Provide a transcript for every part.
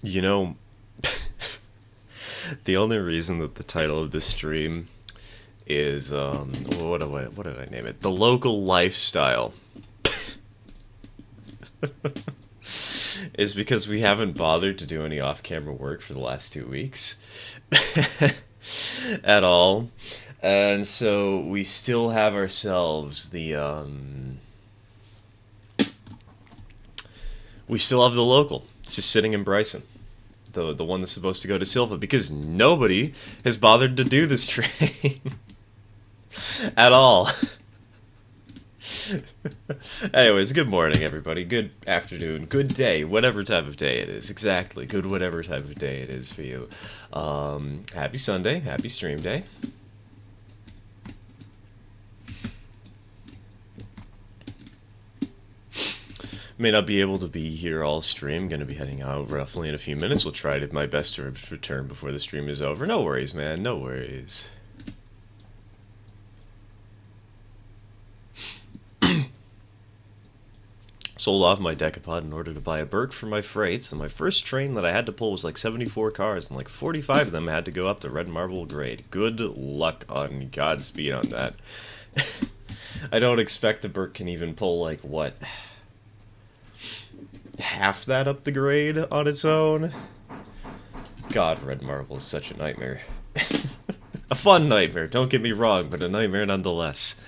You know, the only reason that the title of this stream is what did I name it? The local lifestyle is because we haven't bothered to do any off-camera work for the last 2 weeks at all, and so we still have ourselves we still have the local. It's just sitting in Bryson. The one that's supposed to go to Silva, because nobody has bothered to do this train at all. Anyways, good morning, everybody. Good afternoon. Good day. Whatever type of day it is. Exactly. Good whatever type of day it is for you. Happy Sunday. Happy stream day. May not be able to be here all stream. Gonna be heading out roughly in a few minutes. We'll try to my best to return before the stream is over. No worries, man. No worries. Sold off my Decapod in order to buy a Berk for my freights, and my first train that I had to pull was like 74 cars, and like 45 of them had to go up the red marble grade. Good luck on Godspeed on that. I don't expect the Berk can even pull like, what, half that up the grade on its own? God, red marble is such a nightmare. A fun nightmare, don't get me wrong, but a nightmare nonetheless.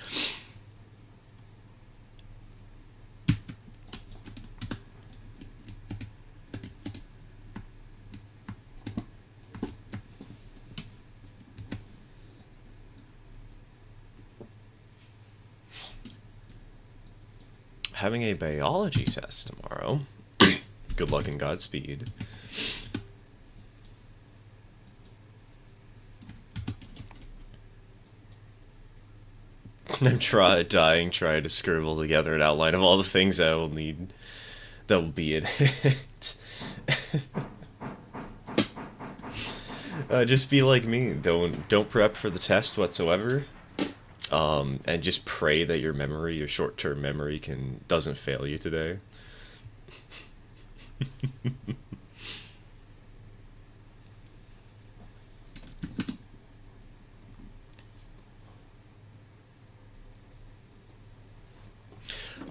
Having a biology test tomorrow. Good luck and Godspeed. I'm trying to scribble together an outline of all the things I will need that will be in it. Just be like me. Don't prep for the test whatsoever. And just pray that your memory, your short-term memory, doesn't fail you today.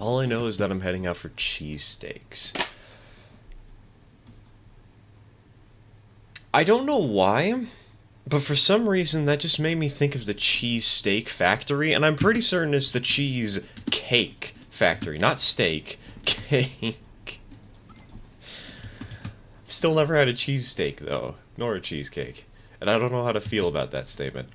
All I know is that I'm heading out for cheesesteaks. I don't know why, but for some reason that just made me think of the cheesesteak factory, and I'm pretty certain it's the cheese cake factory, not steak, cake. I've still never had a cheesesteak though, nor a cheesecake, and I don't know how to feel about that statement.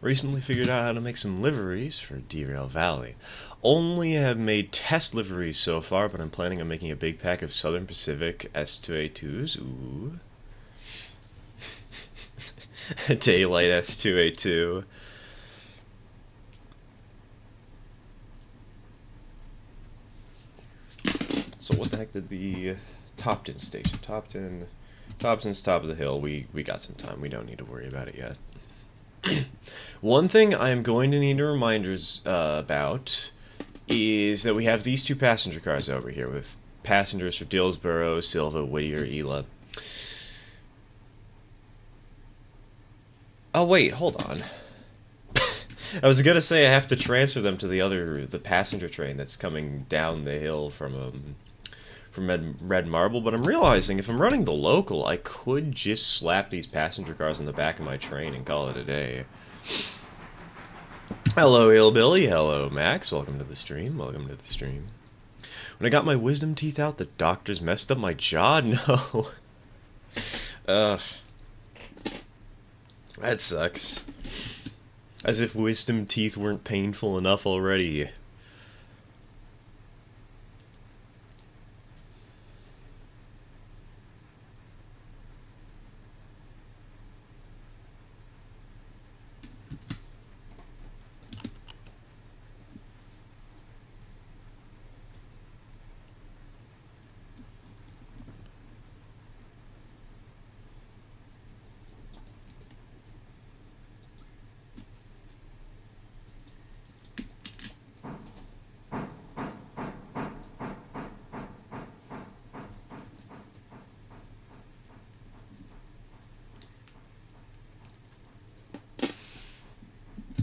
Recently figured out how to make some liveries for Derail Valley. Only have made test liveries so far, but I'm planning on making a big pack of Southern Pacific S2A2s. Ooh. Daylight S2A2. So what the heck did the Topton station? Topton's top of the hill. We got some time. We don't need to worry about it yet. One thing I am going to need reminders about is that we have these two passenger cars over here with passengers for Dillsboro, Silva, Whittier, Ela. Oh wait, hold on. I was gonna say I have to transfer them to the passenger train that's coming down the hill from Red Marble, but I'm realizing if I'm running the local, I could just slap these passenger cars on the back of my train and call it a day. Hello, Hillbilly. Hello, Max. Welcome to the stream. Welcome to the stream. When I got my wisdom teeth out, the doctors messed up my jaw? No. Ugh. That sucks. As if wisdom teeth weren't painful enough already.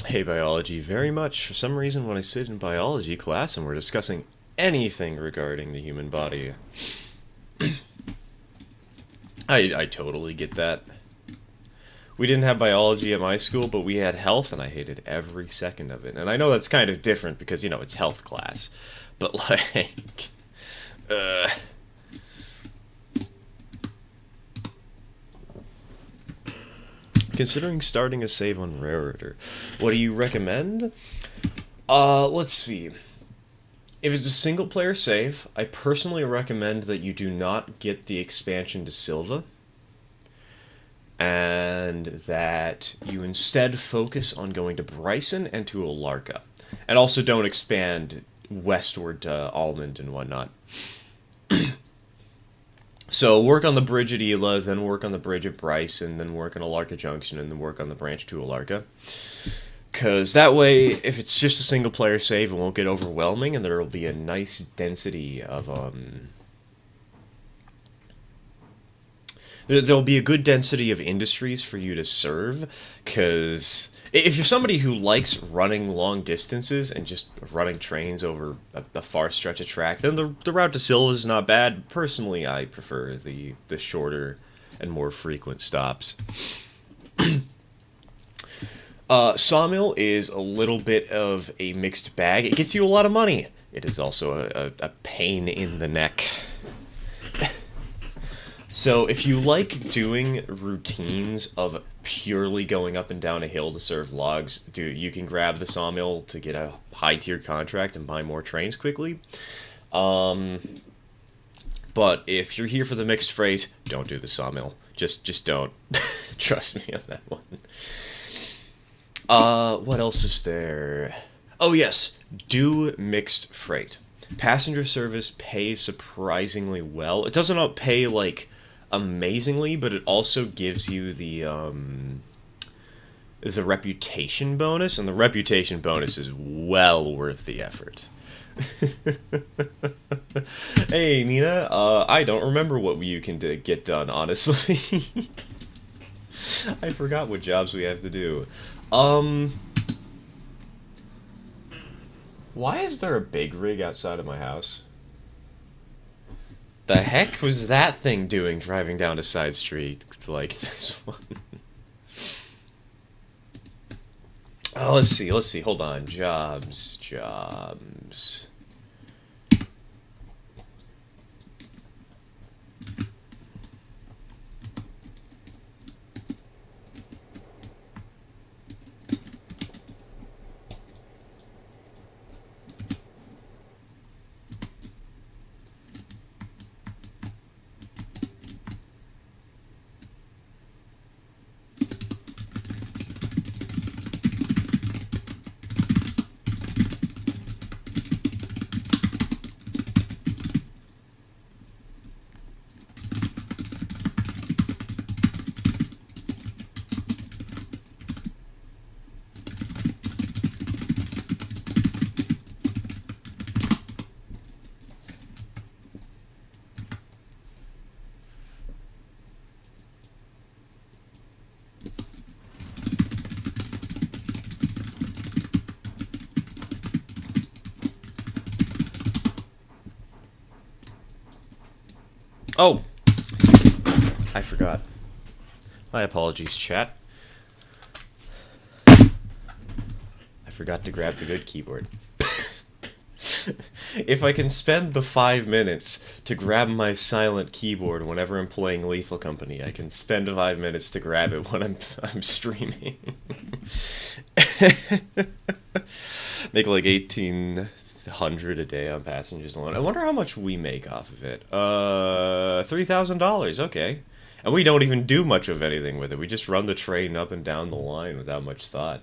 hate biology very much. For some reason, when I sit in biology class and we're discussing anything regarding the human body, I totally get that. We didn't have biology at my school, but we had health, and I hated every second of it. And I know that's kind of different because, you know, it's health class. But, like, considering starting a save on Rareiter, what do you recommend? Let's see. If it's a single-player save, I personally recommend that you do not get the expansion to Silva, and that you instead focus on going to Bryson and to Alarka. And also don't expand westward to Almond and whatnot. So work on the bridge at Ela, then work on the bridge at Bryson, then work on Alarka Junction, and then work on the branch to Alarka. Because that way, if it's just a single-player save, it won't get overwhelming, and there will be a nice density of, There'll be a good density of industries for you to serve, because if you're somebody who likes running long distances and just running trains over a far stretch of track, then the route to Silva is not bad. Personally, I prefer the shorter and more frequent stops. Sawmill is a little bit of a mixed bag. It gets you a lot of money. It is also a pain in the neck. So if you like doing routines of purely going up and down a hill to serve logs, you can grab the Sawmill to get a high-tier contract and buy more trains quickly. But if you're here for the mixed freight, don't do the Sawmill. Just don't. Trust me on that one. What else is there? Oh yes, do mixed freight. Passenger service pays surprisingly well. It doesn't pay, like, amazingly, but it also gives you the reputation bonus, and the reputation bonus is well worth the effort. Hey, Nina, I don't remember what you can get done, honestly. I forgot what jobs we have to do. Why is there a big rig outside of my house? The heck was that thing doing driving down a side street like this one? Oh, let's see, hold on. Jobs. Oh! I forgot. My apologies, chat. I forgot to grab the good keyboard. If I can spend the 5 minutes to grab my silent keyboard whenever I'm playing Lethal Company, I can spend 5 minutes to grab it when I'm streaming. Make like 1,800 a day on passengers alone. I wonder how much we make off of it. $3,000. Okay, and we don't even do much of anything with it. We just run the train up and down the line without much thought.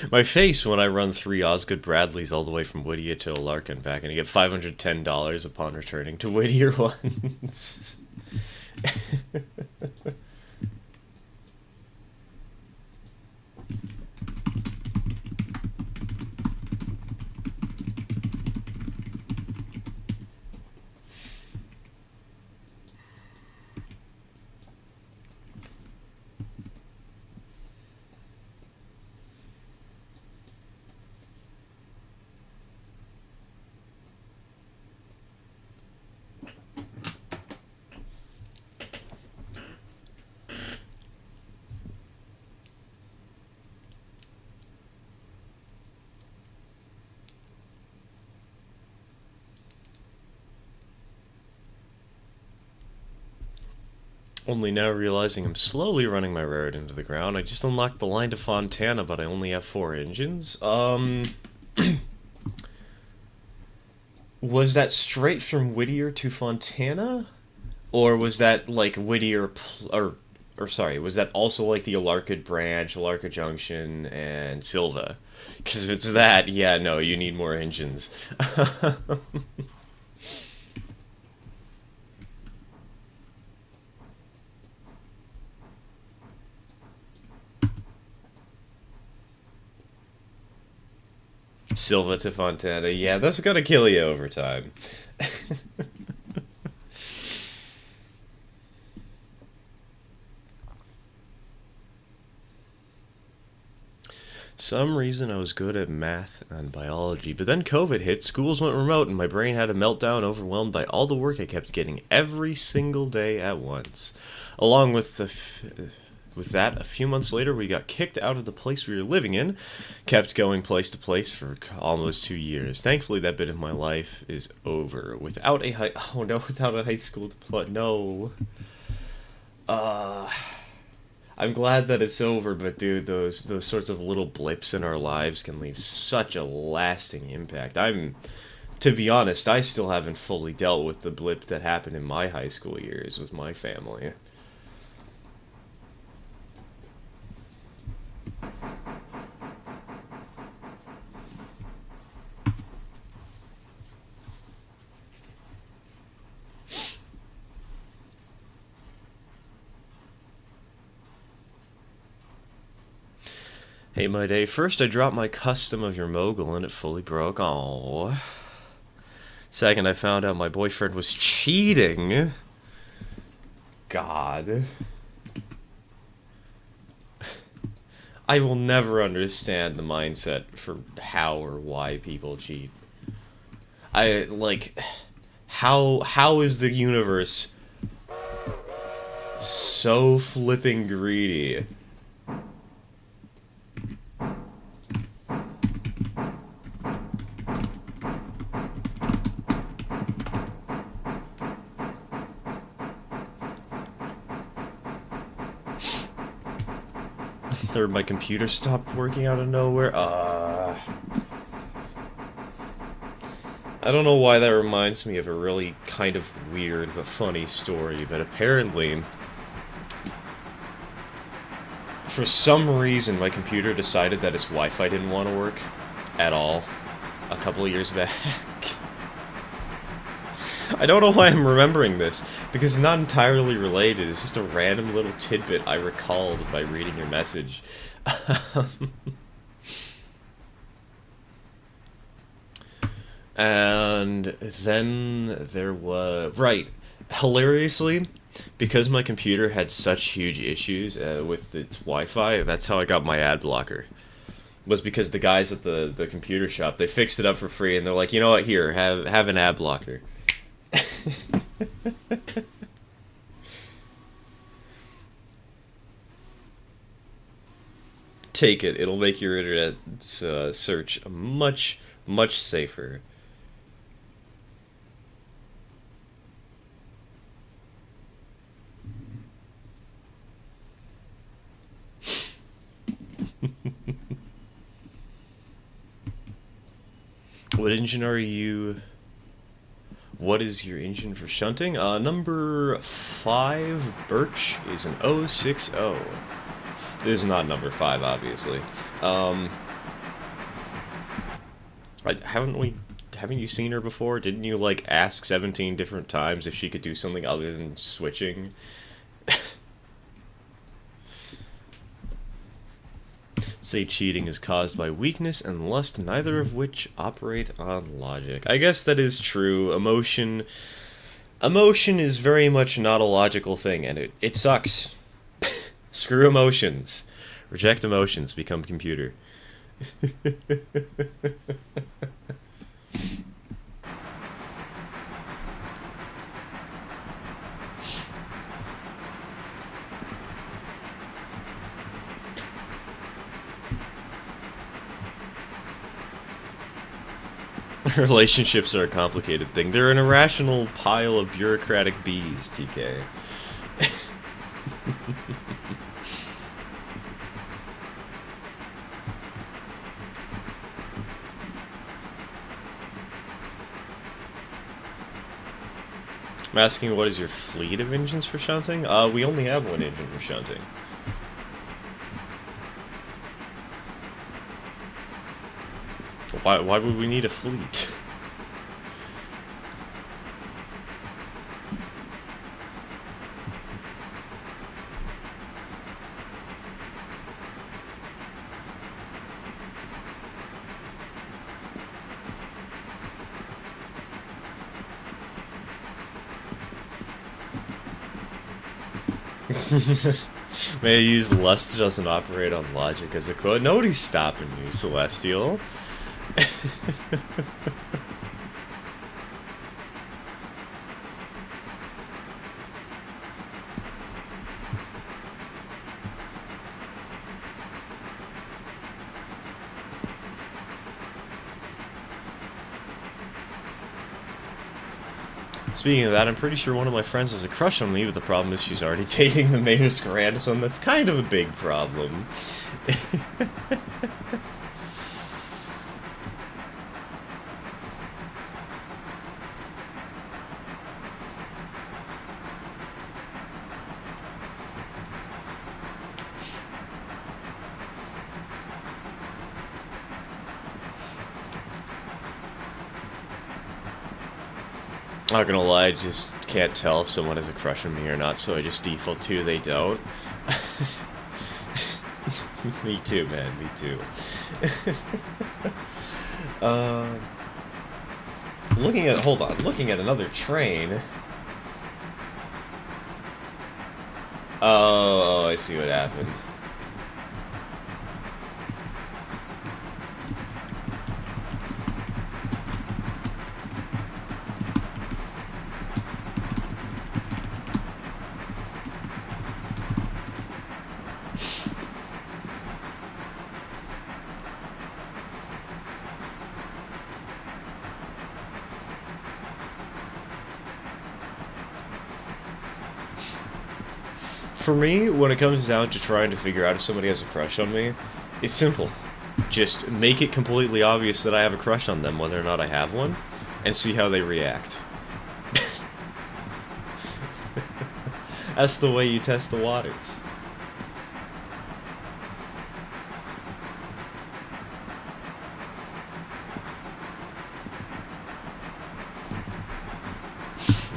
My face when I run 3 Osgood Bradleys all the way from Whittier to Alarka and back, and I get $510 upon returning to Whittier once. Only now realizing I'm slowly running my railroad into the ground. I just unlocked the line to Fontana, but I only have 4 engines. Was that straight from Whittier to Fontana? Or was that like Whittier, or sorry, was that also like the Alarcid branch, Alarcid Junction, and Silva? Because if it's that, yeah, no, you need more engines. Silva to Fontana, yeah, that's gonna kill you over time. Some reason I was good at math and biology, but then COVID hit, schools went remote, and my brain had a meltdown, overwhelmed by all the work I kept getting every single day at once. Along with with that, a few months later, we got kicked out of the place we were living in, kept going place to place for almost 2 years. Thankfully, that bit of my life is over. Without a without a high school diploma, no. Uh, I'm glad that it's over, but dude, those sorts of little blips in our lives can leave such a lasting impact. To be honest, I still haven't fully dealt with the blip that happened in my high school years with my family. Hey, my day. First, I dropped my custom of your mogul and it fully broke. Oh. Second, I found out my boyfriend was cheating. God. I will never understand the mindset for how or why people cheat. How is the universe so flipping greedy? Third, my computer stopped working out of nowhere. I don't know why that reminds me of a really kind of weird but funny story, but apparently, for some reason, my computer decided that its Wi-Fi didn't want to work at all a couple of years back. I don't know why I'm remembering this, because it's not entirely related. It's just a random little tidbit I recalled by reading your message. And then there was... Right. Hilariously, because my computer had such huge issues with its Wi-Fi, that's how I got my ad blocker. Was because the guys at the computer shop, they fixed it up for free, and they're like, you know what, here, have an ad blocker. Take it. It'll make your internet search much, much safer. What engine are you... What is your engine for shunting? Number 5 Birch is an 060. This is not number 5, obviously. Haven't we haven't you seen her before? Didn't you, like, ask 17 different times if she could do something other than switching? Say cheating is caused by weakness and lust, neither of which operate on logic. I guess that is true. Emotion is very much not a logical thing, and it sucks. Screw emotions. Reject emotions, become computer. Relationships are a complicated thing. They're an irrational pile of bureaucratic bees, TK. I'm asking, what is your fleet of engines for shunting? We only have one engine for shunting. Why would we need a fleet? May I use lust doesn't operate on logic as a quote? Nobody's stopping you, Celestial. Speaking of that, I'm pretty sure one of my friends has a crush on me, but the problem is she's already dating the mayor's grandson. That's kind of a big problem. Not gonna lie, I just can't tell if someone has a crush on me or not, so I just default to they don't. Me too, man, me too. Looking at another train. Oh, I see what happened. For me, when it comes down to trying to figure out if somebody has a crush on me, it's simple. Just make it completely obvious that I have a crush on them, whether or not I have one, and see how they react. That's the way you test the waters.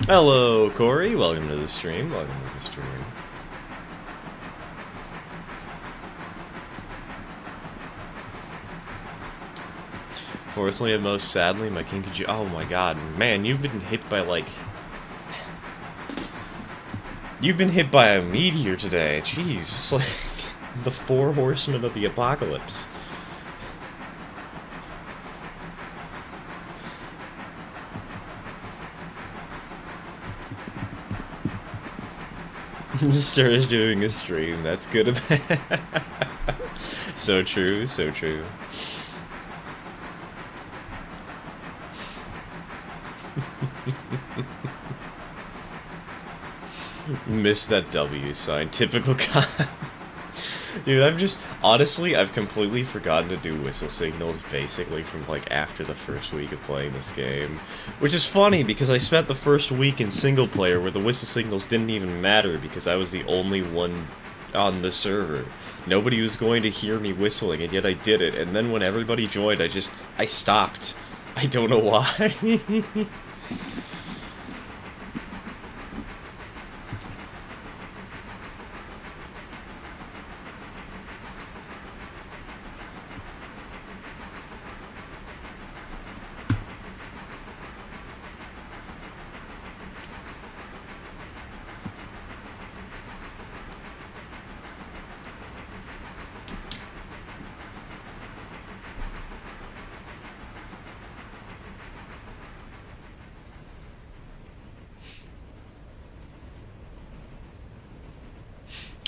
Hello, Corey. Welcome to the stream. Welcome to the stream. Fourthly and most sadly, my king could you. Oh my god, man, you've been hit by like. You've been hit by a meteor today. Jeez, it's like the 4 horsemen of the apocalypse. Stir is doing a stream. That's good. So true, so true. Missed that W sign. Typical guy. Dude, honestly, I've completely forgotten to do whistle signals basically from, like, after the first week of playing this game. Which is funny, because I spent the first week in single player where the whistle signals didn't even matter because I was the only one on the server. Nobody was going to hear me whistling, and yet I did it, and then when everybody joined, I stopped. I don't know why.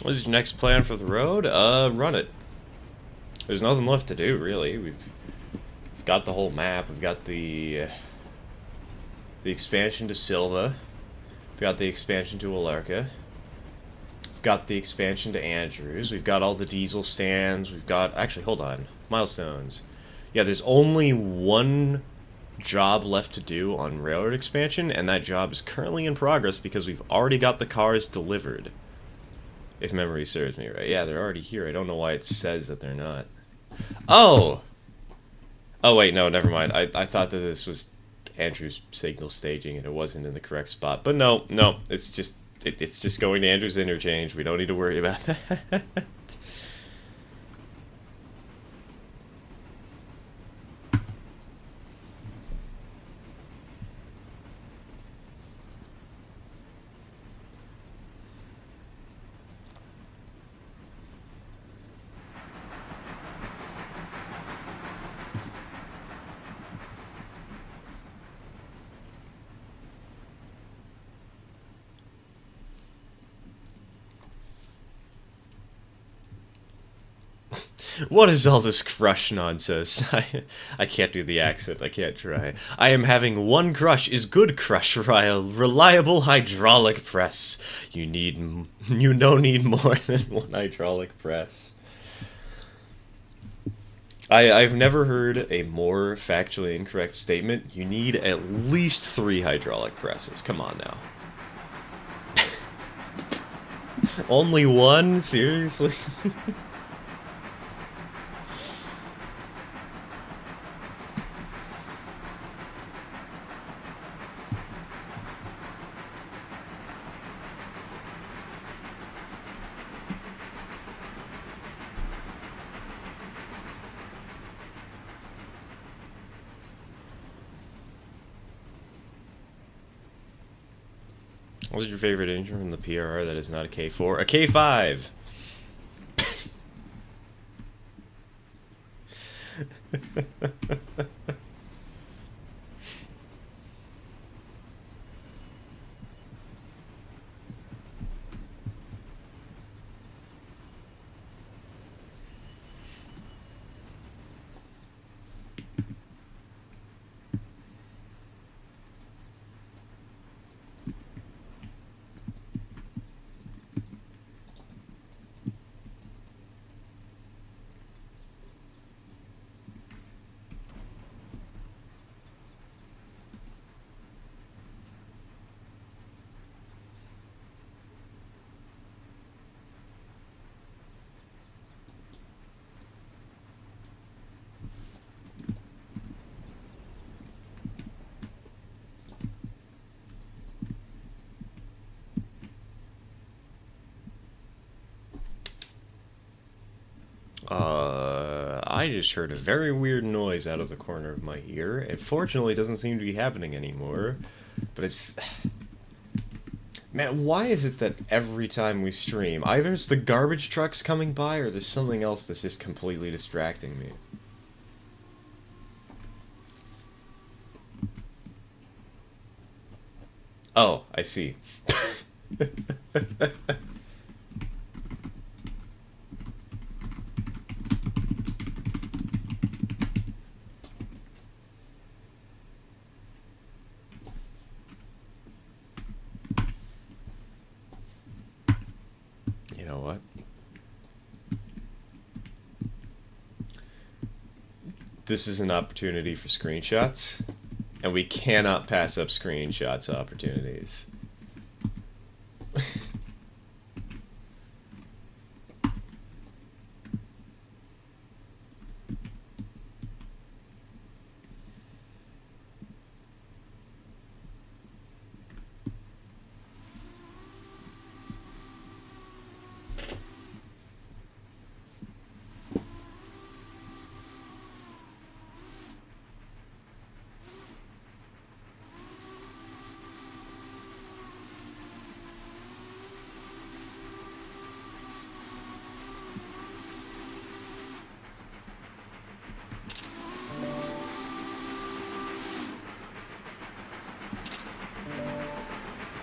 What is your next plan for the road? Run it. There's nothing left to do, really. We've got the whole map. We've got the expansion to Silva. We've got the expansion to Alarka. We've got the expansion to Andrews. We've got all the diesel stands. We've got... Actually, hold on. Milestones. Yeah, there's only one job left to do on railroad expansion, and that job is currently in progress because we've already got the cars delivered. If memory serves me right. Yeah, they're already here. I don't know why it says that they're not. Oh! Oh, wait, no, never mind. I thought that this was Andrew's signal staging and it wasn't in the correct spot. But no, it's just it's just going to Andrew's interchange. We don't need to worry about that. What is all this crush nonsense? I can't do the accent. I can't try. I am having one crush is good crush, reliable hydraulic press. You don't need more than one hydraulic press. I've never heard a more factually incorrect statement. You need at least 3 hydraulic presses. Come on now. Only one? Seriously? What was your favorite engine from the PRR that is not a K4? A K5! I just heard a very weird noise out of the corner of my ear. It fortunately doesn't seem to be happening anymore, but it's... Man, why is it that every time we stream, either it's the garbage trucks coming by or there's something else that's just completely distracting me? Oh, I see. You know what? This is an opportunity for screenshots, and we cannot pass up screenshots opportunities.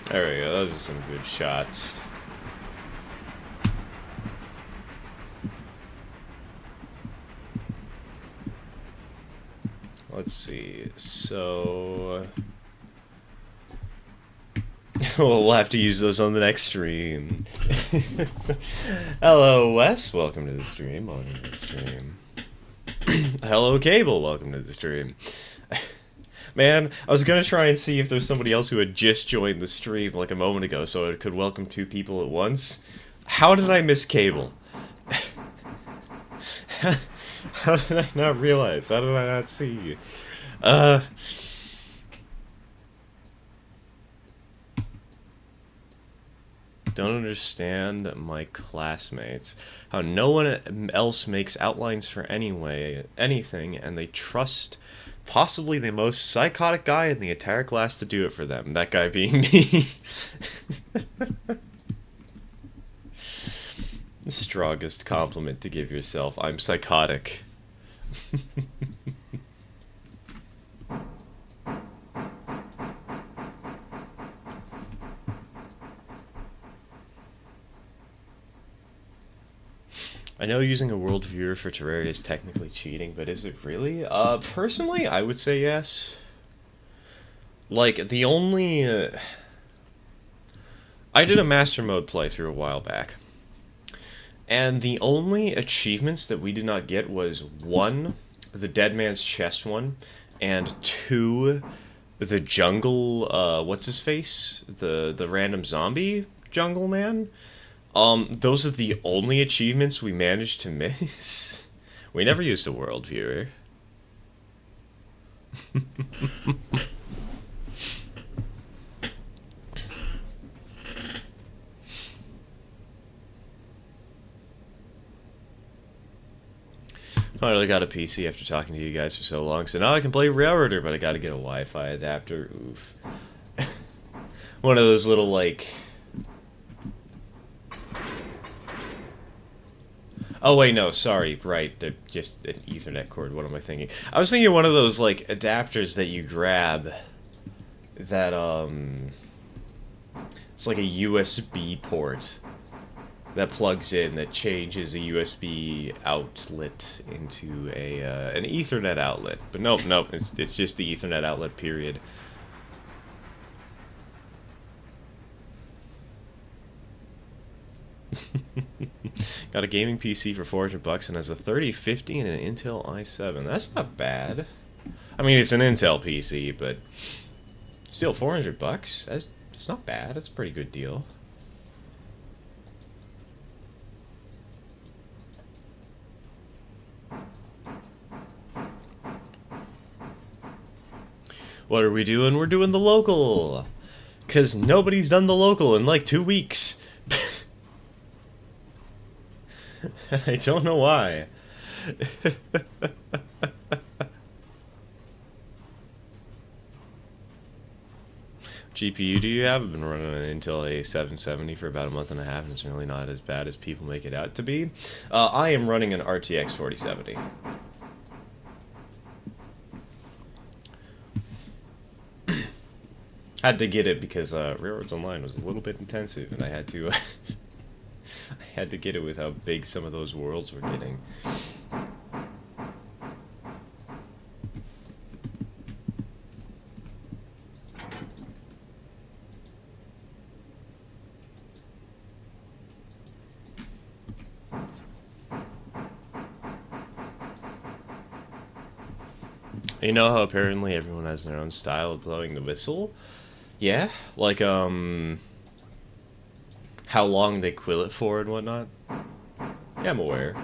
There we go, those are some good shots. Let's see, so... we'll have to use those on the next stream. Hello, Wes. Welcome to the stream. Welcome to the stream. Hello, Cable. Welcome to the stream. Man, I was gonna try and see if there's somebody else who had just joined the stream like a moment ago, so it could welcome 2 people at once. How did I miss Cable? How did I not realize? How did I not see? Don't understand my classmates. How no one else makes outlines for anything, and they trust possibly the most psychotic guy in the entire class to do it for them. That guy being me. The strongest compliment to give yourself. I'm psychotic. I know using a world viewer for Terraria is technically cheating, but is it really? Personally, I would say yes. Like, the only... I did a master mode playthrough a while back. And the only achievements that we did not get was 1, the Dead Man's Chest one, and 2, the jungle, what's his face? The random zombie jungle man? Those are the only achievements we managed to miss. We never used a world viewer. Finally got a PC after talking to you guys for so long, so now I can play Railroader, but I gotta get a Wi-Fi adapter. Oof. One of those little, like... Oh, wait, no, sorry, right, they're just an Ethernet cord, what am I thinking? I was thinking one of those, like, adapters that you grab that, it's like a USB port that plugs in, that changes a USB outlet into a, an Ethernet outlet. But nope, it's just the Ethernet outlet, period. Got a gaming PC for $400 and has a 3050 and an Intel i7. That's not bad. I mean, it's an Intel PC, but still $400. That's not bad. That's a pretty good deal. What are we doing? We're doing the local. 'Cause nobody's done the local in like 2 weeks. And I don't know why. GPU do you have? I've been running an Intel A770 for about a month and a half, and it's really not as bad as people make it out to be. I am running an RTX 4070. Had to get it because Railroads Online was a little bit intensive, and I had to I had to get it with how big some of those worlds were getting. You know how apparently everyone has their own style of blowing the whistle? Yeah, like, how long they quill it for and whatnot? Yeah, I'm aware.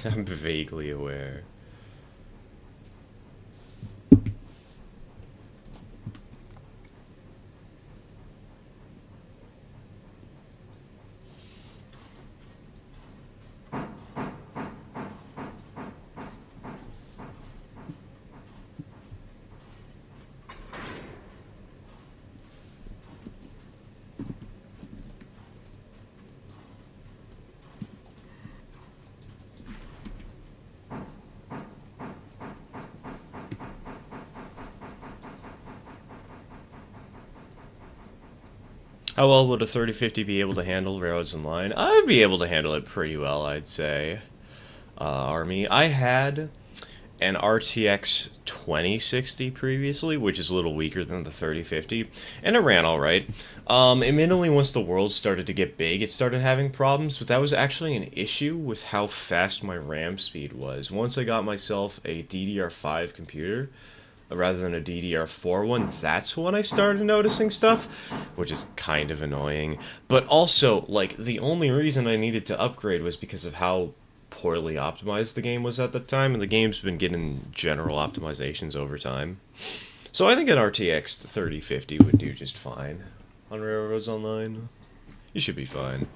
I'm vaguely aware. How well would a 3050 be able to handle railroads online? I'd be able to handle it pretty well, I'd say. Army. I had an RTX 2060 previously, which is a little weaker than the 3050, and it ran alright. Admittedly, once the world started to get big, it started having problems, but that was actually an issue with how fast my RAM speed was. Once I got myself a DDR5 computer, rather than a DDR4 one, that's when I started noticing stuff, which is kind of annoying. But also, like, the only reason I needed to upgrade was because of how poorly optimized the game was at the time, and the game's been getting general optimizations over time. So I think an RTX 3050 would do just fine on Railroads Online. You should be fine.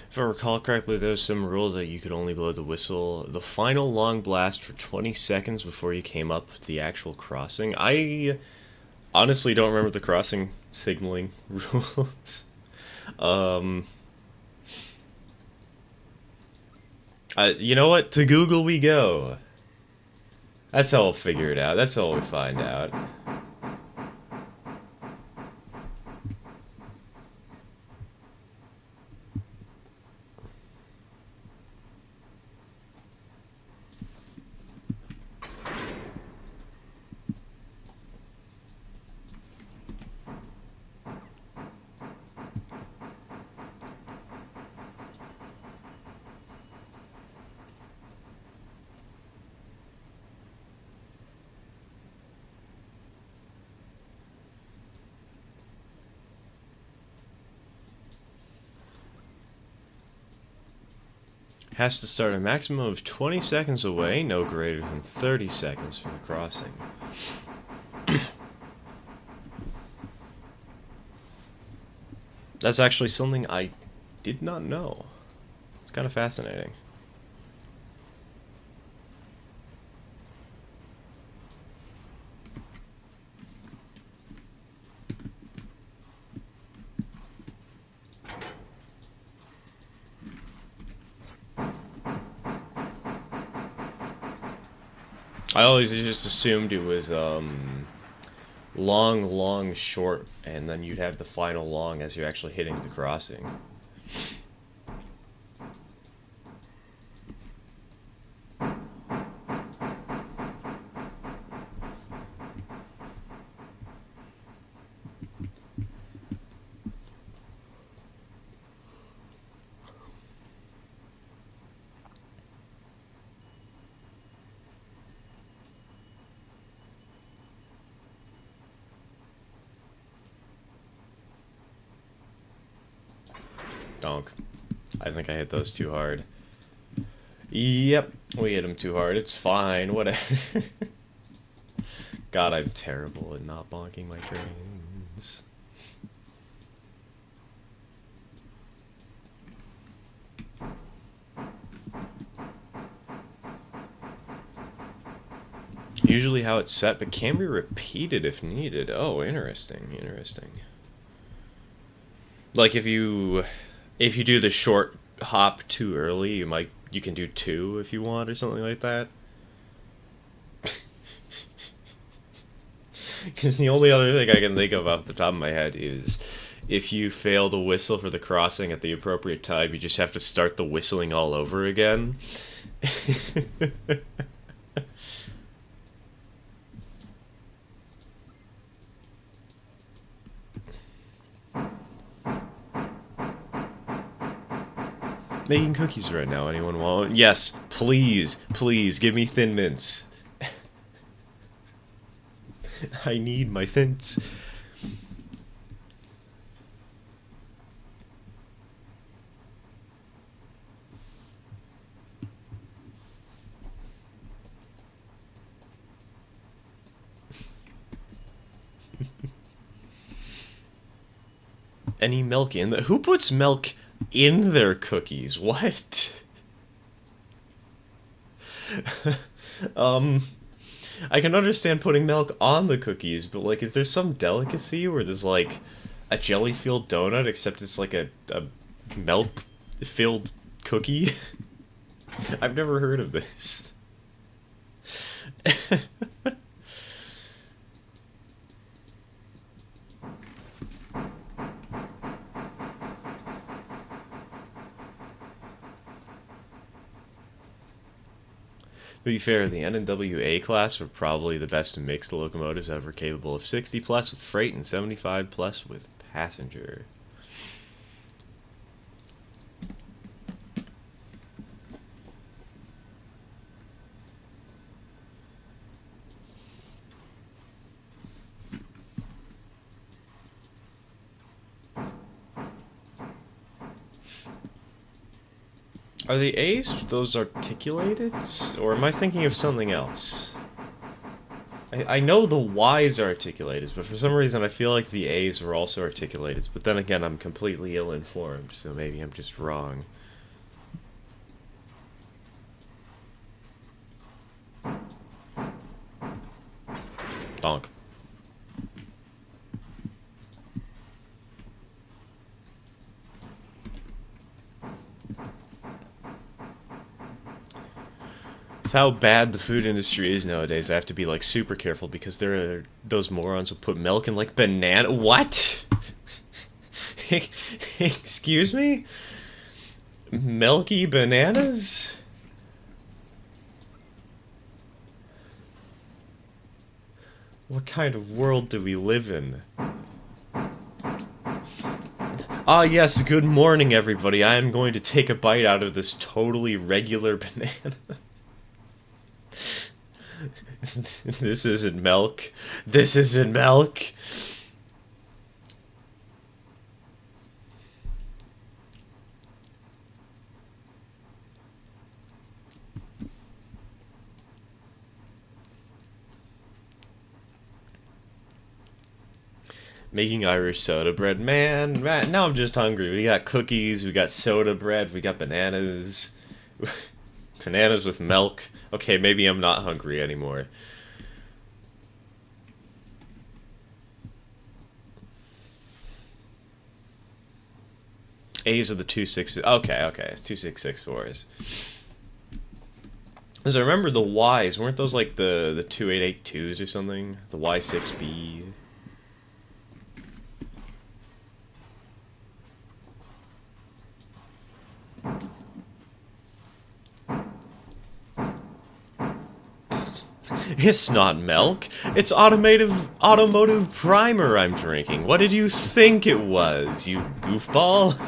If I recall correctly, there was some rule that you could only blow the whistle, the final long blast, for 20 seconds before you came up the actual crossing. I honestly don't remember the crossing signaling rules. Um, you know what? To Google we go. That's how we'll figure it out. That's how we find out. Has to start a maximum of 20 seconds away, no greater than 30 seconds for the crossing. That's actually something I did not know. It's kind of fascinating. I always just assumed it was long, long, short, and then you'd have the final long as you're actually hitting the crossing. Donk. I think I hit those too hard. Yep, we hit them too hard. It's fine, whatever. God, I'm terrible at not bonking my trains. Usually how it's set, but can be repeated if needed. Oh, interesting, interesting. Like if you do the short hop too early, you can do two if you want or something like that. Because the only other thing I can think of off the top of my head is if you fail to whistle for the crossing at the appropriate time, you just have to start the whistling all over again. Making cookies right now. Anyone want? Yes, please, please give me Thin Mints. I need my Thints. Any milk in the? Who puts milk in their cookies? What? I can understand putting milk on the cookies, but like, is there some delicacy where there's like a jelly-filled donut, except it's like a milk-filled cookie? I've never heard of this. To be fair, the NWA class were probably the best mixed locomotives ever, capable of 60 plus with freight and 75 plus with passenger. Are the A's those articulated? Or am I thinking of something else? I know the Y's are articulated, but for some reason I feel like the A's were also articulated. But then again, I'm completely ill-informed, so maybe I'm just wrong. Donk. With how bad the food industry is nowadays, I have to be like super careful because there are those morons who put milk in like banana. What? Excuse me? Milky bananas? What kind of world do we live in? Ah, yes, good morning, everybody. I am going to take a bite out of this totally regular banana. This isn't milk. This isn't milk. Making Irish soda bread. Man, now I'm just hungry. We got cookies, we got soda bread, we got bananas. Bananas with milk. Okay, maybe I'm not hungry anymore. A's are the 2.6. Okay, it's 2.664s. Because I remember the Y's, weren't those like the 2.882s or something? The Y6B. It's not milk. It's automotive primer I'm drinking. What did you think it was, you goofball?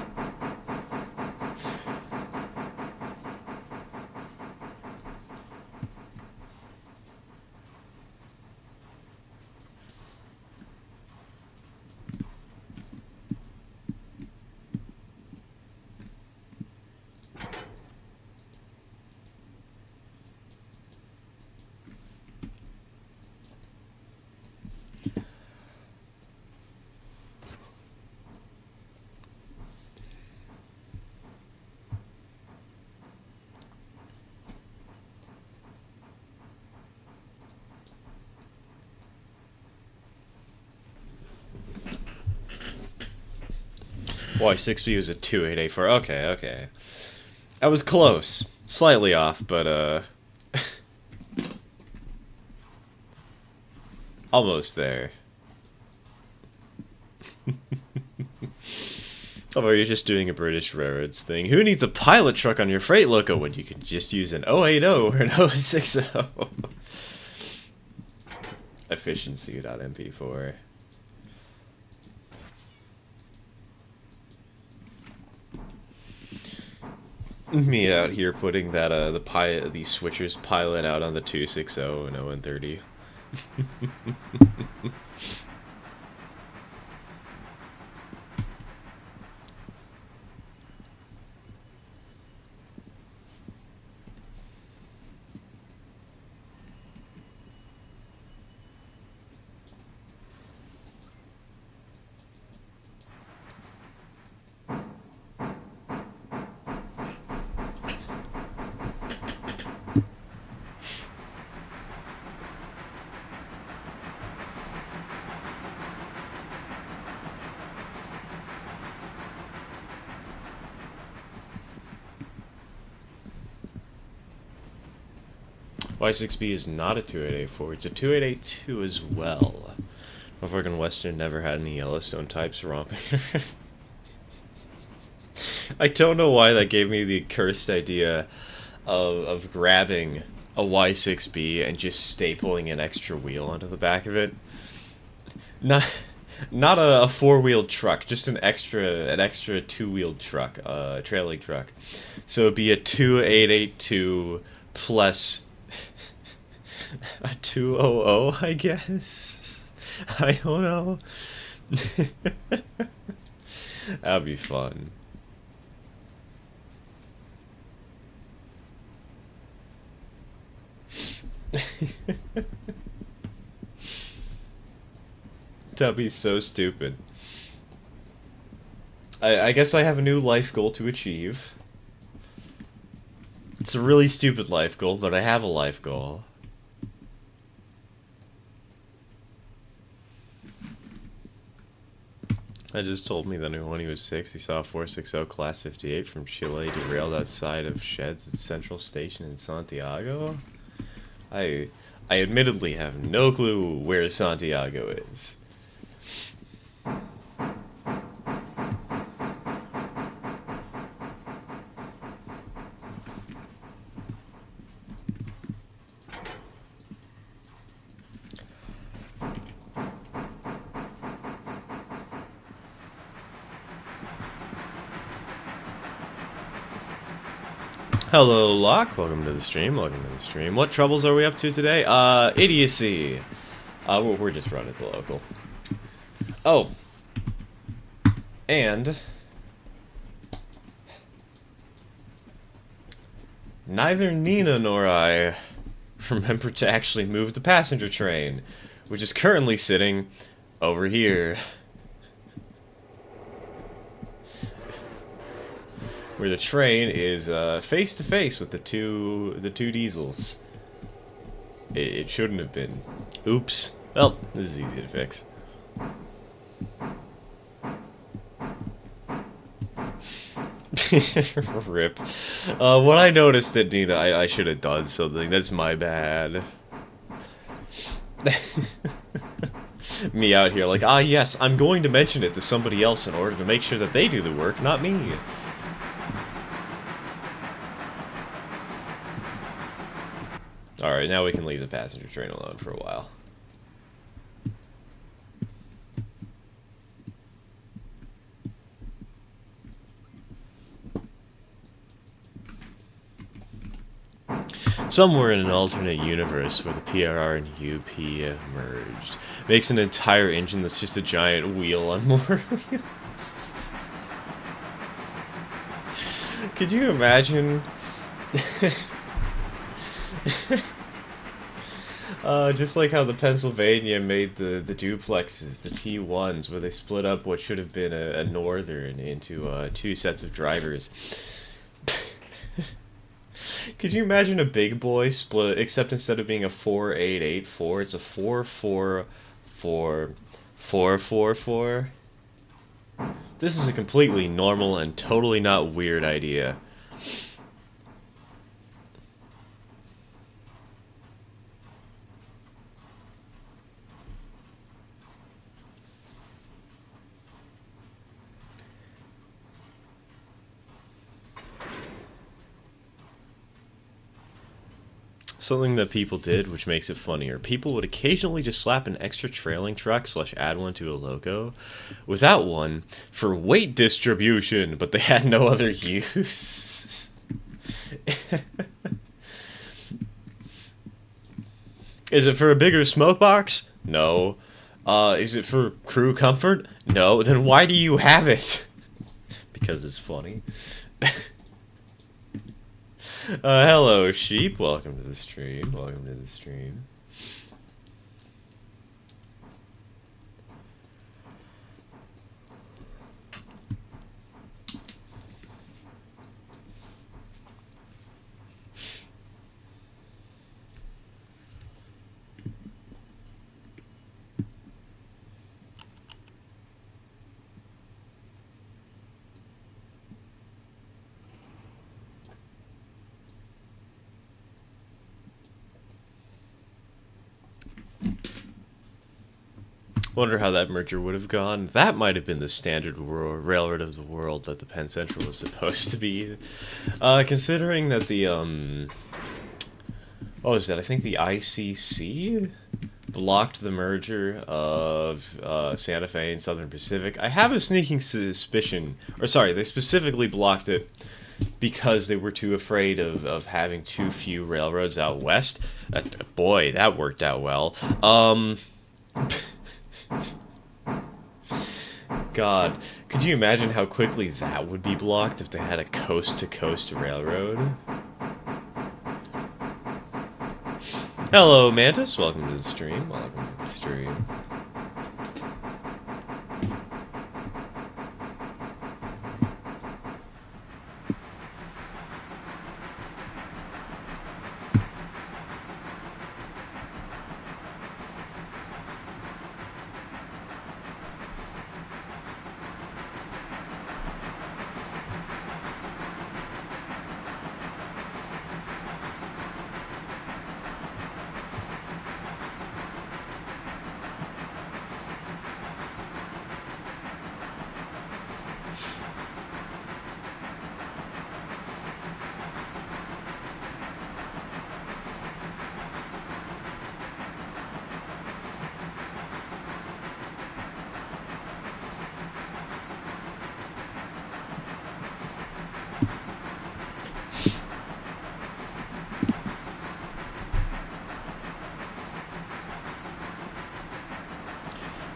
Y6B was a 2.884. Okay. I was close. Slightly off, but Almost there. Oh, you're just doing a British Railroads thing. Who needs a pilot truck on your freight loco when you can just use an 080 or an 060? Efficiency.mp4. Me out here putting that the switcher's pilot out on the 260 and 030. Y6B is not a 2884, it's a 2882 as well. Motherfucking Western never had any Yellowstone types romping. I don't know why that gave me the cursed idea of grabbing a Y6B and just stapling an extra wheel onto the back of it. Not a four-wheeled truck, just an extra two-wheeled truck, trailing truck. So it'd be a 2882 plus a 200, I guess. I don't know. That'd be fun. That'd be so stupid. I guess I have a new life goal to achieve. It's a really stupid life goal, but I have a life goal. I just told me that when he was 6, he saw a 460 Class 58 from Chile derailed outside of sheds at Central Station in Santiago. I admittedly have no clue where Santiago is. Hello, Locke. Welcome to the stream. What troubles are we up to today? Idiocy. We're just running the local. Oh. And neither Nina nor I remember to actually move the passenger train, which is currently sitting over here. Where the train is face to face with the two diesels. It shouldn't have been. Oops. Well, this is easy to fix. Rip. What I noticed that Nina, I should have done something. That's my bad. Me out here like, yes, I'm going to mention it to somebody else in order to make sure that they do the work, not me. Alright, now we can leave the passenger train alone for a while. Somewhere in an alternate universe where the PRR and UP have merged. Makes an entire engine that's just a giant wheel on more wheels. Could you imagine? Just like how the Pennsylvania made the duplexes, the T1s, where they split up what should have been a northern into two sets of drivers. Could you imagine a big boy split, except instead of being a 4884, it's a 4444444? This is a completely normal and totally not weird idea. Something that people did, which makes it funnier. People would occasionally just slap an extra trailing truck / add one to a logo without one for weight distribution, but they had no other use. Is it for a bigger smoke box? No. Is it for crew comfort? No. Then why do you have it? Because it's funny. Hello, sheep. Welcome to the stream. Welcome to the stream. Wonder how that merger would have gone. That might have been the standard railroad of the world that the Penn Central was supposed to be. Considering that the, what was that? I think the ICC blocked the merger of Santa Fe and Southern Pacific. I have a sneaking suspicion, or sorry, they specifically blocked it because they were too afraid of having too few railroads out west. Boy, that worked out well. God, could you imagine how quickly that would be blocked if they had a coast-to-coast railroad? Hello, Mantis. Welcome to the stream. Welcome to the stream.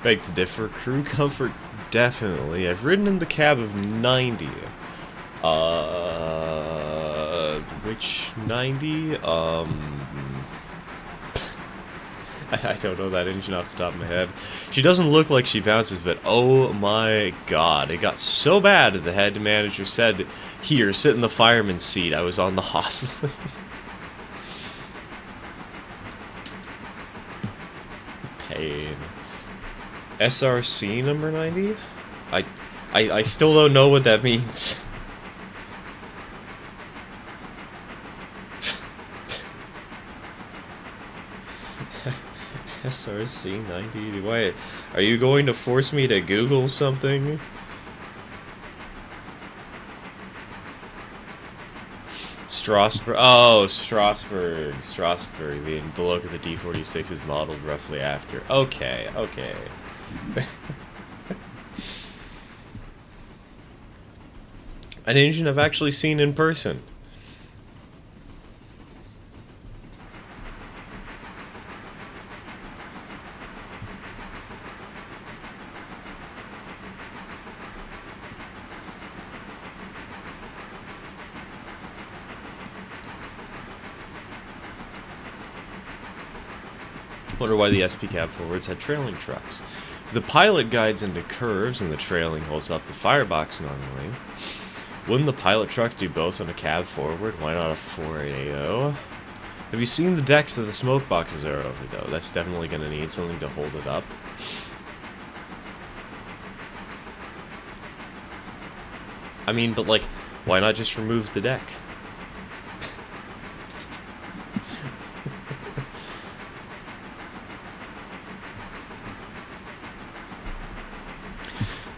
Beg to differ. Crew comfort, definitely. I've ridden in the cab of 90. Which 90? I don't know that engine off the top of my head. She doesn't look like she bounces, but oh my god. It got so bad that the head manager said, "Here, sit in the fireman's seat." I was on the hostler. Pain. SRC number 90? I still don't know what that means. SRC 90? Why? Are you going to force me to Google something? Strasbourg. Oh, Strasbourg. Strasbourg. The look of the D46 is modeled roughly after. Okay, okay. An engine I've actually seen in person. Wonder why the SP cab forwards had trailing trucks. The pilot guides into curves and the trailing holds up the firebox normally. Wouldn't the pilot truck do both on a cab forward? Why not a 480? Have you seen the decks that the smoke boxes are over though? That's definitely going to need something to hold it up. I mean, but like, why not just remove the deck?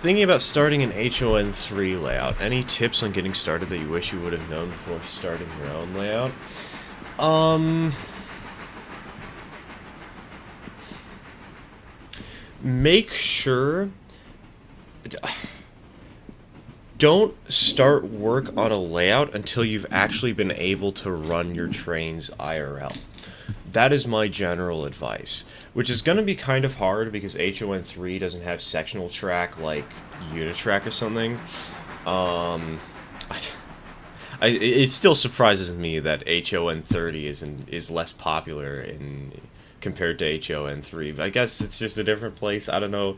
Thinking about starting an HON3 layout. Any tips on getting started that you wish you would have known before starting your own layout? make sure... Don't start work on a layout until you've actually been able to run your trains IRL. That is my general advice, which is going to be kind of hard because HON3 doesn't have sectional track like Unitrack or something. It still surprises me that HON30 is less popular compared to HON3. I guess it's just a different place. I don't know.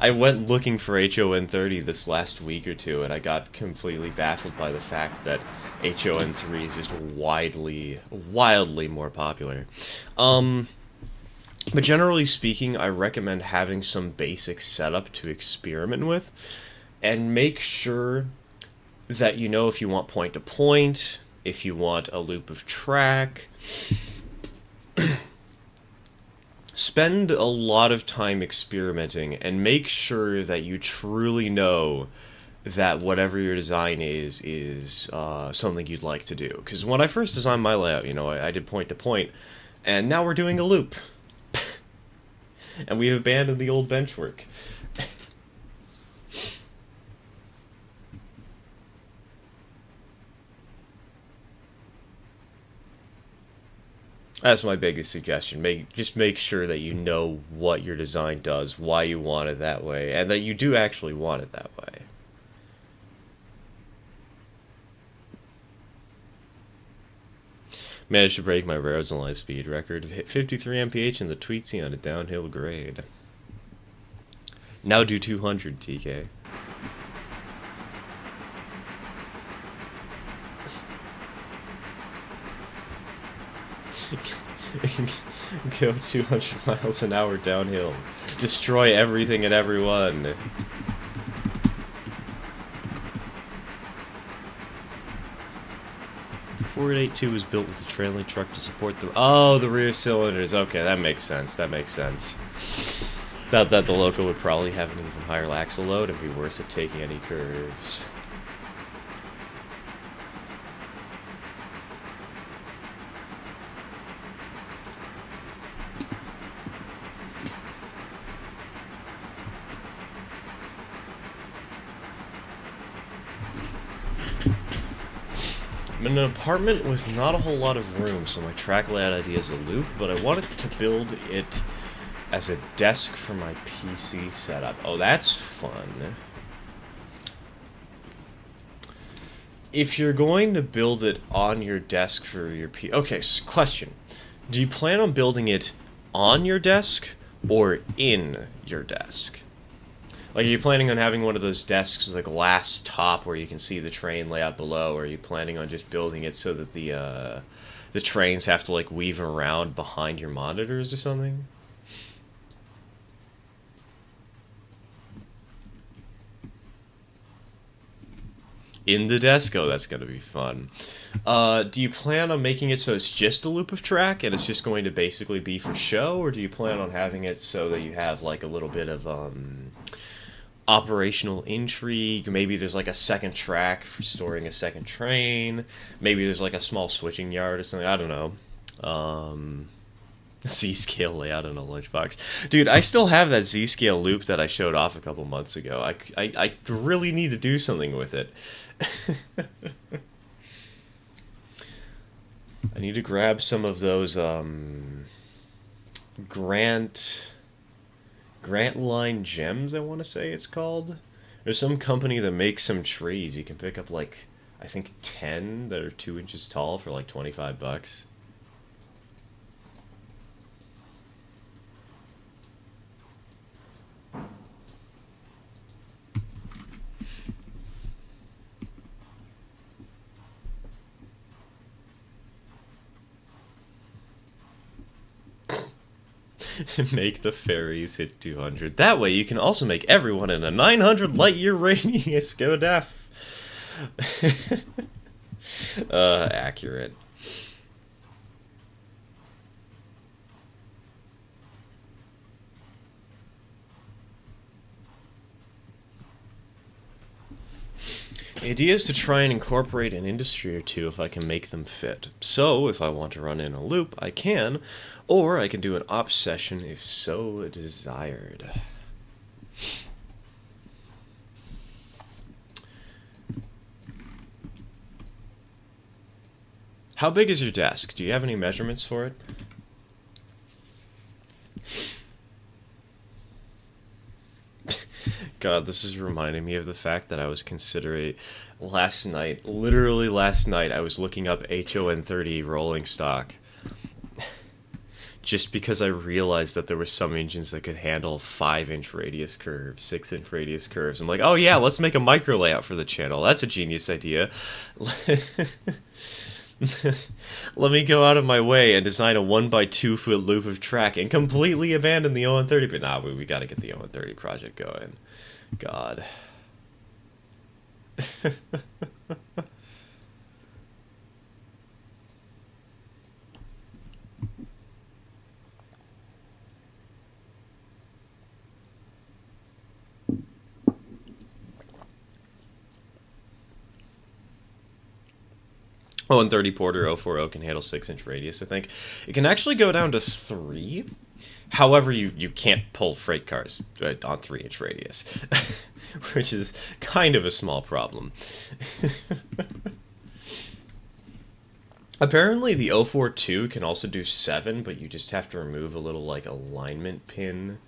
I went looking for HON30 this last week or two, and I got completely baffled by the fact that HON3 is just wildly more popular. But generally speaking, I recommend having some basic setup to experiment with, and make sure that you know if you want point to point, if you want a loop of track. Spend a lot of time experimenting and make sure that you truly know that whatever your design is something you'd like to do. Because when I first designed my layout, I did point to point, and now we're doing a loop. And we have abandoned the old bench work. That's my biggest suggestion. Just make sure that you know what your design does, why you want it that way, and that you do actually want it that way. Managed to break my roads and light speed record. Hit 53 mph in the Tweetsy on a downhill grade. Now do 200, TK. Go 200 miles an hour downhill. Destroy everything and everyone. Ford 82 was built with a trailing truck to support the rear cylinders. Okay, that makes sense. That the Loco would probably have an even higher axle load and be worse at taking any curves. I'm in an apartment with not a whole lot of room, so my track layout idea is a loop, but I wanted to build it as a desk for my PC setup. Oh, that's fun. If you're going to build it on your desk for your PC... Okay, question. Do you plan on building it on your desk or in your desk? Like, are you planning on having one of those desks with a glass top where you can see the train layout below, or are you planning on just building it so that the trains have to, like, weave around behind your monitors or something? In the desk? Oh, that's gonna be fun. Do you plan on making it so it's just a loop of track and it's just going to basically be for show, or do you plan on having it so that you have, like, a little bit of, operational intrigue? Maybe there's like a second track for storing a second train. Maybe there's like a small switching yard or something. I don't know. Z-scale layout in a lunchbox. Dude, I still have that Z-scale loop that I showed off a couple months ago. I really need to do something with it. I need to grab some of those Grant Line Gems, I want to say it's called. There's some company that makes some trees. You can pick up, like, I think 10 that are 2 inches tall for like $25. Make the fairies hit 200. That way you can also make everyone in a 900 light year radius go deaf. Accurate. The idea is to try and incorporate an industry or two if I can make them fit. So, if I want to run in a loop, I can, or I can do an op session if so desired. How big is your desk? Do you have any measurements for it? God, this is reminding me of the fact that I was considering last night, literally last night, I was looking up HON30 rolling stock. Just because I realized that there were some engines that could handle 5-inch radius curves, 6-inch radius curves. I'm like, oh yeah, let's make a micro layout for the channel. That's a genius idea. Let me go out of my way and design a 1x2 foot loop of track and completely abandon the ON30. But nah, we gotta get the ON30 project going. God. ON30 Porter 040 can handle 6-inch radius, I think. It can actually go down to 3. However, you can't pull freight cars on 3-inch radius, which is kind of a small problem. Apparently, the 042 can also do 7, but you just have to remove a little like alignment pin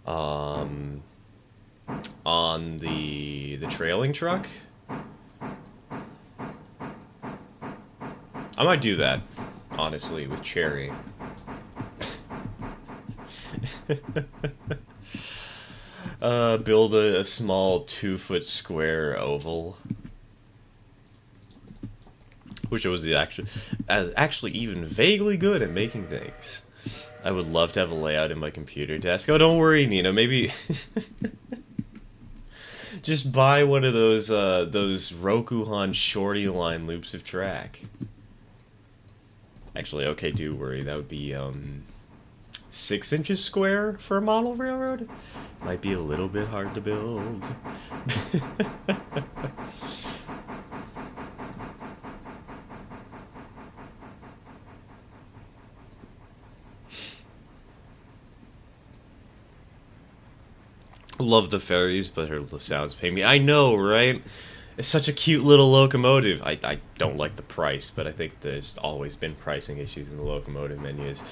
on the trailing truck. I might do that, honestly, with Cherry. Build a small 2-foot square oval. Wish I was actually even vaguely good at making things. I would love to have a layout in my computer desk. Oh, don't worry, Nina. Maybe just buy one of those Rokuhan shorty line loops of track. Actually, okay, do worry. That would be 6 inches square for a model railroad. Might be a little bit hard to build. Love the ferries, but her sounds pay me. I know, right? It's such a cute little locomotive. I don't like the price, but I think there's always been pricing issues in the locomotive menus.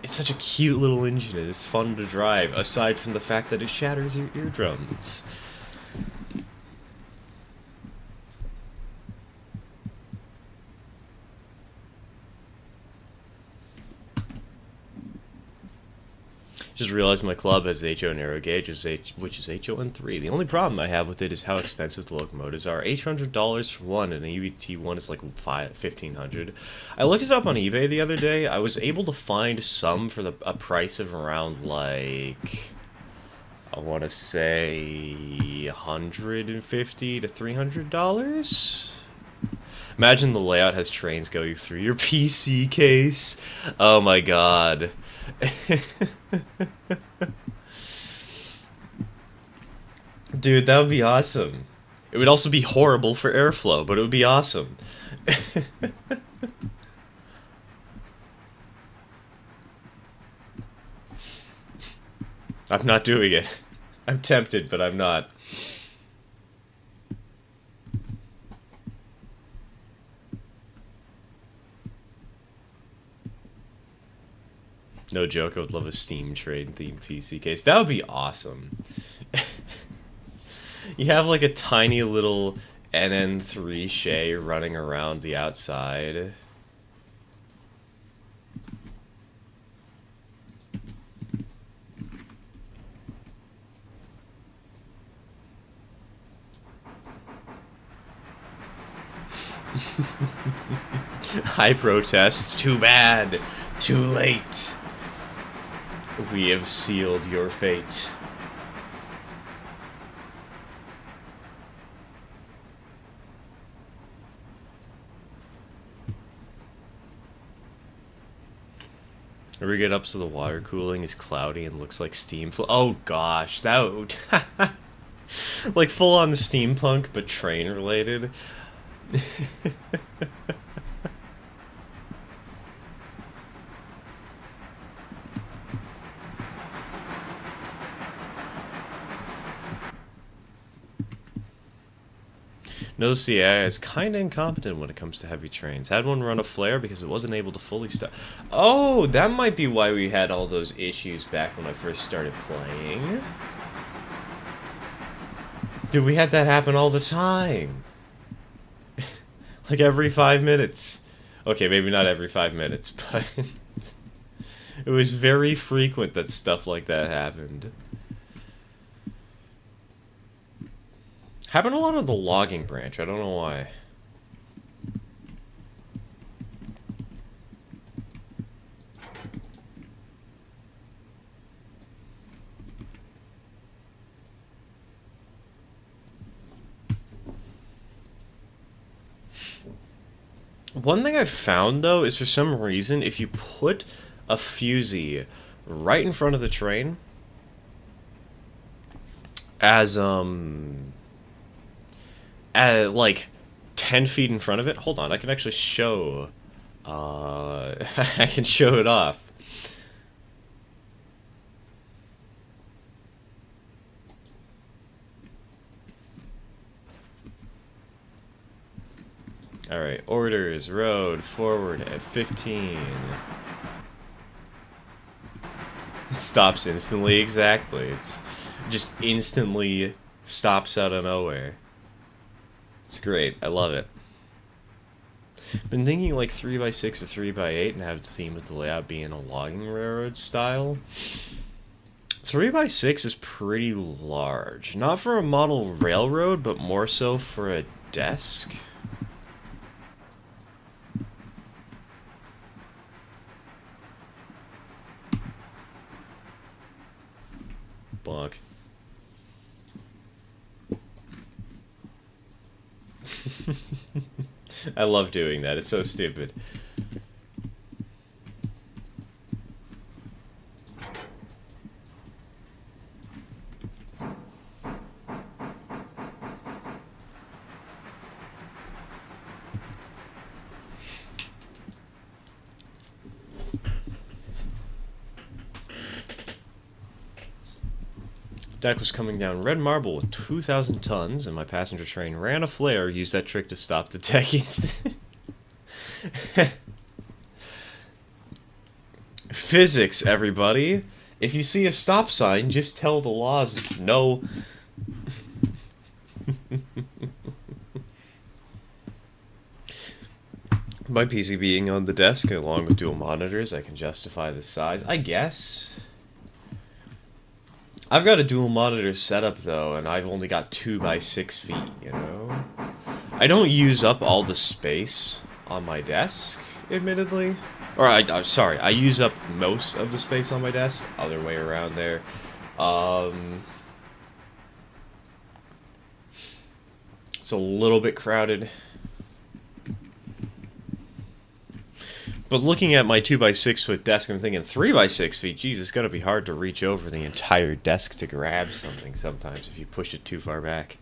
It's such a cute little engine. It's fun to drive, aside from the fact that it shatters your eardrums. Just realized my club has HO narrow gauge, which is HON3. The only problem I have with it is how expensive the locomotives are. $800 for one, and an EBT1 is like $1,500. I looked it up on eBay the other day. I was able to find some for a price of around, like, I want to say $150 to $300. Imagine the layout has trains going through your PC case. Oh my god. Dude, that would be awesome. It would also be horrible for airflow, but it would be awesome. I'm not doing it. I'm tempted, but I'm not. No joke, I would love a Steam Trade themed PC case. That would be awesome. You have like a tiny little NN3 Shay running around the outside. I protest. Too bad. Too late. We have sealed your fate. Rig it up so the water cooling is cloudy and looks like steam. Oh gosh, that would Like full on steampunk, but train related. Notice the AI is kind of incompetent when it comes to heavy trains. Had one run a flare because it wasn't able to fully stop. Oh, that might be why we had all those issues back when I first started playing. Dude, we had that happen all the time. Like every 5 minutes. Okay, maybe not every 5 minutes, but it was very frequent that stuff like that happened. Happened a lot on the logging branch, I don't know why. One thing I've found, though, is for some reason, if you put a fusee right in front of the train, as, at, like, 10 feet in front of it, hold on, I can actually show, I can show it off. Alright, orders, road, forward at 15. Stops instantly, exactly. It's just instantly stops out of nowhere. It's great, I love it. Been thinking like 3x6 or 3x8 and have the theme of the layout being a logging railroad style. 3x6 is pretty large. Not for a model railroad, but more so for a desk. Bonk. I love doing that. It's so stupid. Deck was coming down red marble with 2,000 tons, and my passenger train ran a flare, used that trick to stop the deck instant. Physics, everybody. If you see a stop sign, just tell the laws no. My PC being on the desk, along with dual monitors, I can justify the size, I guess. I've got a dual monitor setup though, and I've only got 2x6 feet, you know? I don't use up all the space on my desk, admittedly. Or, I'm sorry, I use up most of the space on my desk, other way around there. It's a little bit crowded. But looking at my 2x6 foot desk, I'm thinking 3x6 feet, geez, it's gotta be hard to reach over the entire desk to grab something sometimes if you push it too far back.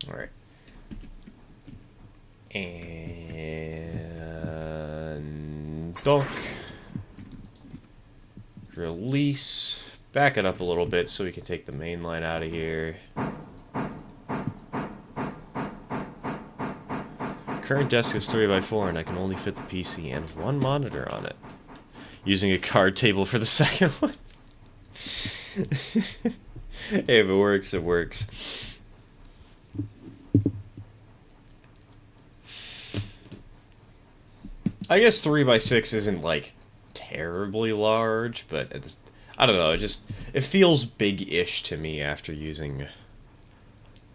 Alright. And donk. Release. Back it up a little bit so we can take the main line out of here. Current desk is 3x4 and I can only fit the PC and one monitor on it. Using a card table for the second one. Hey, if it works, it works. I guess 3x6 isn't like terribly large, but I don't know. It feels big-ish to me after using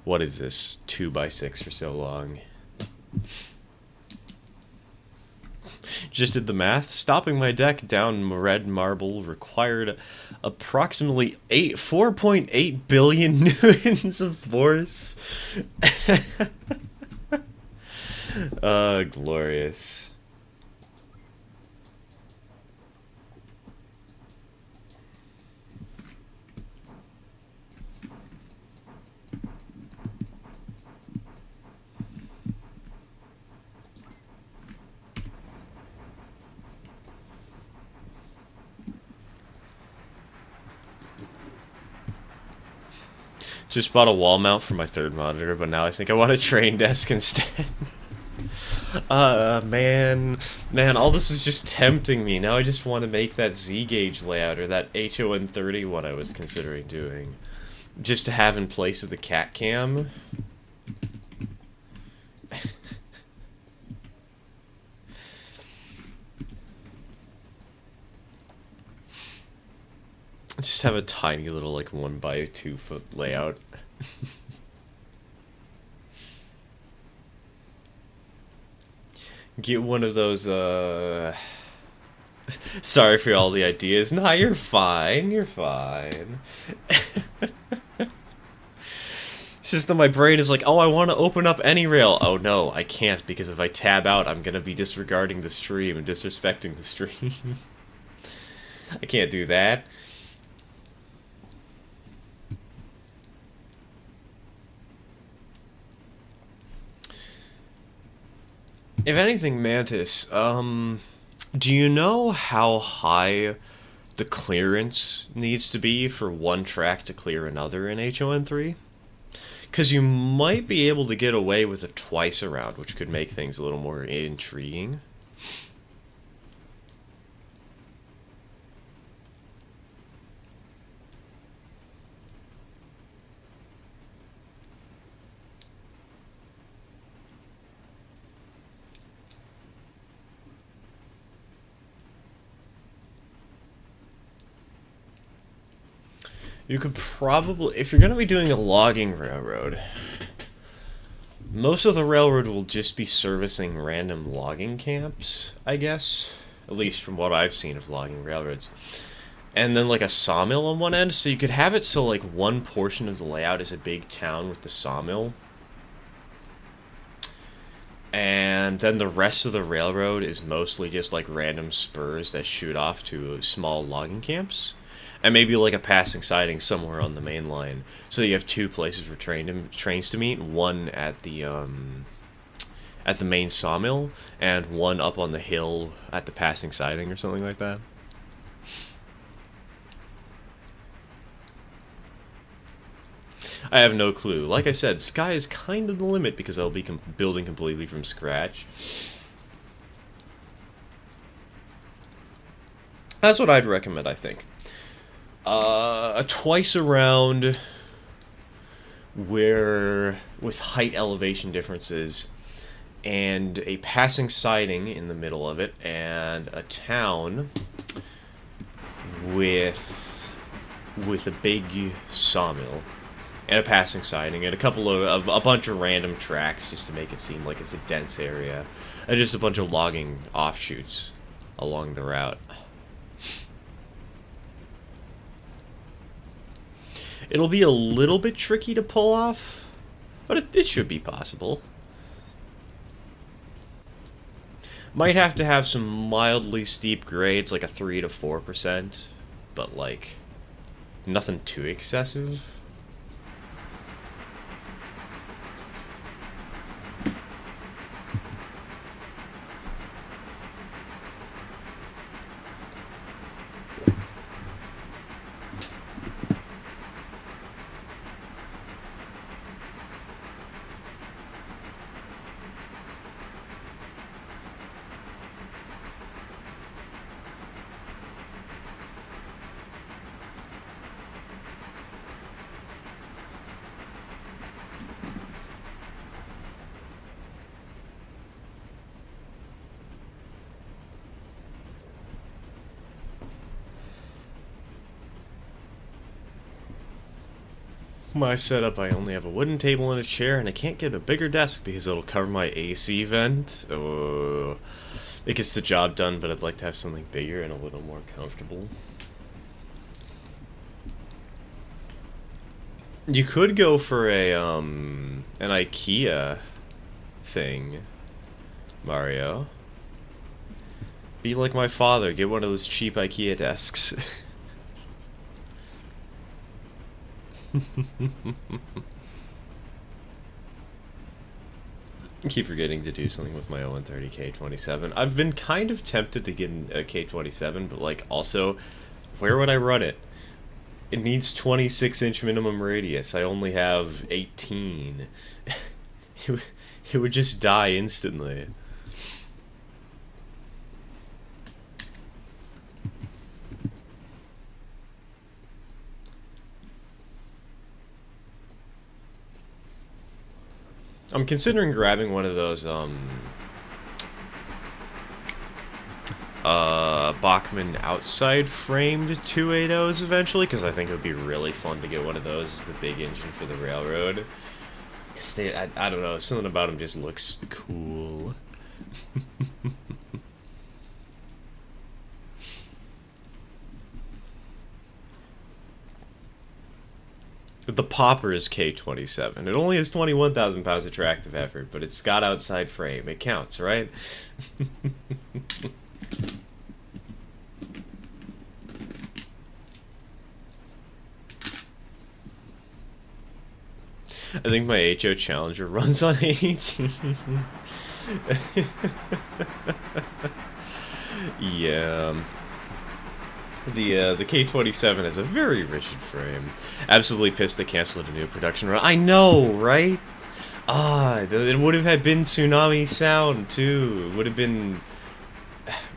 what is this 2x6 for so long. Just did the math. Stopping my deck down red marble required approximately 4.8 billion newtons of force. Glorious. Just bought a wall mount for my third monitor, but now I think I want a train desk instead. Man, all this is just tempting me. Now I just want to make that Z-gauge layout or that HON30 one I was considering doing. Just to have in place of the cat cam. Just have a tiny little, like, 1x2 foot layout. Get one of those, Sorry for all the ideas. Nah, you're fine. You're fine. It's just that my brain is like, oh, I want to open up any rail. Oh, no, I can't, because if I tab out, I'm going to be disregarding the stream and disrespecting the stream. I can't do that. If anything, Mantis, do you know how high the clearance needs to be for one track to clear another in HON3? Because you might be able to get away with it twice around, which could make things a little more intriguing. You could probably, if you're going to be doing a logging railroad, most of the railroad will just be servicing random logging camps, I guess. At least from what I've seen of logging railroads. And then like a sawmill on one end, so you could have it so like one portion of the layout is a big town with the sawmill. And then the rest of the railroad is mostly just like random spurs that shoot off to small logging camps. And maybe like a passing siding somewhere on the main line. So you have two places for trains to meet. One at the main sawmill, and one up on the hill at the passing siding or something like that. I have no clue. Like I said, sky is kind of the limit because I'll be building completely from scratch. That's what I'd recommend, I think. A twice around where with height elevation differences and a passing siding in the middle of it and a town with a big sawmill and a passing siding and a couple of a bunch of random tracks just to make it seem like it's a dense area and just a bunch of logging offshoots along the route. It'll be a little bit tricky to pull off, but it should be possible. Might have to have some mildly steep grades, like a 3 to 4%, but like nothing too excessive. My setup, I only have a wooden table and a chair, and I can't get a bigger desk because it'll cover my AC vent. Oh, it gets the job done, but I'd like to have something bigger and a little more comfortable. You could go for an IKEA thing, Mario. Be like my father, get one of those cheap IKEA desks. I keep forgetting to do something with my 0-130 K27. I've been kind of tempted to get a K27, but like also, where would I run it? It needs 26-inch minimum radius. I only have 18. It would just die instantly. I'm considering grabbing one of those, Bachmann outside framed 280s eventually, because I think it would be really fun to get one of those as the big engine for the railroad. Because I don't know, something about them just looks cool. But the Popper is K27. It only has 21,000 pounds of tractive effort, but it's got outside frame. It counts, right? I think my HO Challenger runs on 18. Yeah. The K27 has a very rigid frame. Absolutely pissed they canceled a new production run. I know, right? It would have been Tsunami Sound too. It would have been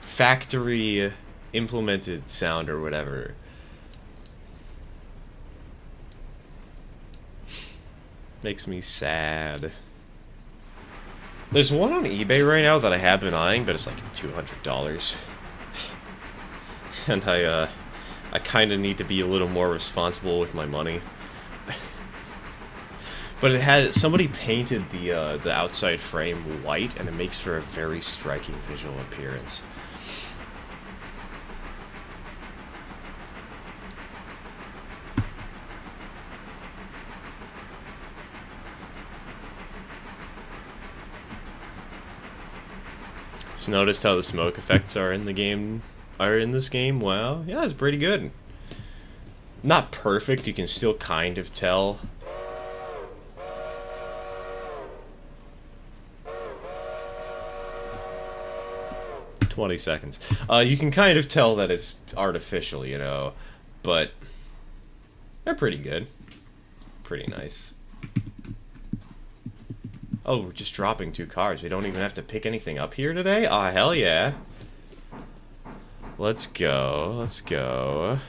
factory implemented sound or whatever. Makes me sad. There's one on eBay right now that I have been eyeing, but it's like $200. And I kind of need to be a little more responsible with my money. But it had somebody painted the outside frame white, and it makes for a very striking visual appearance. So noticed how the smoke effects are in the game. Are in this game? Wow, yeah, it's pretty good. Not perfect, you can still kind of tell. "20 seconds. You can kind of tell that it's artificial, you know, but they're pretty good. Pretty nice. Oh, we're just dropping 2 cars. We don't even have to pick anything up here today? Aw, hell yeah. Let's go. Let's go.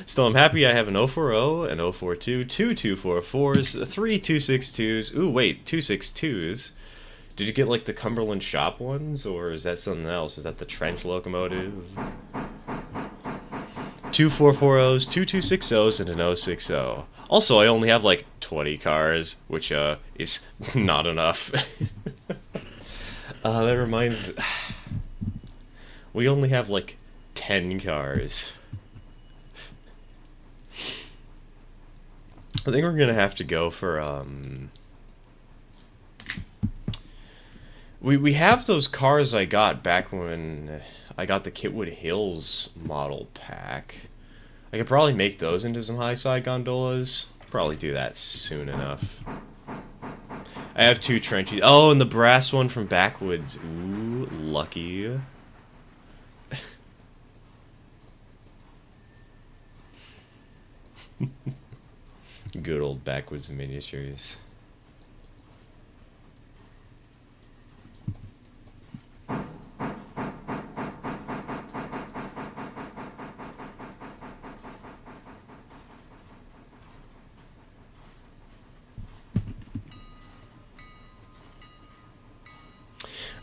Still, I'm happy I have an 040, an 042, 2 244s, 3 262s. Ooh, wait, 262s. Did you get, like, the Cumberland Shop ones, or is that something else? Is that the trench locomotive? 2 440s, 2 260s, and an 060. Also, I only have, like, 20 cars, which, is not enough. That reminds me... We only have, like, 10 cars. I think we're gonna have to go for, We have those cars I got back when I got the Kitwood Hills model pack. I could probably make those into some high-side gondolas. Probably do that soon enough. I have 2 trenchy. Oh, and the brass one from Backwoods. Ooh, lucky. Good old Backwoods miniatures.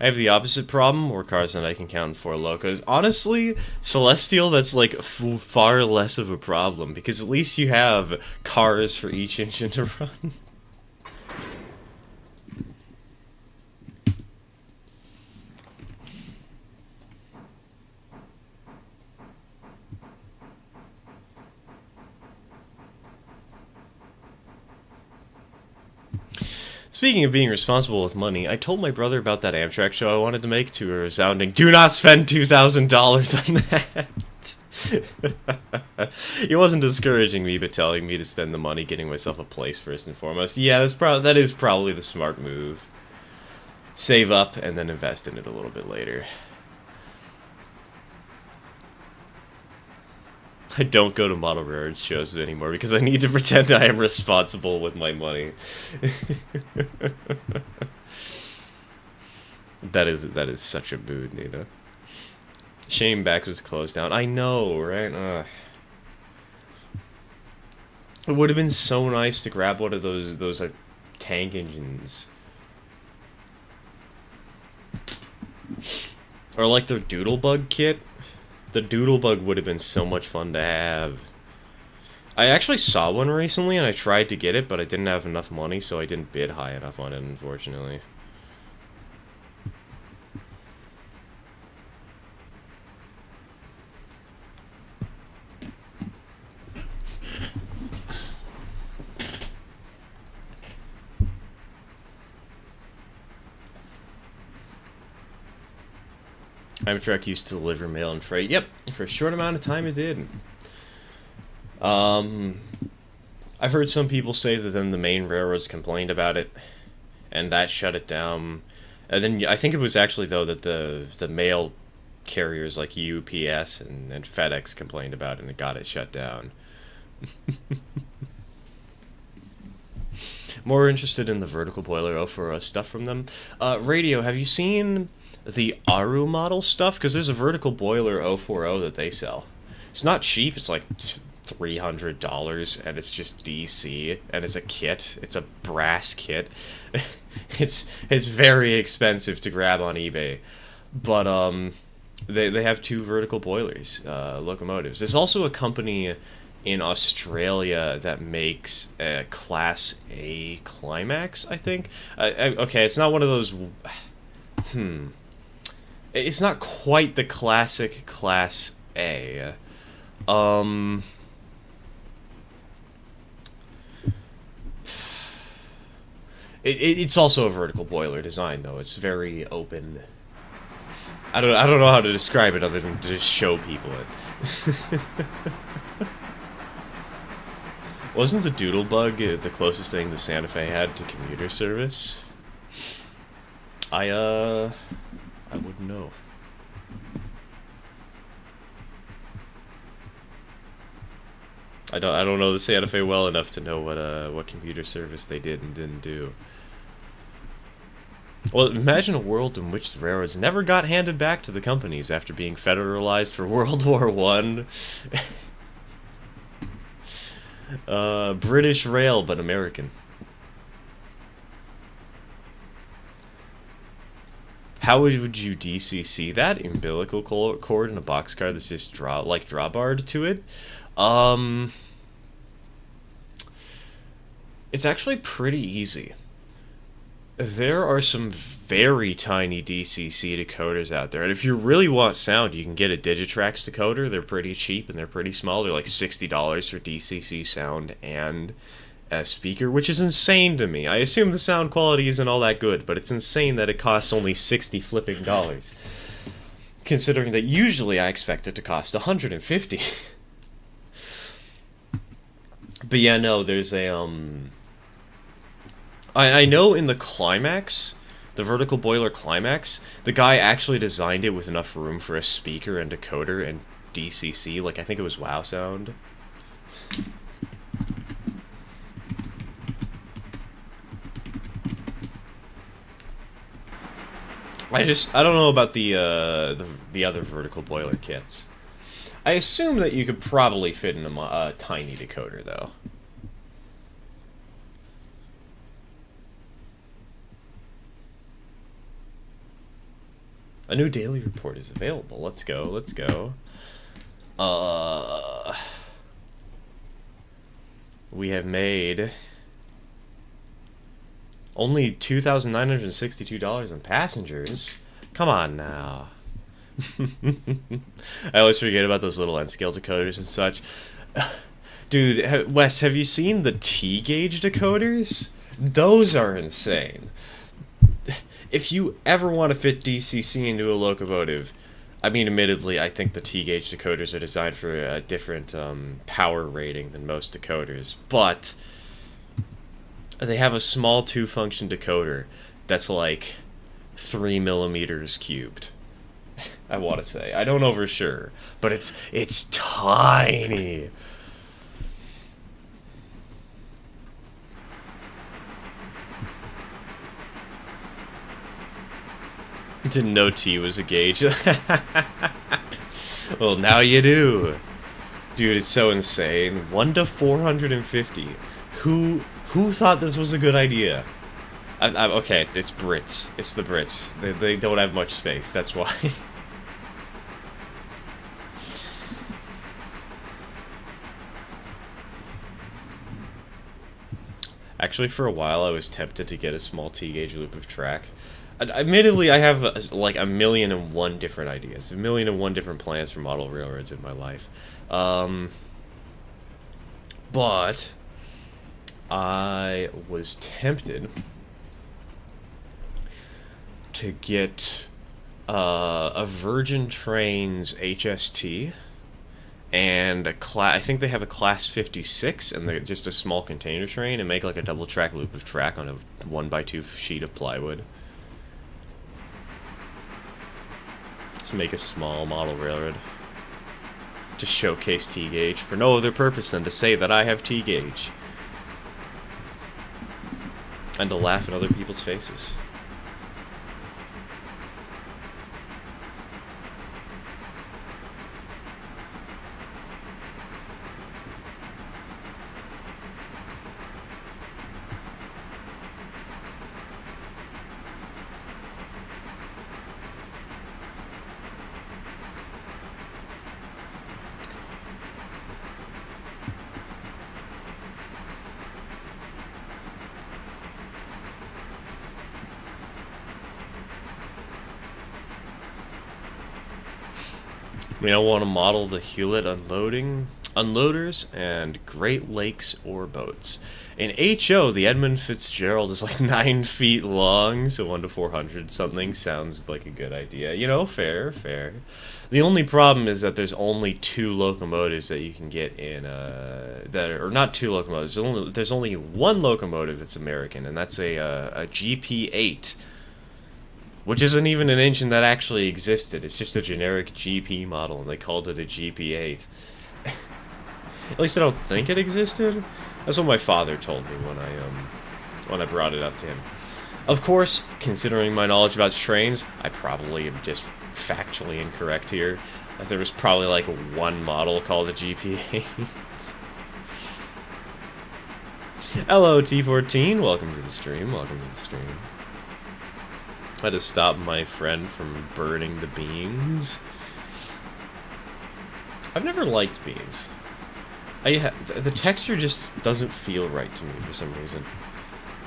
I have the opposite problem, or cars that I can count in four locos. Honestly, Celestial, that's like far less of a problem, because at least you have cars for each engine to run. Speaking of being responsible with money, I told my brother about that Amtrak show I wanted to make to a resounding, "Do not spend $2,000 on that." He wasn't discouraging me, but telling me to spend the money getting myself a place first and foremost. Yeah, that is probably the smart move. Save up and then invest in it a little bit later. I don't go to model railroad shows anymore because I need to pretend I am responsible with my money. That is such a mood, Nina. Shame Back was closed down. I know, right? It would have been so nice to grab one of those like tank engines. Or like their Doodlebug kit. The Doodlebug would have been so much fun to have. I actually saw one recently and I tried to get it, but I didn't have enough money, so I didn't bid high enough on it, unfortunately. Amtrak used to deliver mail and freight. Yep, for a short amount of time it did. I've heard some people say that then the main railroads complained about it, and that shut it down. And then I think it was actually, though, that the mail carriers like UPS and FedEx complained about it, and it got it shut down. More interested in the vertical boiler for stuff from them. Radio, have you seen the Aru model stuff? Because there's a vertical boiler 040 that they sell. It's not cheap. It's like $300, and it's just DC, and it's a kit. It's a brass kit. It's very expensive to grab on eBay, but they have two vertical boilers, locomotives. There's also a company in Australia that makes a Class A Climax, I think. Okay, it's not one of those. It's not quite the classic Class A. It's also a vertical boiler design, though. It's very open. I don't know how to describe it other than to just show people it. Wasn't the Doodlebug the closest thing the Santa Fe had to commuter service? I wouldn't know. I don't know the Santa Fe well enough to know what computer service they did and didn't do. Well, imagine a world in which the railroads never got handed back to the companies after being federalized for World War I. British rail, but American. How would you DCC that? Umbilical cord in a boxcar that's just drawbarred to it? It's actually pretty easy. There are some very tiny DCC decoders out there, and if you really want sound, you can get a Digitrax decoder. They're pretty cheap and they're pretty small. They're like $60 for DCC sound and a speaker, which is insane to me. I assume the sound quality isn't all that good, but it's insane that it costs only $60 flipping dollars, considering that usually I expect it to cost $150. But yeah, no, there's a I know in the Climax, the vertical boiler Climax, the guy actually designed it with enough room for a speaker and decoder and DCC, like I think it was WoW sound. I don't know about the other vertical boiler kits. I assume that you could probably fit in a tiny decoder, though. A new daily report is available. Let's go, let's go. We have made only $2,962 on passengers. Come on now. I always forget about those little N-scale decoders and such. Dude, Wes, have you seen the T-gauge decoders? Those are insane. If you ever want to fit DCC into a locomotive, I mean, admittedly, I think the T-gauge decoders are designed for a different power rating than most decoders, but they have a small two-function decoder that's like 3 millimeters cubed. I want to say. I don't know for sure, but it's tiny. Didn't know T was a gauge. Well, now you do. Dude, it's so insane. 1 to 450. Who thought this was a good idea? Okay, it's Brits. It's the Brits. They don't have much space, that's why. Actually, for a while, I was tempted to get a small T-gauge loop of track. Admittedly, I have like 1,000,001 different ideas, 1,000,001 different plans for model railroads in my life. But I was tempted to get a Virgin Trains HST and I think they have a Class 56 and they're just a small container train, and make like a double track loop of track on a 1x2 sheet of plywood. Let's make a small model railroad to showcase T-gauge for no other purpose than to say that I have T-gauge. And to laugh in other people's faces. I mean, I want to model the Hewlett unloaders and Great Lakes ore boats. In HO, the Edmund Fitzgerald is like 9 feet long, so 1 to 400 something sounds like a good idea. You know, fair. The only problem is that there's only 2 locomotives that you can get in, or not 2 locomotives, there's only 1 locomotive that's American, and that's a GP8. Which isn't even an engine that actually existed. It's just a generic GP model, and they called it a GP8. At least I don't think it existed. That's what my father told me when I brought it up to him. Of course, considering my knowledge about trains, I probably am just factually incorrect here. There was probably like 1 model called a GP8. Hello, T14. Welcome to the stream. I had to stop my friend from burning the beans. I've never liked beans. The texture just doesn't feel right to me for some reason.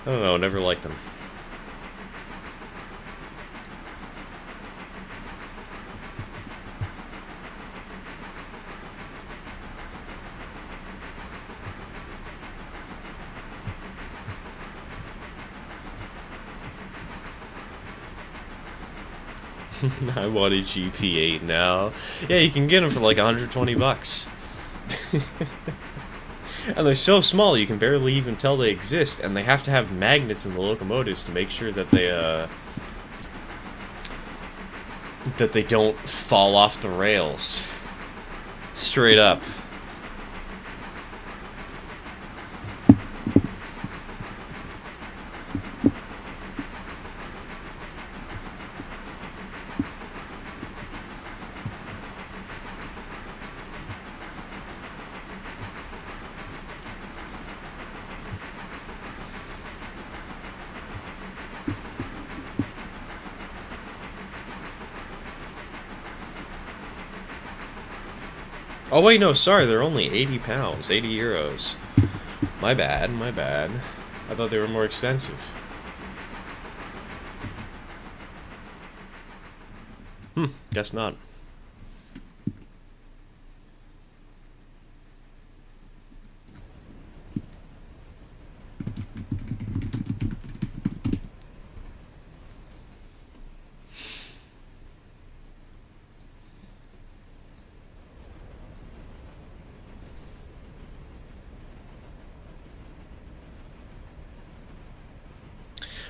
I don't know, never liked them. I want a GP8 now. Yeah, you can get them for like 120 bucks. And they're so small you can barely even tell they exist, and they have to have magnets in the locomotives to make sure that they don't fall off the rails. Straight up. Oh wait, no, sorry, they're only 80 pounds, 80 euros. My bad, my bad. I thought they were more expensive. Guess not.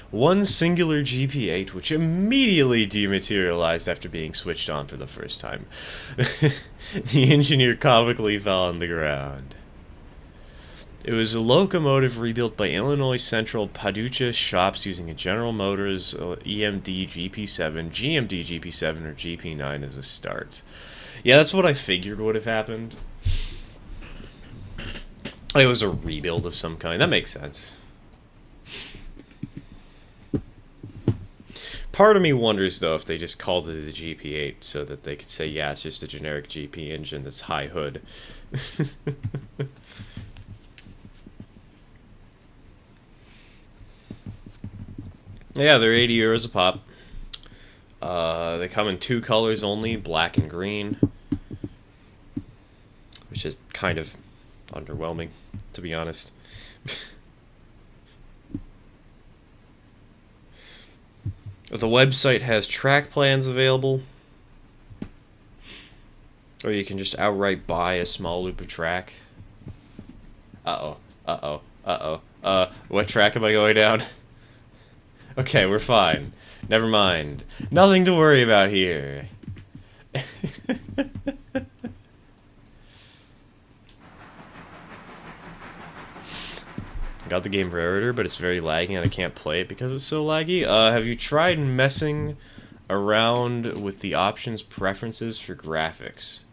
One singular GP8, which immediately dematerialized after being switched on for the first time. The engineer comically fell on the ground. It was a locomotive rebuilt by Illinois Central Paducah shops using a General Motors EMD GP7, GMD GP7, or GP9 as a start. Yeah, that's what I figured would have happened. It was a rebuild of some kind. That makes sense. Part of me wonders, though, if they just called it a GP8 so that they could say, yeah, it's just a generic GP engine that's high hood. Yeah, they're 80 euros a pop. They come in two colors only, black and green. Which is kind of underwhelming, to be honest. The website has track plans available, or you can just outright buy a small loop of track. What track am I going down? Okay, we're fine. Never mind. Nothing to worry about here. Got the game for editor, but it's very laggy and I can't play it because it's so laggy. Have you tried messing around with the options preferences for graphics?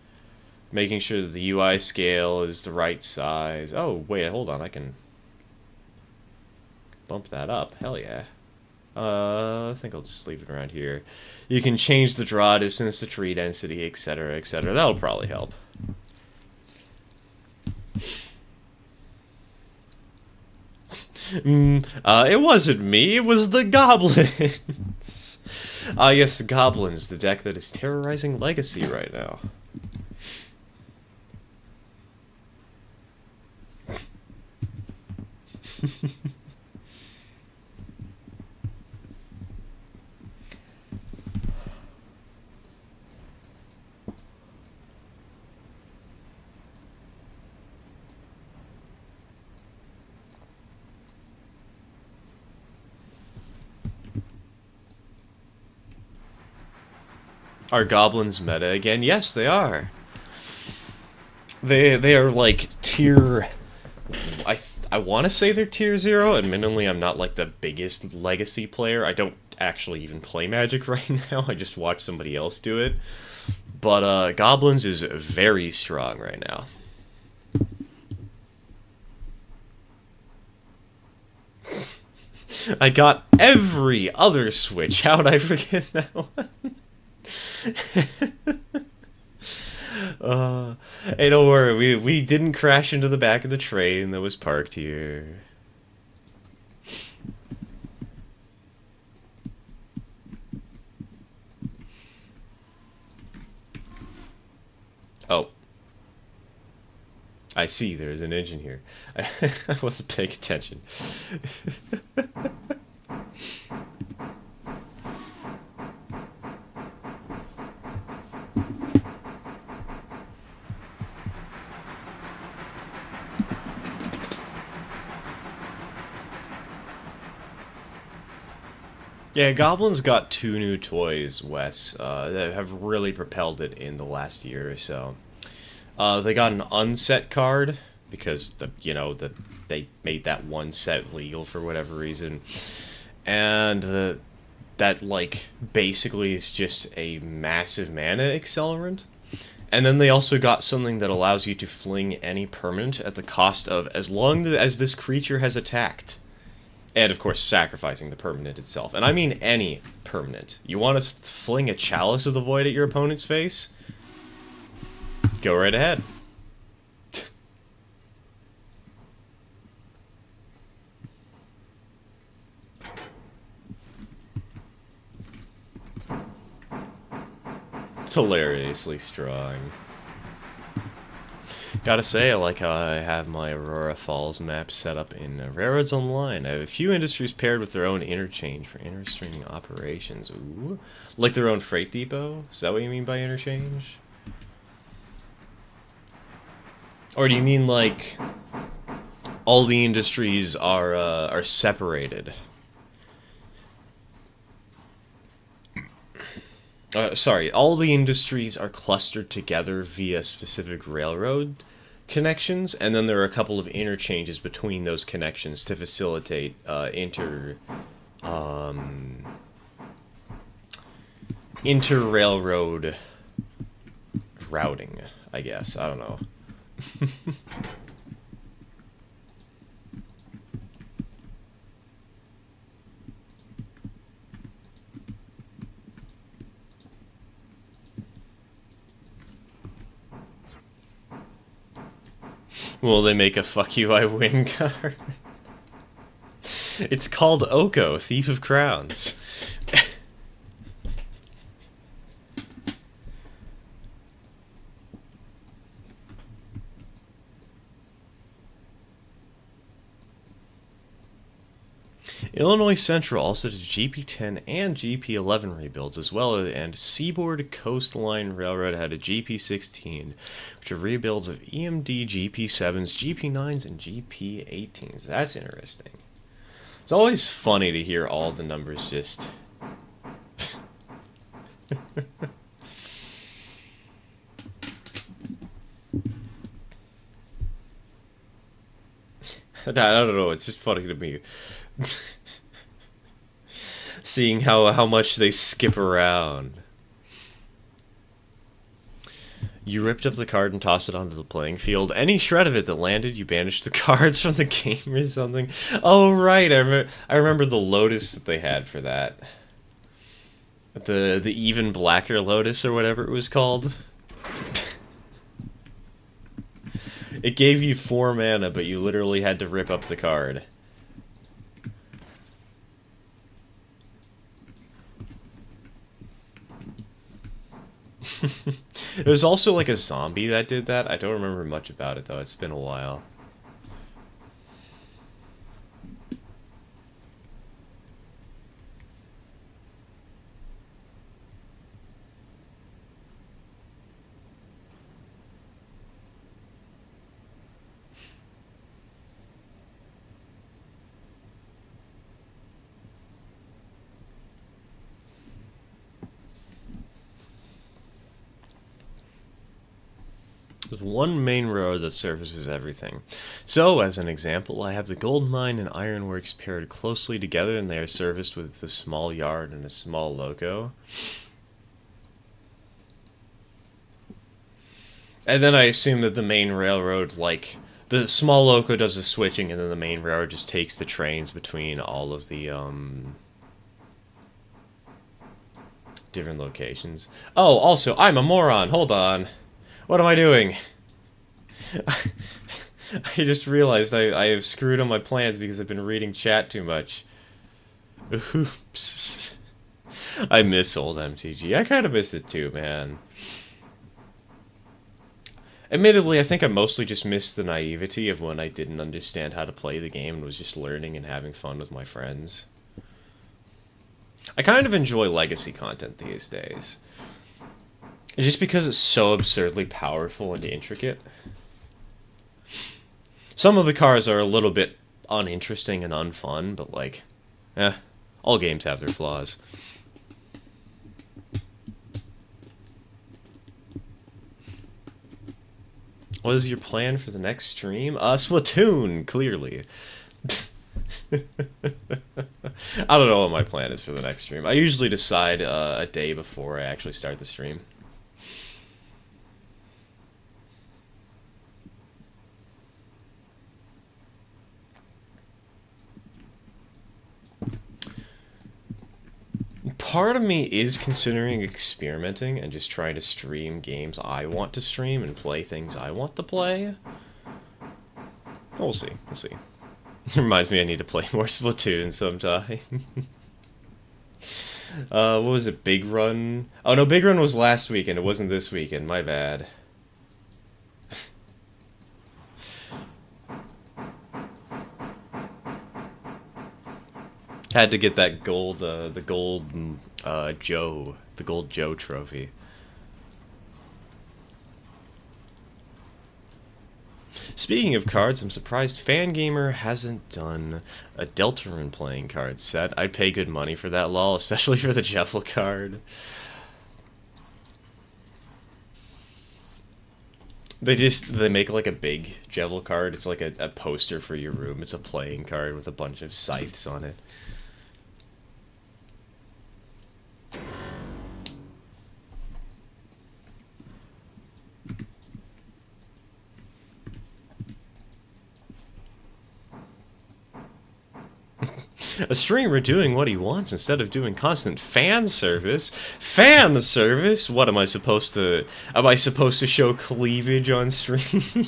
Making sure that the UI scale is the right size. Oh, wait, hold on. I can bump that up. Hell yeah. I think I'll just leave it around here. You can change the draw distance, the tree density, etc., etc. That'll probably help. It wasn't me, it was the goblins. Yes, the goblins, the deck that is terrorizing Legacy right now. Are goblins meta again? Yes, they are. They are like tier. I want to say they're tier 0. Admittedly, I'm not like the biggest Legacy player. I don't actually even play Magic right now. I just watch somebody else do it. But goblins is very strong right now. I got every other switch. How'd I forget that one? Hey, don't worry. We didn't crash into the back of the train that was parked here. Oh. I see there's an engine here. I wasn't paying attention. Yeah, Goblin's got 2 new toys, Wes, that have really propelled it in the last year or so. They got an unset card because they made that one set legal for whatever reason, and that like basically is just a massive mana accelerant. And then they also got something that allows you to fling any permanent at the cost of as long as this creature has attacked. And, of course, sacrificing the permanent itself. And I mean any permanent. You want to fling a Chalice of the Void at your opponent's face? Go right ahead. It's hilariously strong. Gotta say, I like how I have my Aurora Falls map set up in Railroads Online. I have a few industries paired with their own interchange for interstreaming operations. Ooh. Like their own freight depot? Is that what you mean by interchange? Or do you mean like all the industries are separated? Sorry, all the industries are clustered together via specific railroad connections, and then there are a couple of interchanges between those connections to facilitate inter-railroad routing, I guess. I don't know. Will they make a fuck you I win card? It's called Oko, Thief of Crowns. Illinois Central also did GP10 and GP11 rebuilds as well, and Seaboard Coastline Railroad had a GP16, which are rebuilds of EMD GP7s, GP9s, and GP18s. That's interesting. It's always funny to hear all the numbers just... I don't know, it's just funny to me. Seeing how much they skip around. You ripped up the card and tossed it onto the playing field. Any shred of it that landed, you banished the cards from the game or something. Oh, right. I remember the Lotus that they had for that. The even blacker Lotus or whatever it was called. It gave you 4 mana, but you literally had to rip up the card. There's also like a zombie that did that. I don't remember much about it though. It's been a while. There's one main road that services everything. So, as an example, I have the gold mine and ironworks paired closely together, and they are serviced with a small yard and a small loco. And then I assume that the main railroad, like, the small loco does the switching, and then the main railroad just takes the trains between all of the, different locations. Oh, also, I'm a moron! Hold on! What am I doing? I just realized I have screwed on my plans because I've been reading chat too much. Oops. I miss old MTG. I kind of miss it too, man. Admittedly, I think I mostly just missed the naivety of when I didn't understand how to play the game and was just learning and having fun with my friends. I kind of enjoy legacy content these days. Just because it's so absurdly powerful and intricate. Some of the cars are a little bit uninteresting and unfun, but like, all games have their flaws. What is your plan for the next stream? Splatoon, clearly. I don't know what my plan is for the next stream. I usually decide a day before I actually start the stream. Part of me is considering experimenting and just trying to stream games I want to stream and play things I want to play. We'll see. We'll see. It reminds me I need to play more Splatoon sometime. What was it? Big Run? Oh no, Big Run was last weekend. It wasn't this weekend. My bad. Had to get that gold, the gold the gold Joe trophy. Speaking of cards, I'm surprised Fangamer hasn't done a Deltarune playing card set. I'd pay good money for that, lol, especially for the Jeffel card. They make like a big Jeffel card. It's like a poster for your room. It's a playing card with a bunch of scythes on it. A streamer doing what he wants instead of doing constant fan service. Fan service? What am I supposed to... Am I supposed to show cleavage on stream?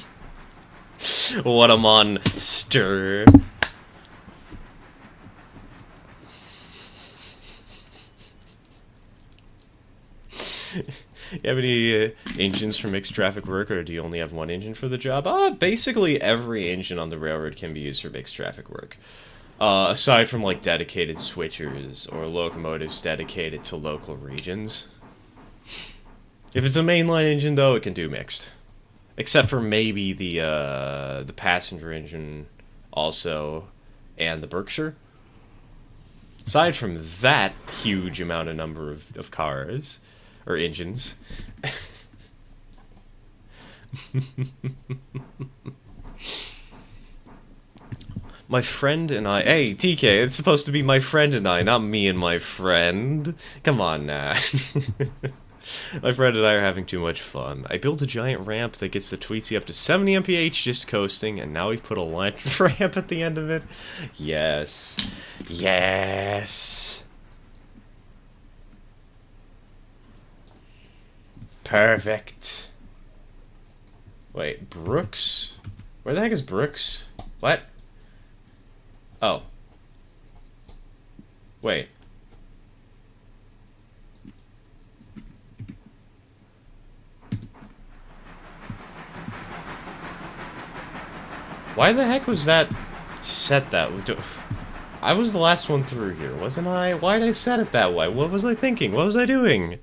What, I'm on stir? You have any engines for mixed traffic work, or do you only have one engine for the job? Basically every engine on the railroad can be used for mixed traffic work. Aside from like dedicated switchers or locomotives dedicated to local regions. If it's a mainline engine though, it can do mixed. Except for maybe the passenger engine also, and the Berkshire. Aside from that huge amount of number of cars, or engines. My friend and I... Hey, TK, it's supposed to be my friend and I, not me and my friend. Come on now. My friend and I are having too much fun. I built a giant ramp that gets the Tweetsie up to 70 mph just coasting, and now we've put a line ramp at the end of it. Yes. Yes. Perfect. Wait, Brooks? Where the heck is Brooks? What? Oh. Wait. Why the heck was that set that? I was the last one through here, wasn't I? Why did I set it that way? What was I thinking? What was I doing?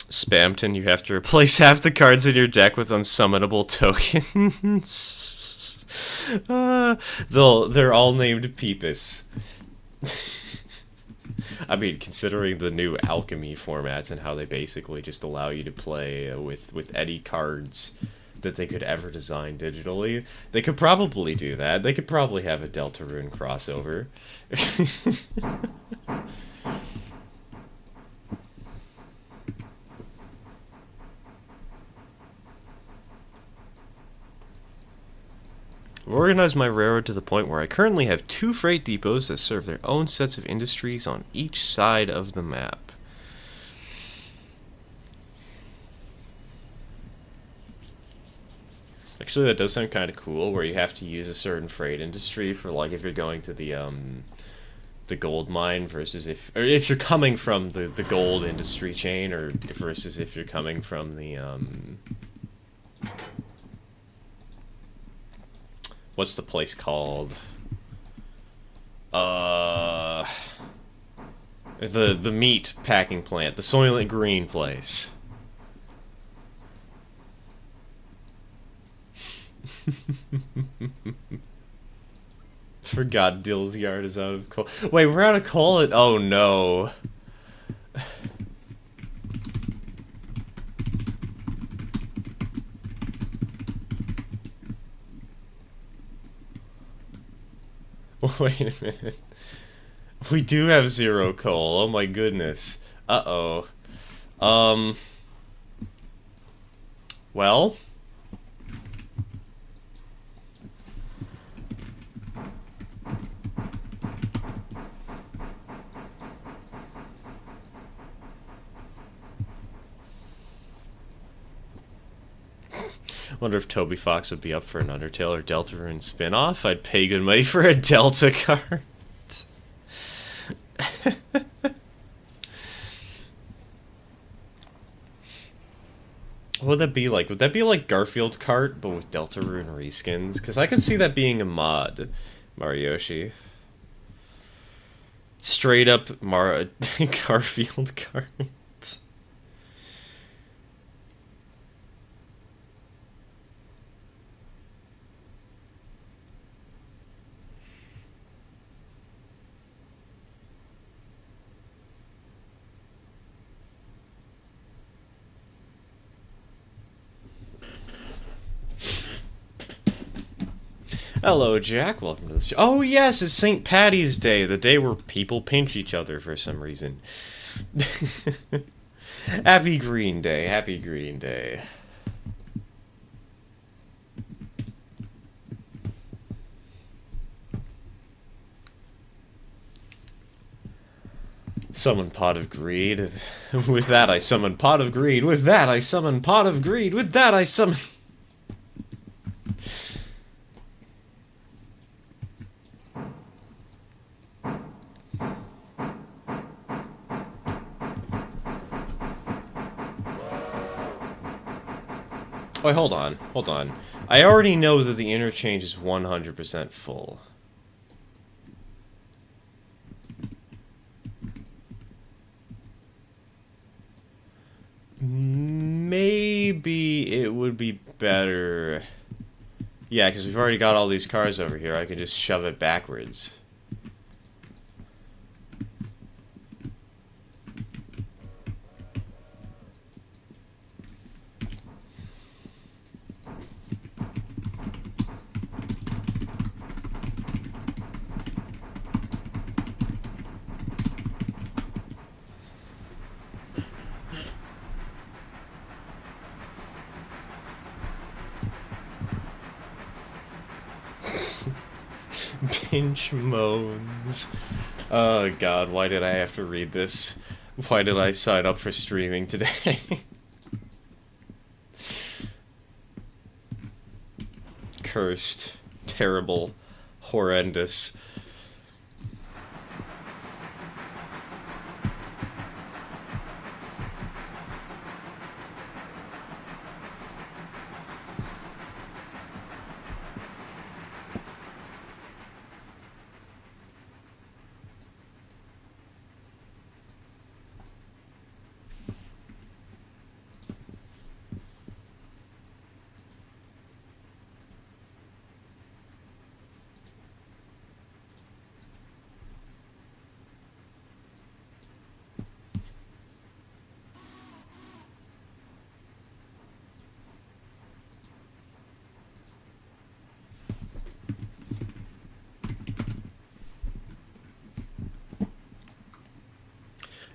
Spamton, you have to replace half the cards in your deck with unsummonable tokens. They're all named Peepus. I mean, considering the new alchemy formats and how they basically just allow you to play with any cards that they could ever design digitally, they could probably do that. They could probably have a Deltarune crossover. I've organized my railroad to the point where I currently have 2 freight depots that serve their own sets of industries on each side of the map. Actually, that does sound kind of cool, where you have to use a certain freight industry for, like, if you're going to the gold mine versus if you're coming from the gold industry chain, or versus if you're coming from the, what's the place called? The meat packing plant, the Soylent Green place. Forgot Dill's yard is out of coal. Wait, we're out of coal? Oh no. Wait a minute. We do have 0 coal. Oh my goodness. Uh-oh. Well... Wonder if Toby Fox would be up for an Undertale or Deltarune spin-off? I'd pay good money for a Delta card. What would that be like? Would that be like Garfield Kart, but with Deltarune reskins? Because I could see that being a mod, Mariyoshi. Straight up Garfield Kart. Hello, Jack. Welcome to the show. Oh, yes, it's St. Patty's Day, the day where people pinch each other for some reason. Happy Green Day. Happy Green Day. Summon Pot of Greed. With that, I summon Pot of Greed. With that, I summon Pot of Greed. With that, I summon... Wait, hold on. Hold on. I already know that the interchange is 100% full. Maybe it would be better... Yeah, because we've already got all these cars over here. I can just shove it backwards. Pinch moans. Oh god, why did I have to read this? Why did I sign up for streaming today? Cursed. Terrible. Horrendous.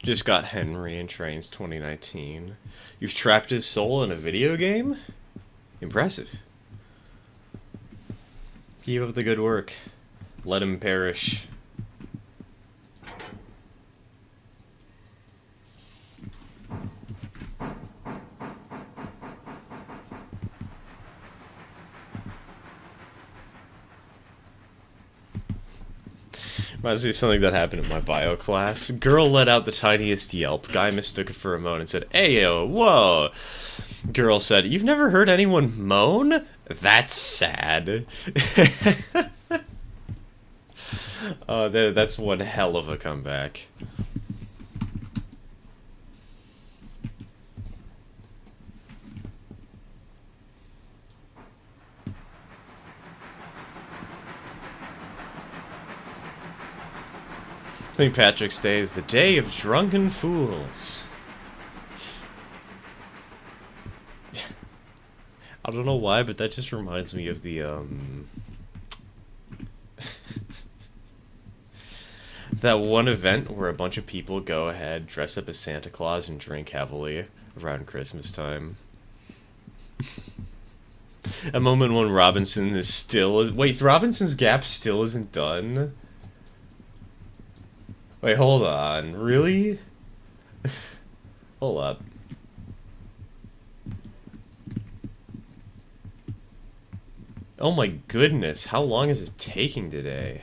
Just got Henry in Trains 2019. You've trapped his soul in a video game? Impressive. Keep up the good work. Let him perish. Reminds me of something that happened in my bio class. Girl let out the tiniest yelp. Guy mistook it for a moan and said, "Ayo, whoa." Girl said, "You've never heard anyone moan? That's sad." That's one hell of a comeback. St. Patrick's Day is the day of drunken fools. I don't know why, but that just reminds me of the, that one event where a bunch of people go ahead, dress up as Santa Claus, and drink heavily around Christmas time. A moment when Robinson is still... Wait, Robinson's Gap still isn't done? Wait, hold on. Really? Hold up. Oh my goodness, how long is it taking today?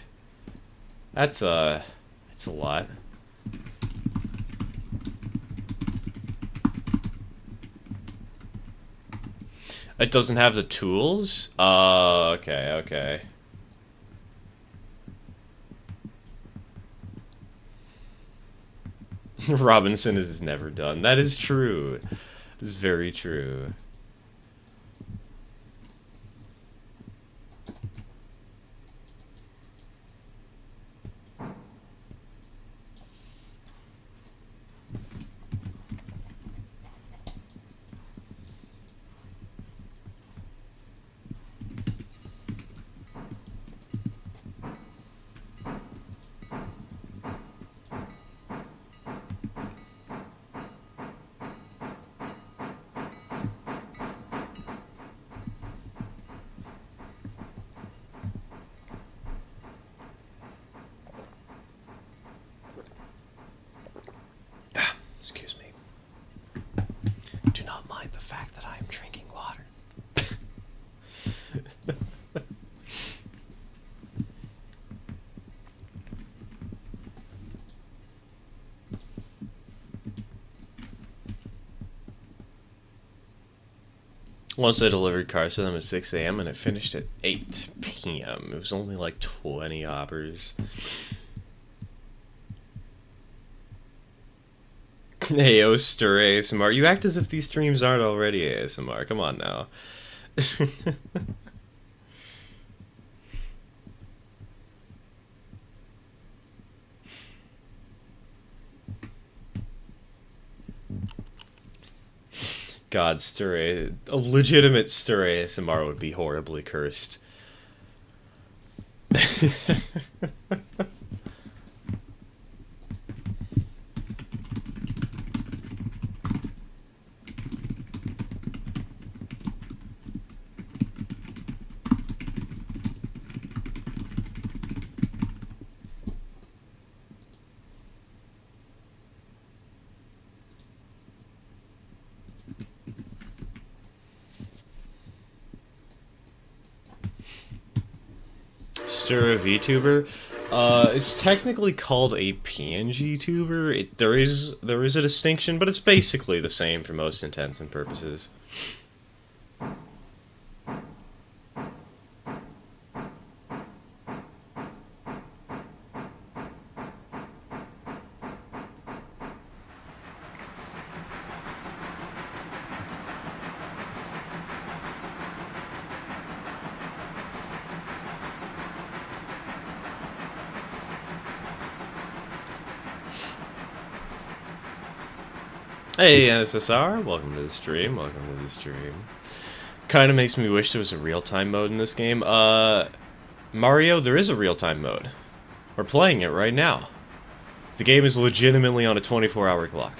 That's a lot. It doesn't have the tools? Okay, okay. Robinson is never done. That is true. It is very true. Excuse me. Do not mind the fact that I am drinking water. Once I delivered cars to them at 6 a.m. and it finished at 8 p.m. It was only like 20 hoppers. Hey, yo, Stir ASMR. You act as if these streams aren't already ASMR. Come on now. God, a legitimate Stir ASMR would be horribly cursed. Stir a VTuber? It's technically called a PNG tuber. There is a distinction, but it's basically the same for most intents and purposes. Hey, SSR, welcome to the stream, Kinda makes me wish there was a real-time mode in this game. Mario, there is a real-time mode. We're playing it right now. The game is legitimately on a 24-hour clock.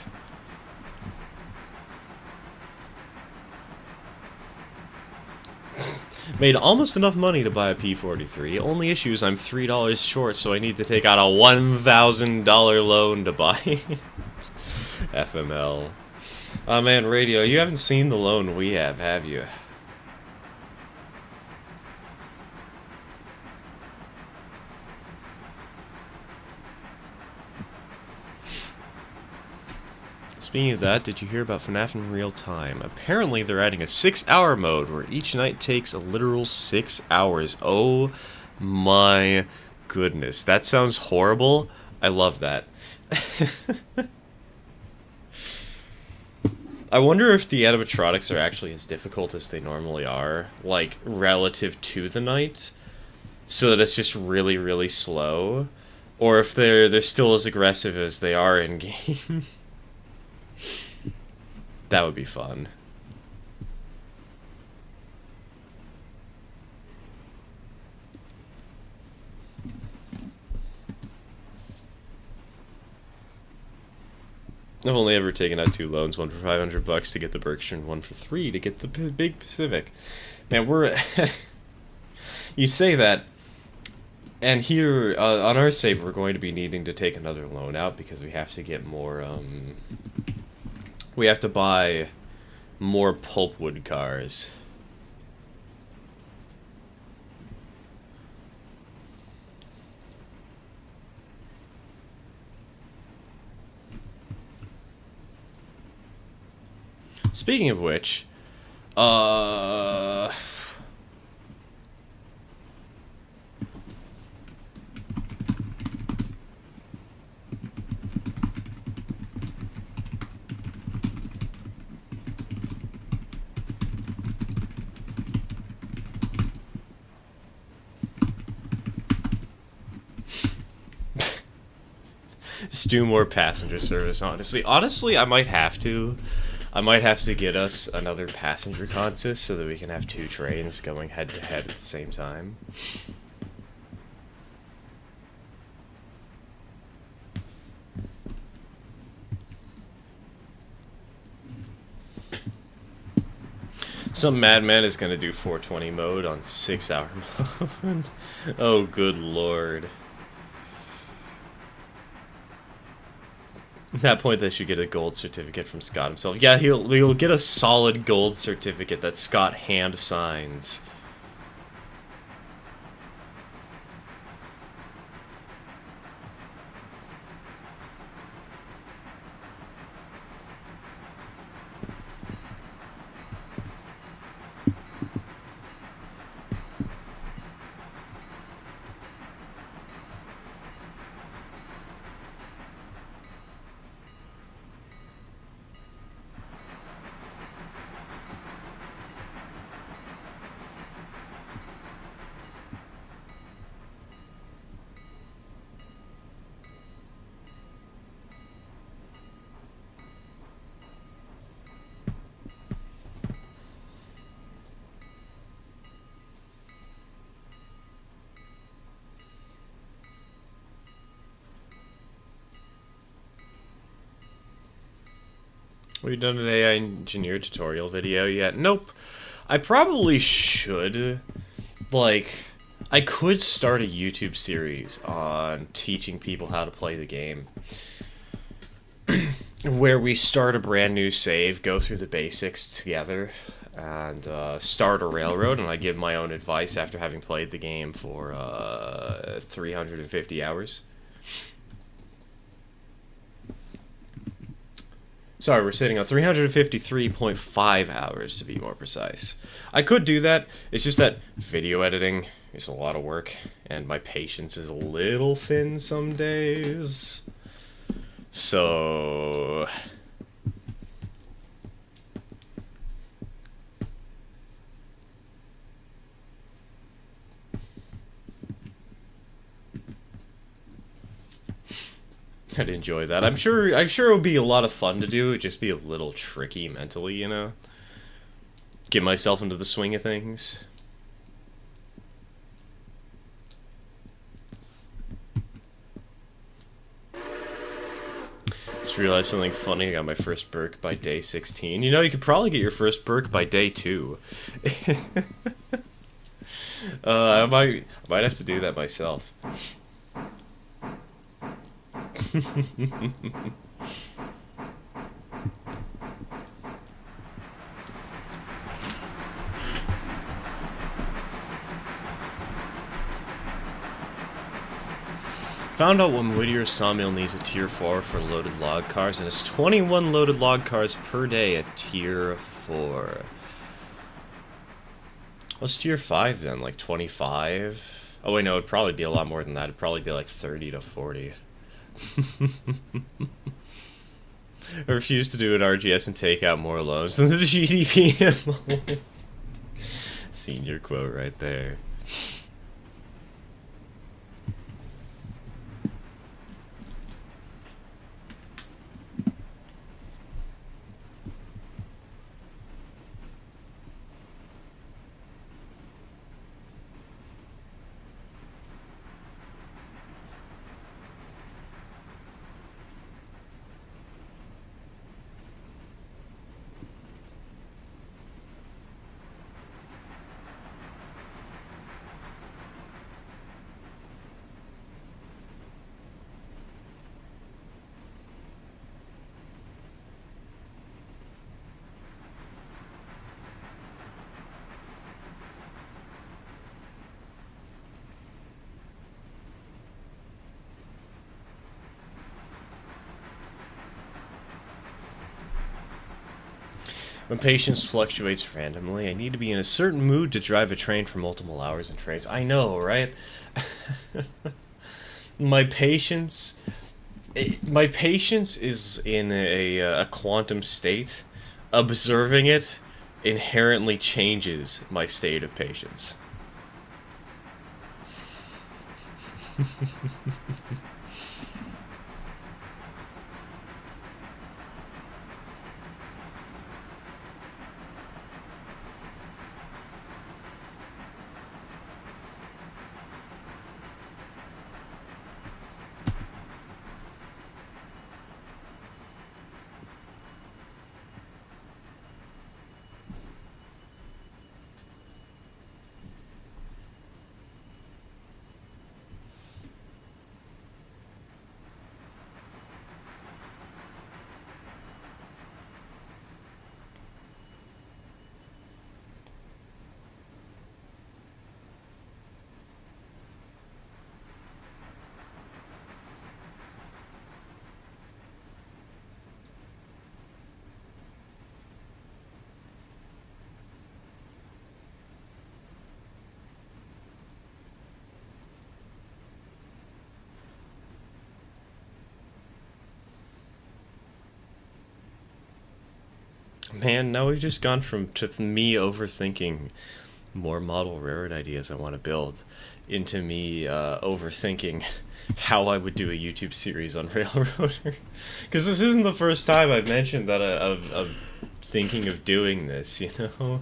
Made almost enough money to buy a P43. Only issue is I'm $3 short, so I need to take out a $1,000 loan to buy it. FML. Oh man, Radio, you haven't seen the loan we have you? Speaking of that, did you hear about FNAF in real time? Apparently they're adding a 6-hour mode where each night takes a literal 6 hours. Oh my goodness. That sounds horrible. I love that. I wonder if the animatronics are actually as difficult as they normally are, like, relative to the night, so that it's just really, really slow, or if they're still as aggressive as they are in-game. That would be fun. I've only ever taken out 2 loans, one for $500 to get the Berkshire and one for $3 to get the big Pacific. Man, we're... You say that, and here, on our save, we're going to be needing to take another loan out because we have to get more, we have to buy more pulpwood cars. Speaking of which, Uh... Just do more passenger service, honestly. Honestly, I might have to. I might have to get us another passenger consist so that we can have two trains going head to head at the same time. Some madman is gonna do 420 mode on 6-hour mode. Oh, good lord. At that point, they should get a gold certificate from Scott himself. Yeah, he'll get a solid gold certificate that Scott hand signs. Have you done an AI engineer tutorial video yet? Nope. I probably should. Like, I could start a YouTube series on teaching people how to play the game. Where we start a brand new save, go through the basics together, and start a railroad, and I give my own advice after having played the game for 350 hours. Sorry, we're sitting on 353.5 hours to be more precise. I could do that, it's just that video editing is a lot of work, and my patience is a little thin some days. So... I'd enjoy that. I'm sure it would be a lot of fun to do. It'd just be a little tricky mentally, you know? Get myself into the swing of things. Just realized something funny. I got my first Burke by day 16. You know, you could probably get your first Burke by day 2. I might have to do that myself. Found out when Whittier Sawmill needs a tier 4 for loaded log cars, and it's 21 loaded log cars per day at tier 4. What's tier 5 then? Like 25? Oh wait, no, it'd probably be a lot more than that. It'd probably be like 30 to 40. I refuse to do an RGS and take out more loans than the GDP. Senior quote right there. My patience fluctuates randomly. I need to be in a certain mood to drive a train for multiple hours in trains. I know, right? my patience, my patience is in a quantum state. Observing it inherently changes my state of patience. Man, now we've just gone from to me overthinking more model railroad ideas I want to build into me overthinking how I would do a YouTube series on Railroader. Because this isn't the first time I've mentioned that of thinking of doing this, you know?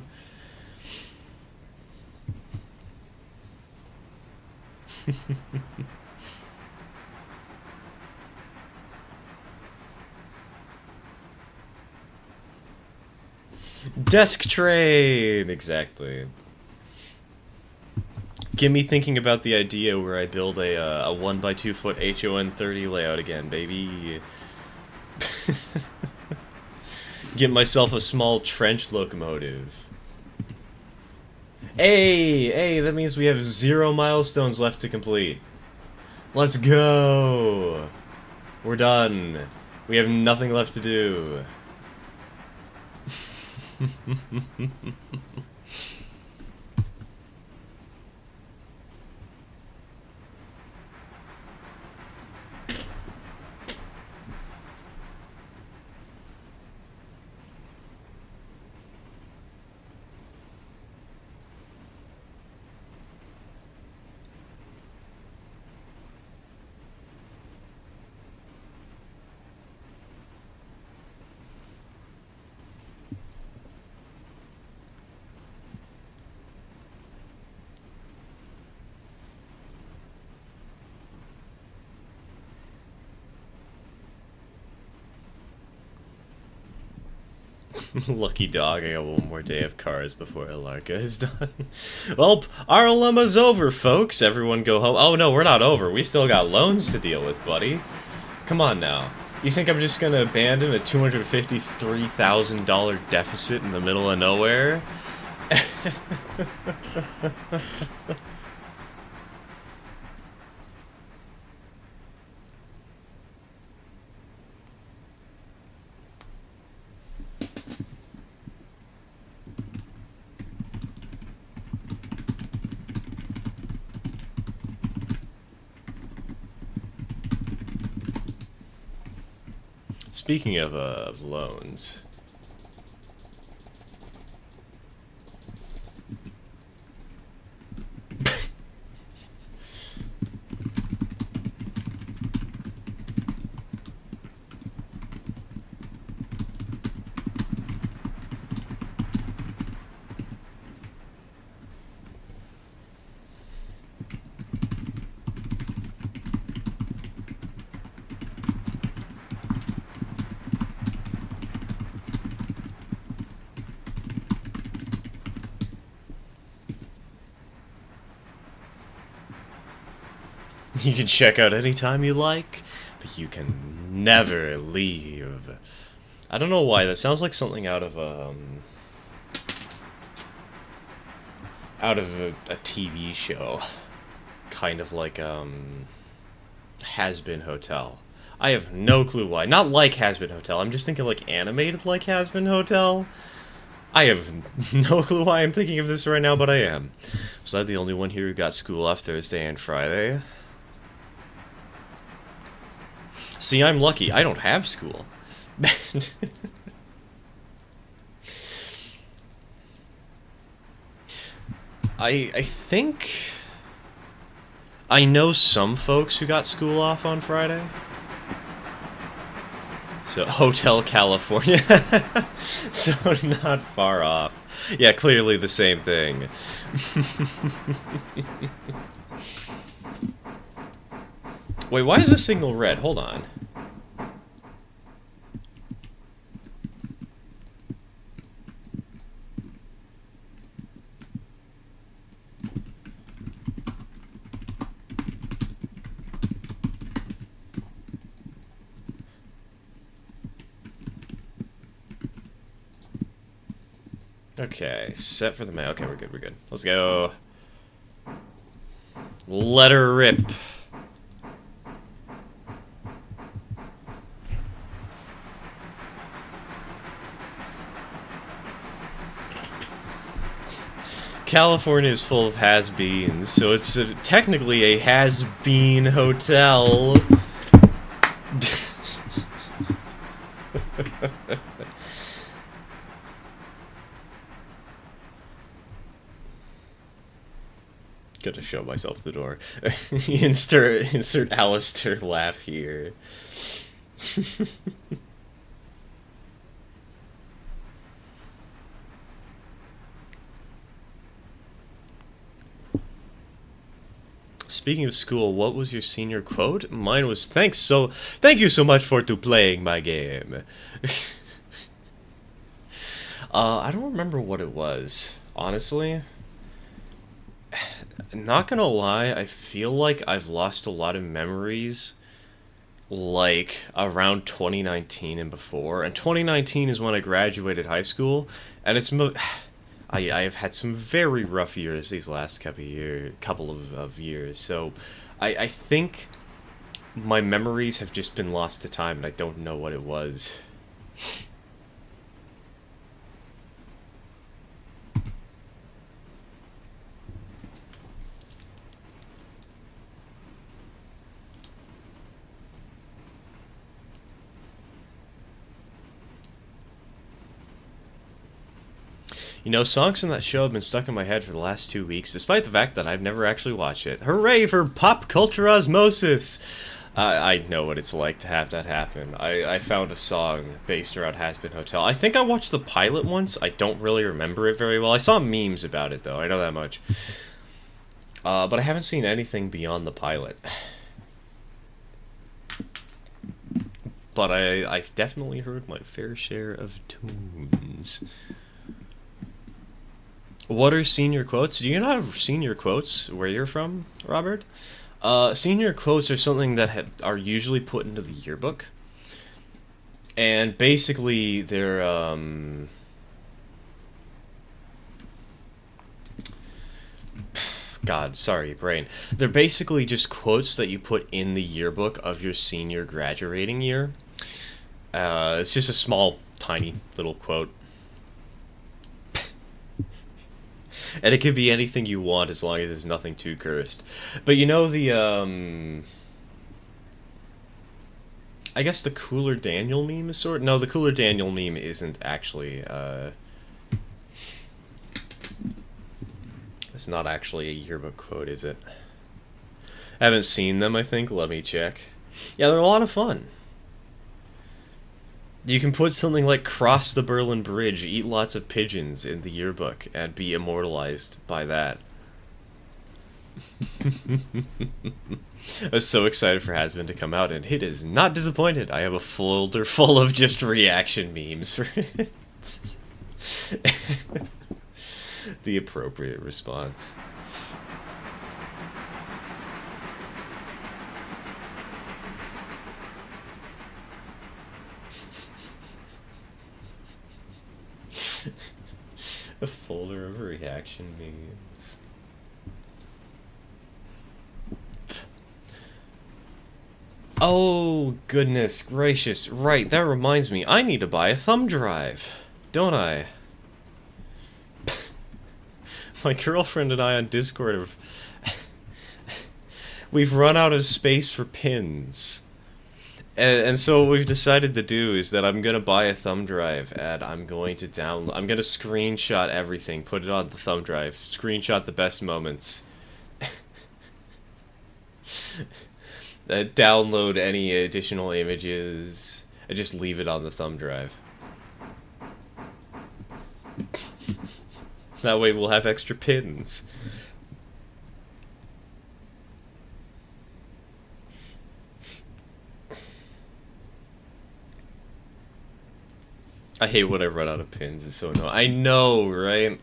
Desk train! Exactly. Get me thinking about the idea where I build a 1 by 2 foot HON30 layout again, baby. Get myself a small trench locomotive. Hey, that means we have 0 milestones left to complete. Let's go! We're done. We have nothing left to do. Lucky dog, I got one more day of cars before Alarka is done. Well, our lemma's over, folks. Everyone go home. Oh, no, we're not over. We still got loans to deal with, buddy. Come on now. You think I'm just gonna abandon a $253,000 deficit in the middle of nowhere? Speaking of loans. You can check out anytime you like, but you can never leave. I don't know why, that sounds like something out of a TV show. Kind of like, Has Been Hotel. I have no clue why. Not like Has Been Hotel, I'm just thinking like animated like Has Been Hotel. I have no clue why I'm thinking of this right now, but I am. Was I the only one here who got school off Thursday and Friday? See, I'm lucky. I don't have school. I think I know some folks who got school off on Friday. So, Hotel California. So, not far off. Yeah, clearly the same thing. Wait, why is this signal red? Hold on. Okay, set for the mail. Okay, we're good, we're good. Let's go. Let her rip. California is full of has-beens, so it's technically a has-been hotel. Gotta show myself the door. insert Alistair laugh here. Speaking of school, what was your senior quote? Mine was, thank you so much for playing my game. I don't remember what it was, honestly. Not gonna lie, I feel like I've lost a lot of memories, like, around 2019 and before. And 2019 is when I graduated high school, and it's I've had some very rough years these last couple of years, so I think my memories have just been lost to time, and I don't know what it was. You know, songs in that show have been stuck in my head for the last 2 weeks, despite the fact that I've never actually watched it. Hooray for pop culture osmosis! I know what it's like to have that happen. I found a song based around Has Been Hotel. I think I watched the pilot once. I don't really remember it very well. I saw memes about it, though. I know that much. But I haven't seen anything beyond the pilot. But I've definitely heard my fair share of tunes. What are senior quotes? Do you not have senior quotes where you're from, Robert? Senior quotes are something that are usually put into the yearbook. And basically, they're, God, sorry, brain. They're basically just quotes that you put in the yearbook of your senior graduating year. It's just a small, tiny little quote. And it could be anything you want as long as it's nothing too cursed. But you know the, I guess the Cooler Daniel meme is sort of... No, the Cooler Daniel meme isn't actually, it's not actually a yearbook quote, is it? I haven't seen them, I think. Let me check. Yeah, they're a lot of fun. You can put something like cross the Berlin Bridge, eat lots of pigeons in the yearbook, and be immortalized by that. I was so excited for Has Been to come out, and it is not disappointed. I have a folder full of just reaction memes for it. The appropriate response. A folder of reaction memes. Oh, goodness gracious. Right, that reminds me. I need to buy a thumb drive. Don't I? My girlfriend and I on Discord have... we've run out of space for pins. And so what we've decided to do is that I'm going to buy a thumb drive, and I'm going to screenshot everything, put it on the thumb drive, screenshot the best moments, download any additional images, and just leave it on the thumb drive. That way we'll have extra pins. I hate when I run out of pins, it's so annoying. I know, right?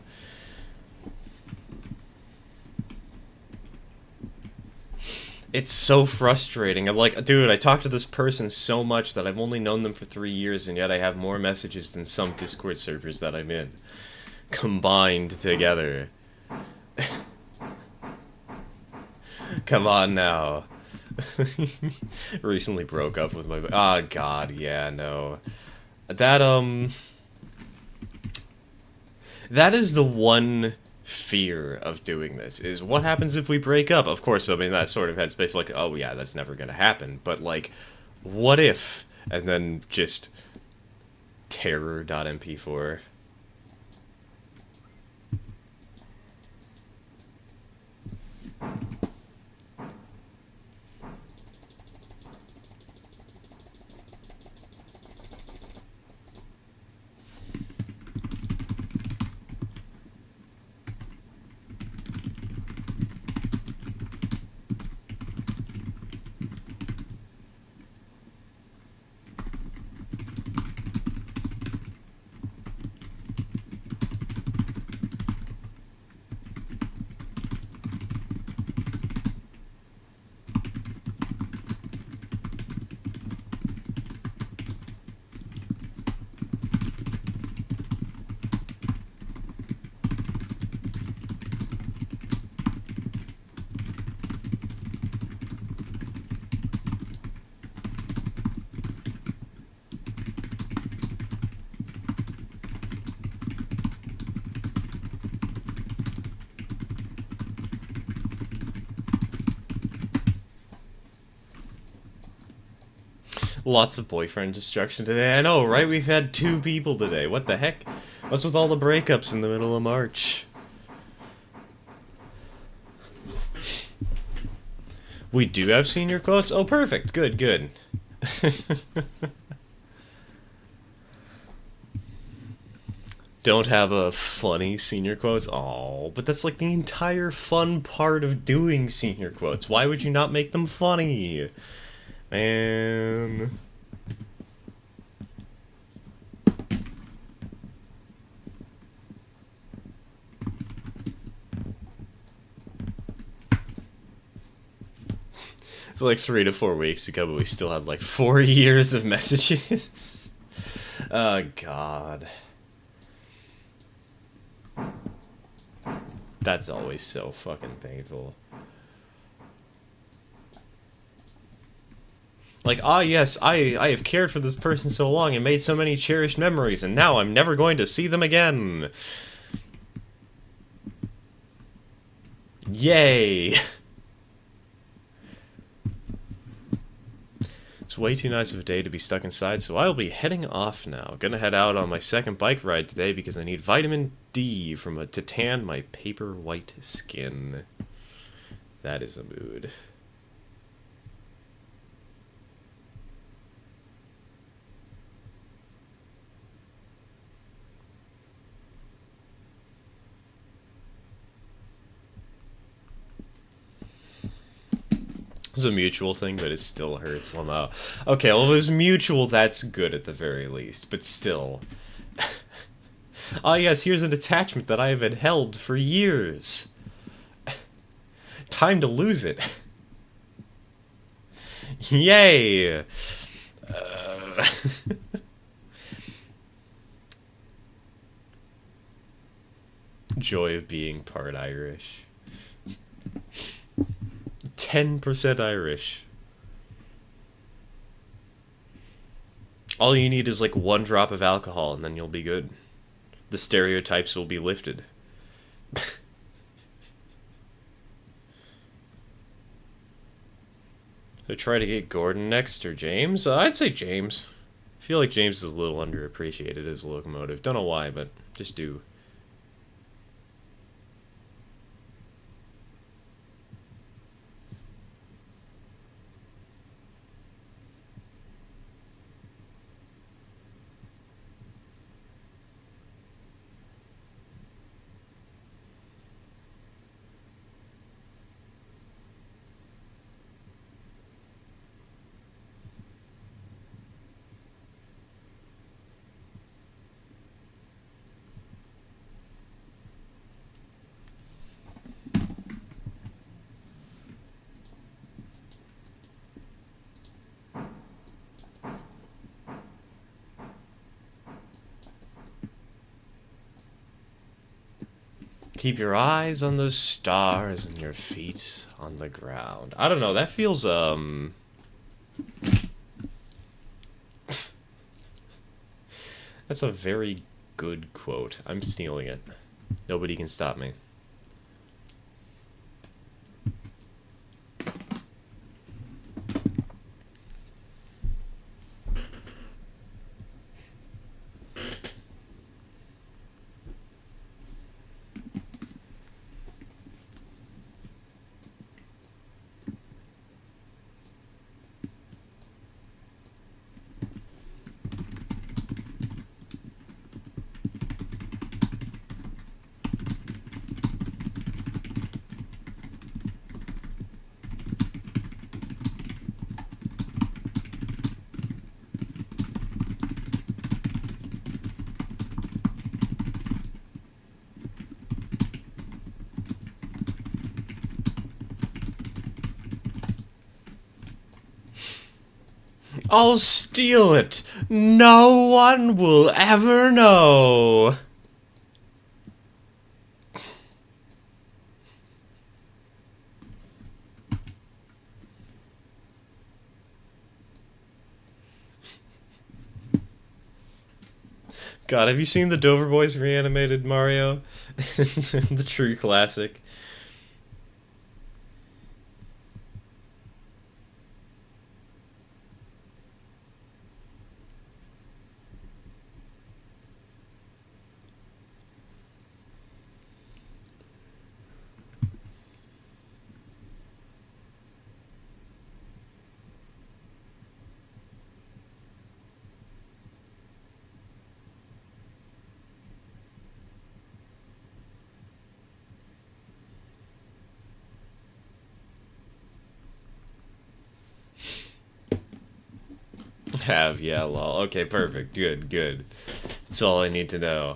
It's so frustrating. I'm like, dude, I talked to this person so much that I've only known them for 3 years, and yet I have more messages than some Discord servers that I'm in. Combined together. Come on now. Recently broke up with my... oh, God, yeah, no. That is the one fear of doing this, is what happens if we break up? Of course, I mean, that sort of headspace, like, oh yeah, that's never gonna happen, but like, what if? And then just terror.mp4. Lots of boyfriend destruction today. I know, right? We've had 2 people today. What the heck? What's with all the breakups in the middle of March? We do have senior quotes? Oh, perfect. Good, good. Don't have a funny senior quotes? Oh, but that's like the entire fun part of doing senior quotes. Why would you not make them funny? Man. It's like 3 to 4 weeks ago, but we still had like 4 years of messages. Oh, God. That's always so fucking painful. Like, ah yes, I have cared for this person so long and made so many cherished memories, and now I'm never going to see them again. Yay! It's way too nice of a day to be stuck inside, so I'll be heading off now. Gonna head out on my second bike ride today because I need vitamin D to tan my paper white skin. That is a mood. It's a mutual thing, but it still hurts somehow. Okay, well, if it was mutual, that's good at the very least, but still. Ah, yes, here's an attachment that I have had held for years. Time to lose it. Yay! Joy of being part Irish. 10% Irish. All you need is like 1 drop of alcohol and then you'll be good. The stereotypes will be lifted. Try to get Gordon next or James? I'd say James. I feel like James is a little underappreciated as a locomotive. Don't know why, but just do. Keep your eyes on the stars and your feet on the ground. I don't know, that feels, That's a very good quote. I'm stealing it. Nobody can stop me. I'll steal it. No one will ever know. God, have you seen the Dover Boys reanimated Mario? The true classic. Have, yeah, lol. Okay, perfect. Good, good. That's all I need to know.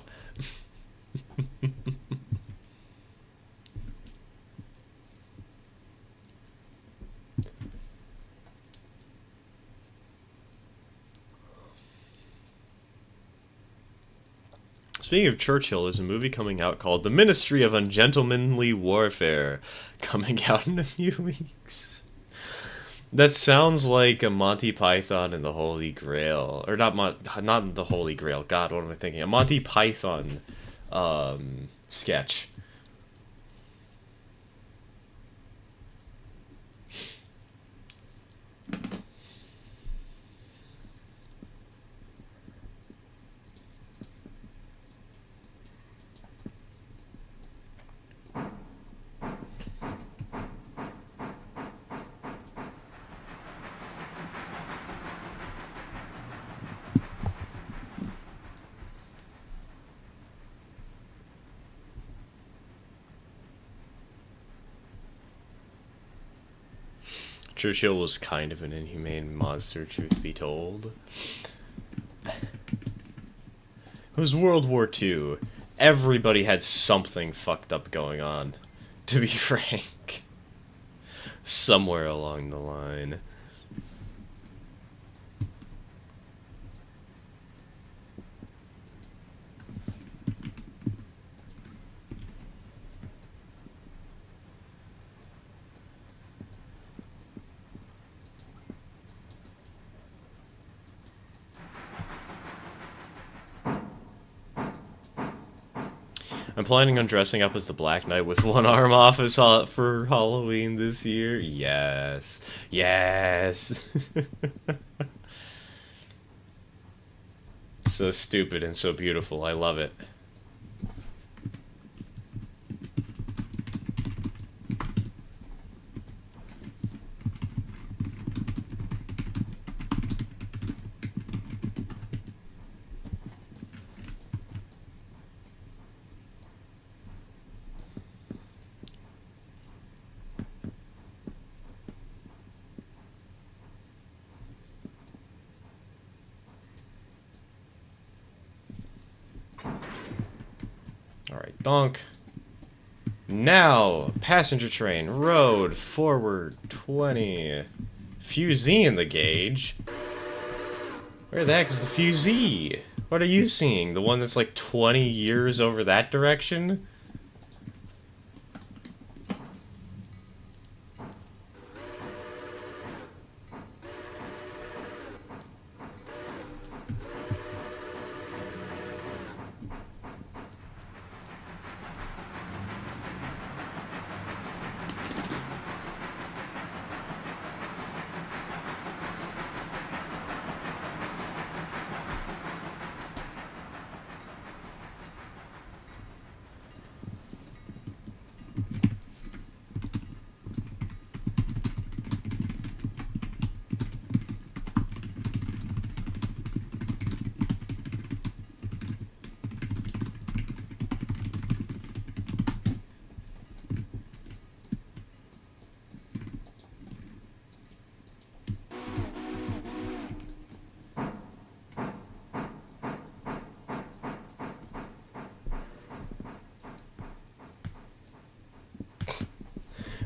Speaking of Churchill, there's a movie coming out called The Ministry of Ungentlemanly Warfare, coming out in a few weeks. That sounds like a Monty Python and the Holy Grail, or not the Holy Grail. God, what am I thinking? A Monty Python sketch. Churchill was kind of an inhumane monster, truth be told. It was World War II. Everybody had something fucked up going on, to be frank. Somewhere along the line. I'm planning on dressing up as the Black Knight with one arm off as for Halloween this year. Yes. Yes. So stupid and so beautiful. I love it. Alright, donk. Now, passenger train, road, forward, 20. Fusee in the gauge? Where the heck is the fusee? What are you seeing? The one that's like 20 years over that direction?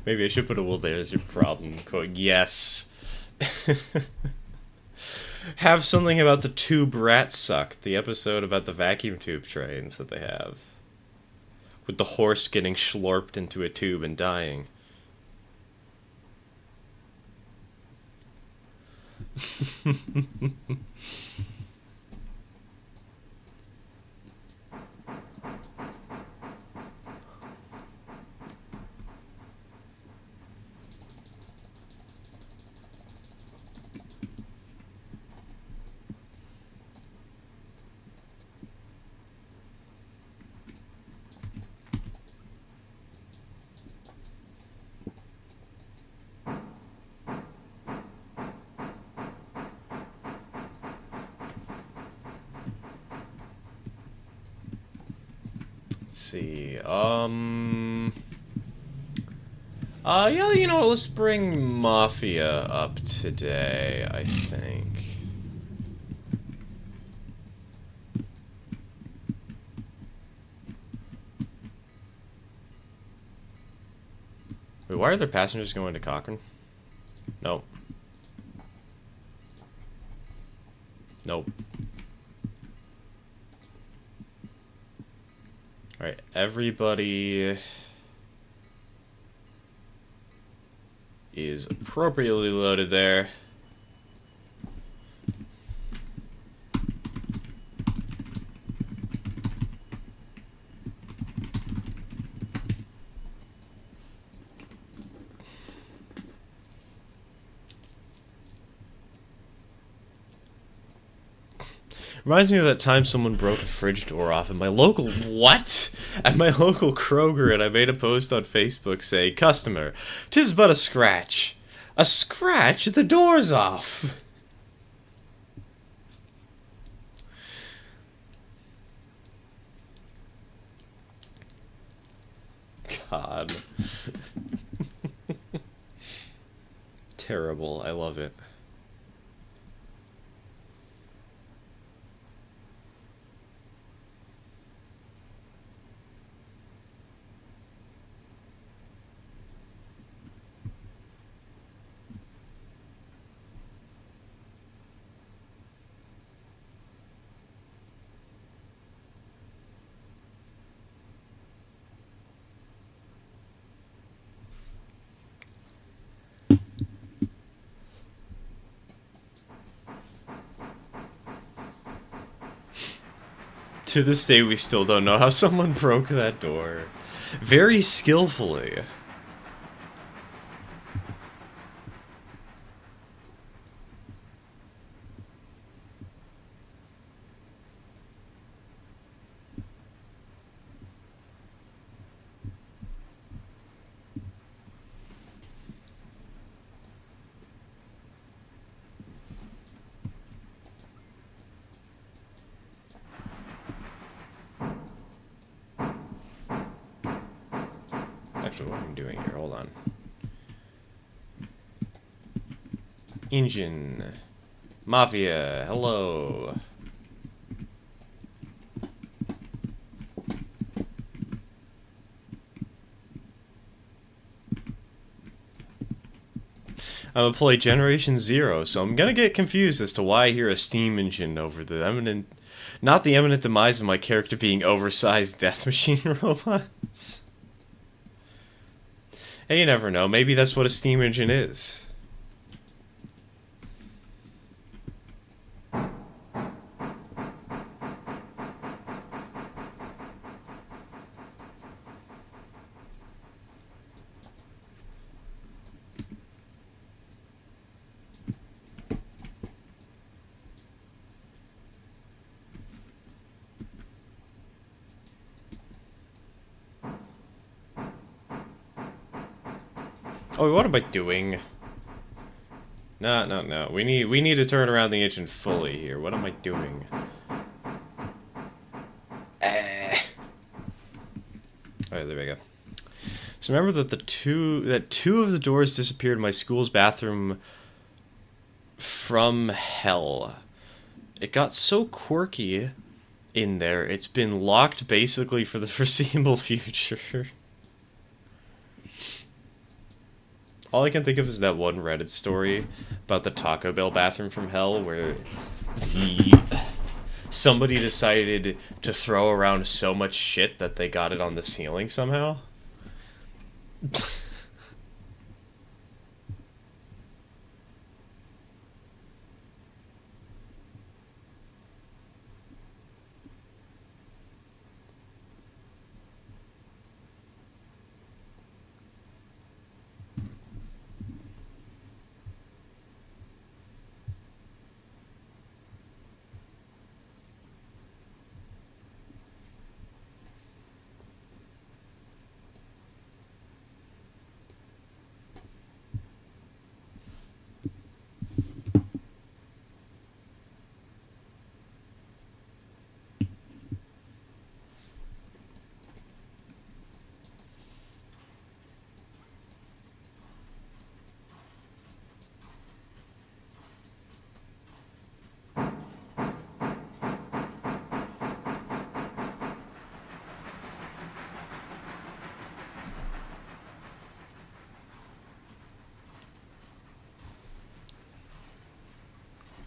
Maybe I should put a "well, there's your problem" quote. Yes. Have something about the tube rat suck, the episode about the vacuum tube trains that they have. With the horse getting schlorped into a tube and dying. Let's see, yeah, you know what, let's bring Mafia up today, I think. Wait, why are there passengers going to Cochrane? Nope. Nope. Alright, everybody is appropriately loaded there. Reminds me of that time someone broke a fridge door off at my local... What? At my local Kroger, and I made a post on Facebook saying, "Customer, 'tis but a scratch." A scratch? The door's off! God. Terrible. I love it. To this day, we still don't know how someone broke that door. Very skillfully. Actually, what am I doing here? Hold on. Engine. Mafia. Hello. I'm gonna play Generation Zero, so I'm gonna get confused as to why I hear a steam engine over the eminent... Not the eminent demise of my character being oversized death machine robots. Hey, you never know. Maybe that's what a steam engine is. Oh, what am I doing? No. We need to turn around the engine fully here. What am I doing? Alright, there we go. So remember that two of the doors disappeared in my school's bathroom from hell. It got so quirky in there, it's been locked basically for the foreseeable future. All I can think of is that one Reddit story about the Taco Bell bathroom from hell where somebody decided to throw around so much shit that they got it on the ceiling somehow.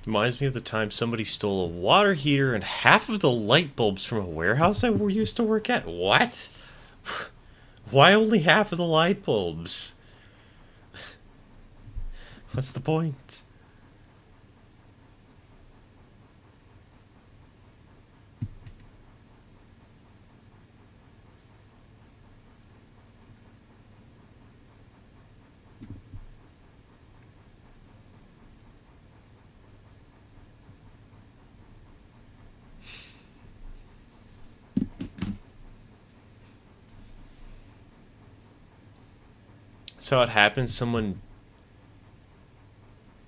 Reminds me of the time somebody stole a water heater and half of the light bulbs from a warehouse I used to work at. What? Why only half of the light bulbs? What's the point? So it happens, someone...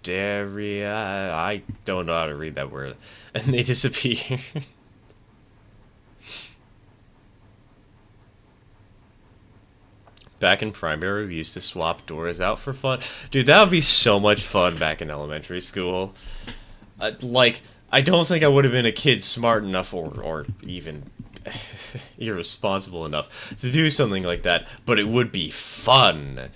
I don't know how to read that word. And they disappear. Back in primary, we used to swap doors out for fun. Dude, that would be so much fun back in elementary school. Like, I don't think I would have been a kid smart enough or even irresponsible enough to do something like that, but it would be fun.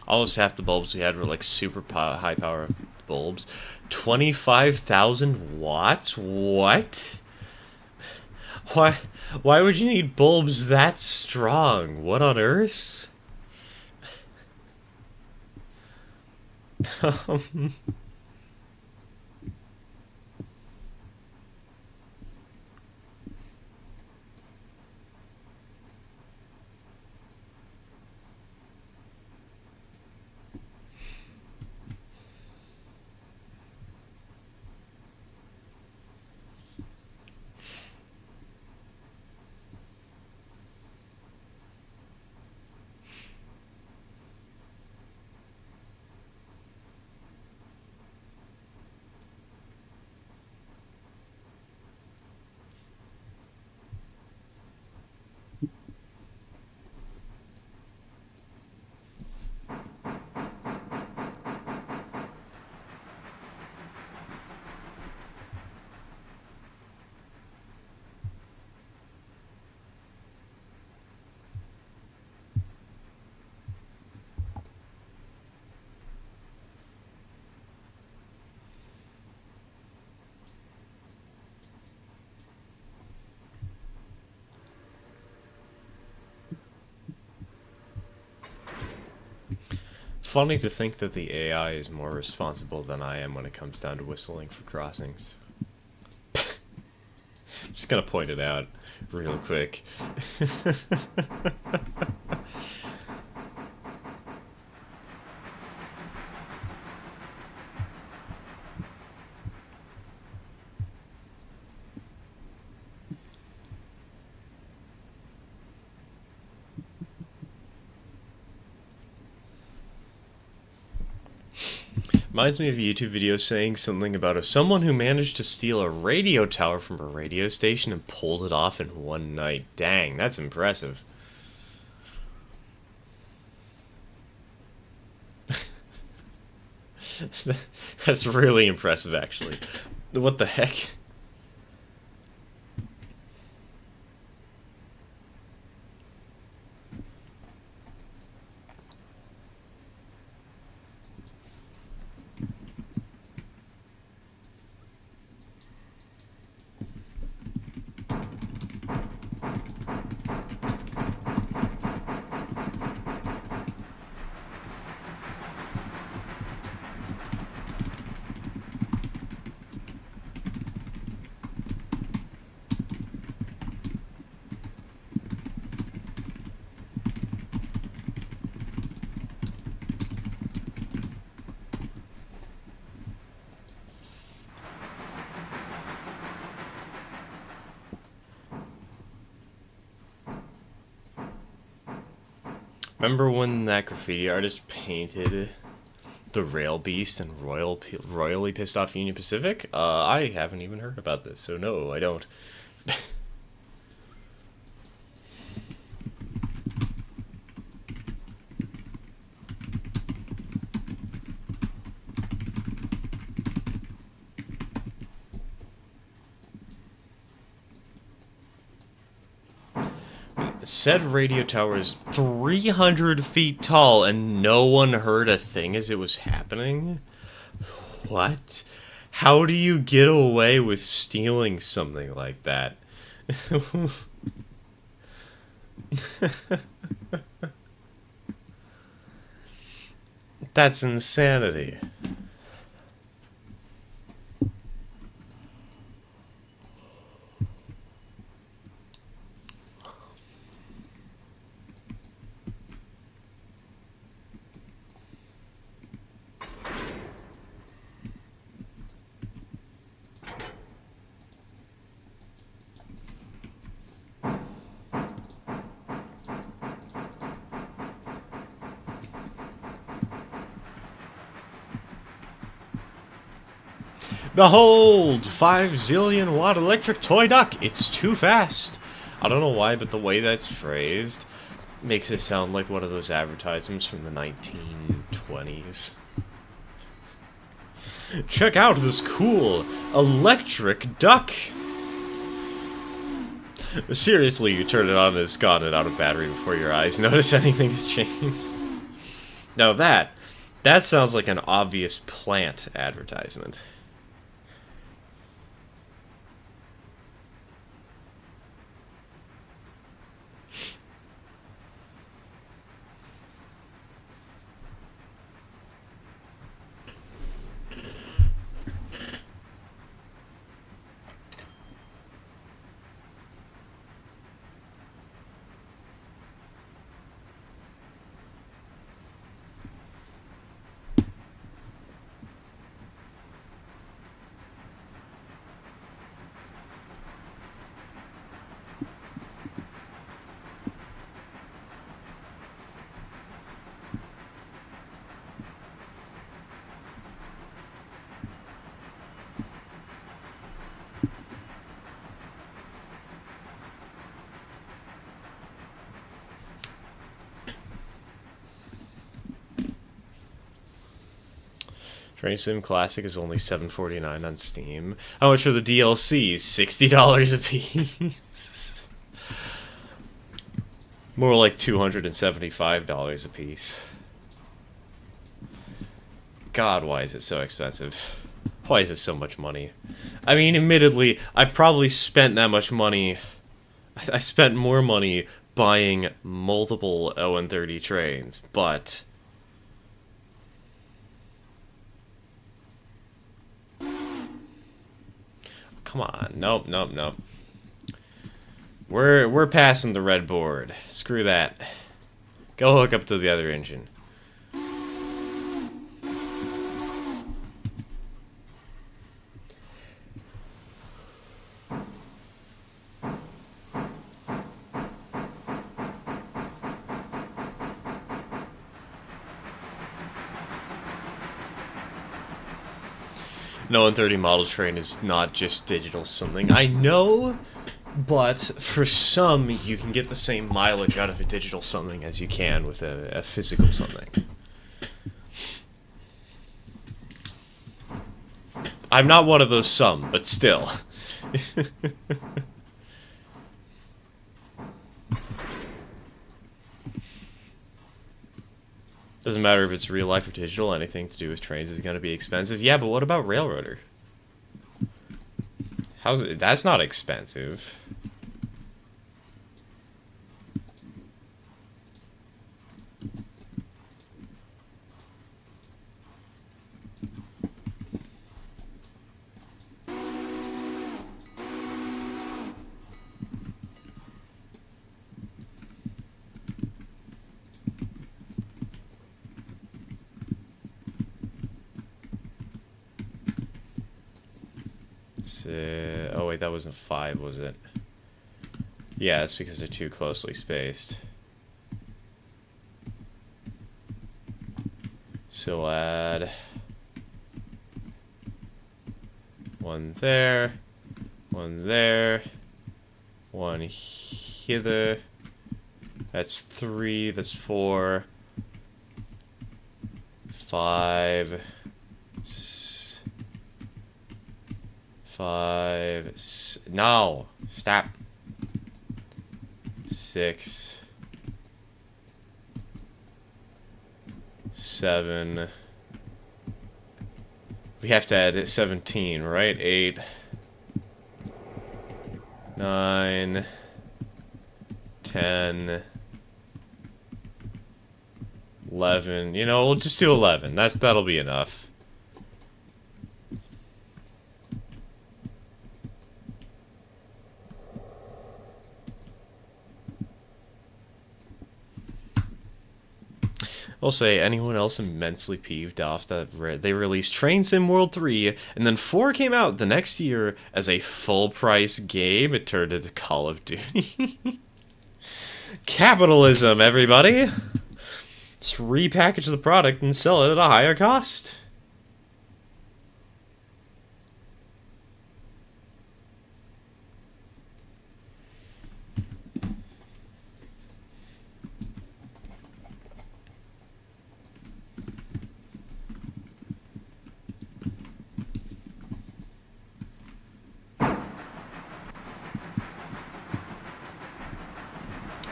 Almost half the bulbs we had were like super high power bulbs. 25,000 watts? What? Why? Why would you need bulbs that strong? What on earth? Funny to think that the AI is more responsible than I am when it comes down to whistling for crossings. Just gonna point it out real quick. Reminds me of a YouTube video saying something about someone who managed to steal a radio tower from a radio station and pulled it off in one night. Dang, that's impressive. That's really impressive, actually. What the heck? Remember when that graffiti artist painted the Rail Beast and royally pissed off Union Pacific? I haven't even heard about this, so no, I don't. Said radio tower is 300 feet tall and no one heard a thing as it was happening? What? How do you get away with stealing something like that? That's insanity. Behold! 5 zillion watt electric toy duck! It's too fast! I don't know why, but the way that's phrased makes it sound like one of those advertisements from the 1920s. Check out this cool electric duck! Seriously, you turn it on and it's gone and out of battery before your eyes notice anything's changed. Now that sounds like an obvious plant advertisement. Train Sim Classic is only $7.49 on Steam. How much for the DLC? $60 a piece. More like $275 a piece. God, why is it so expensive? Why is it so much money? I mean, admittedly, I've probably spent that much money. I spent more money buying multiple ON30 trains, but come on, nope. We're passing the red board. Screw that. Go hook up to the other engine. No 130 model train is not just digital something. I know, but for some, you can get the same mileage out of a digital something as you can with a physical something. I'm not one of those some, but still. Doesn't matter if it's real life or digital, anything to do with trains is going to be expensive. Yeah, but what about Railroader? That's not expensive. Oh wait, that wasn't 5, was it? Yeah, it's because they're too closely spaced. So add one there, one there, one hither. That's 3, that's 4, 5, 5, no, stop. 6, 7. We have to add 17, right? 8, 9, 10, 11. You know, we'll just do 11. That'll be enough. I'll say, anyone else immensely peeved off that they released Train Sim World 3, and then 4 came out the next year as a full-price game? It turned into Call of Duty. Capitalism, everybody! Just repackage the product and sell it at a higher cost.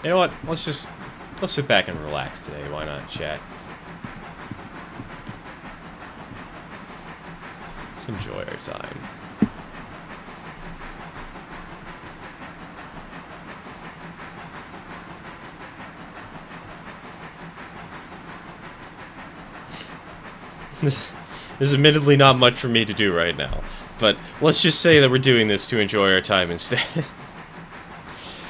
You know what? Let's sit back and relax today. Why not, chat? enjoy our time. This is admittedly not much for me to do right now, but let's just say that we're doing this to enjoy our time instead.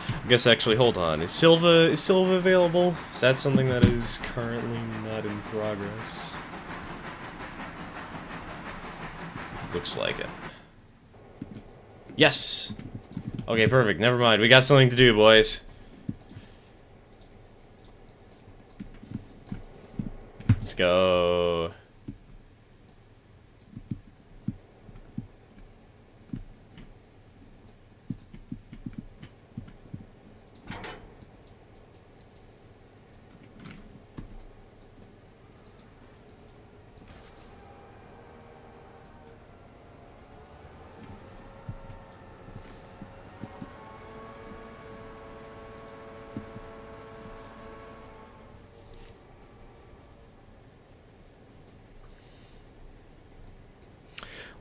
I guess actually, hold on. Is Silva available? Is that something that is currently not in progress? Looks like it. Yes! Okay, perfect. Never mind. We got something to do, boys. Let's go.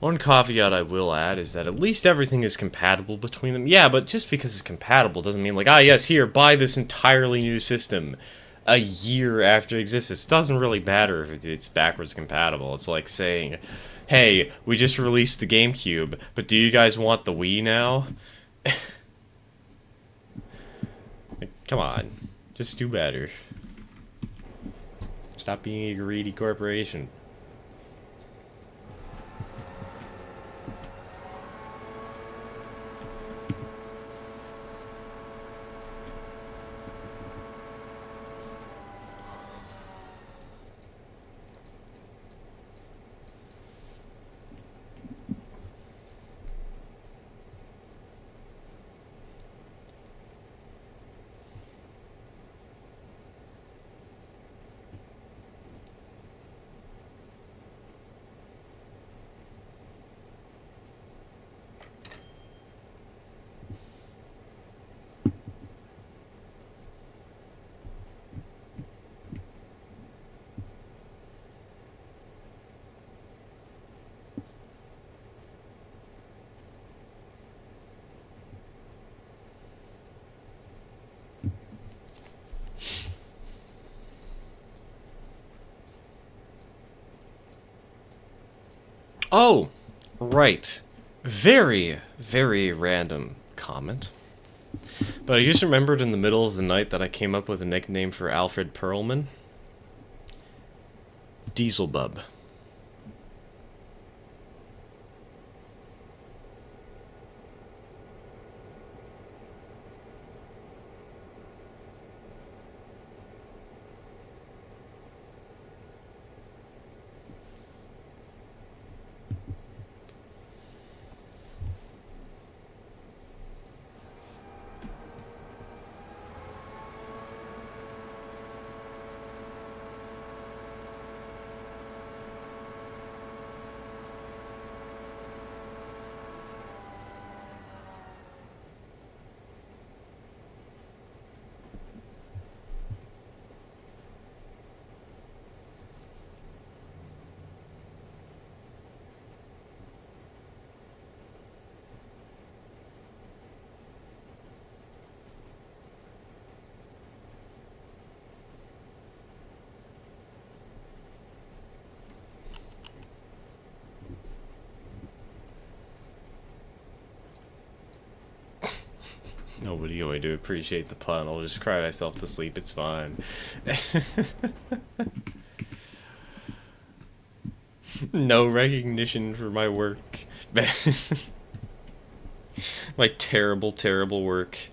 One caveat I will add is that at least everything is compatible between them. Yeah, but just because it's compatible doesn't mean like, ah yes, here, buy this entirely new system a year after existence. It doesn't really matter if it's backwards compatible. It's like saying, hey, we just released the GameCube, but do you guys want the Wii now? Like, come on, just do better. Stop being a greedy corporation. Oh, right. Very, very random comment. But I just remembered in the middle of the night that I came up with a nickname for Alfred Perlman. Dieselbub. Nobody going to appreciate the pun. I'll just cry myself to sleep. It's fine. No recognition for my work. My terrible, terrible work.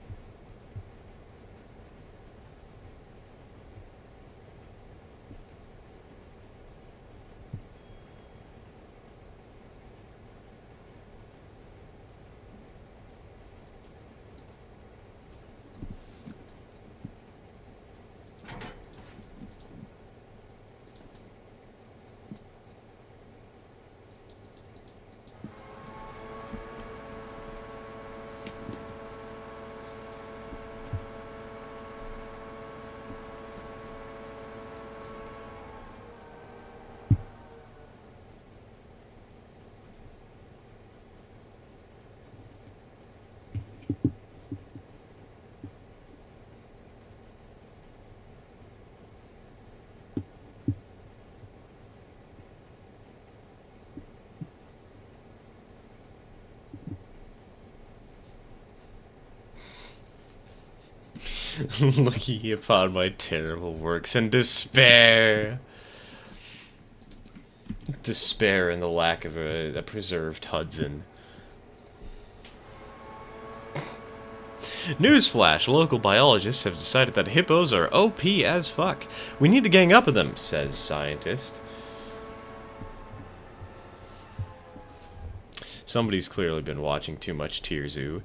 Look ye upon my terrible works and despair. Despair in the lack of a preserved Hudson. Newsflash, local biologists have decided that hippos are OP as fuck. We need to gang up with them, says scientist. Somebody's clearly been watching too much Tier Zoo.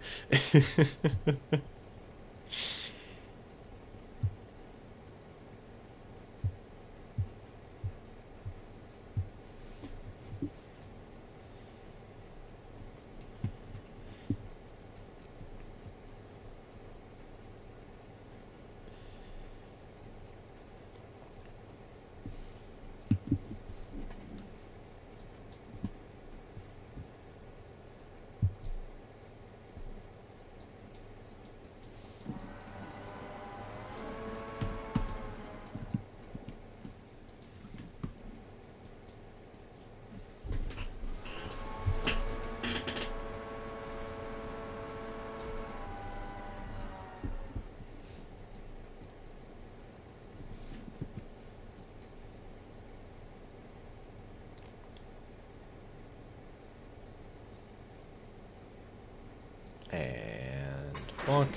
And bonk.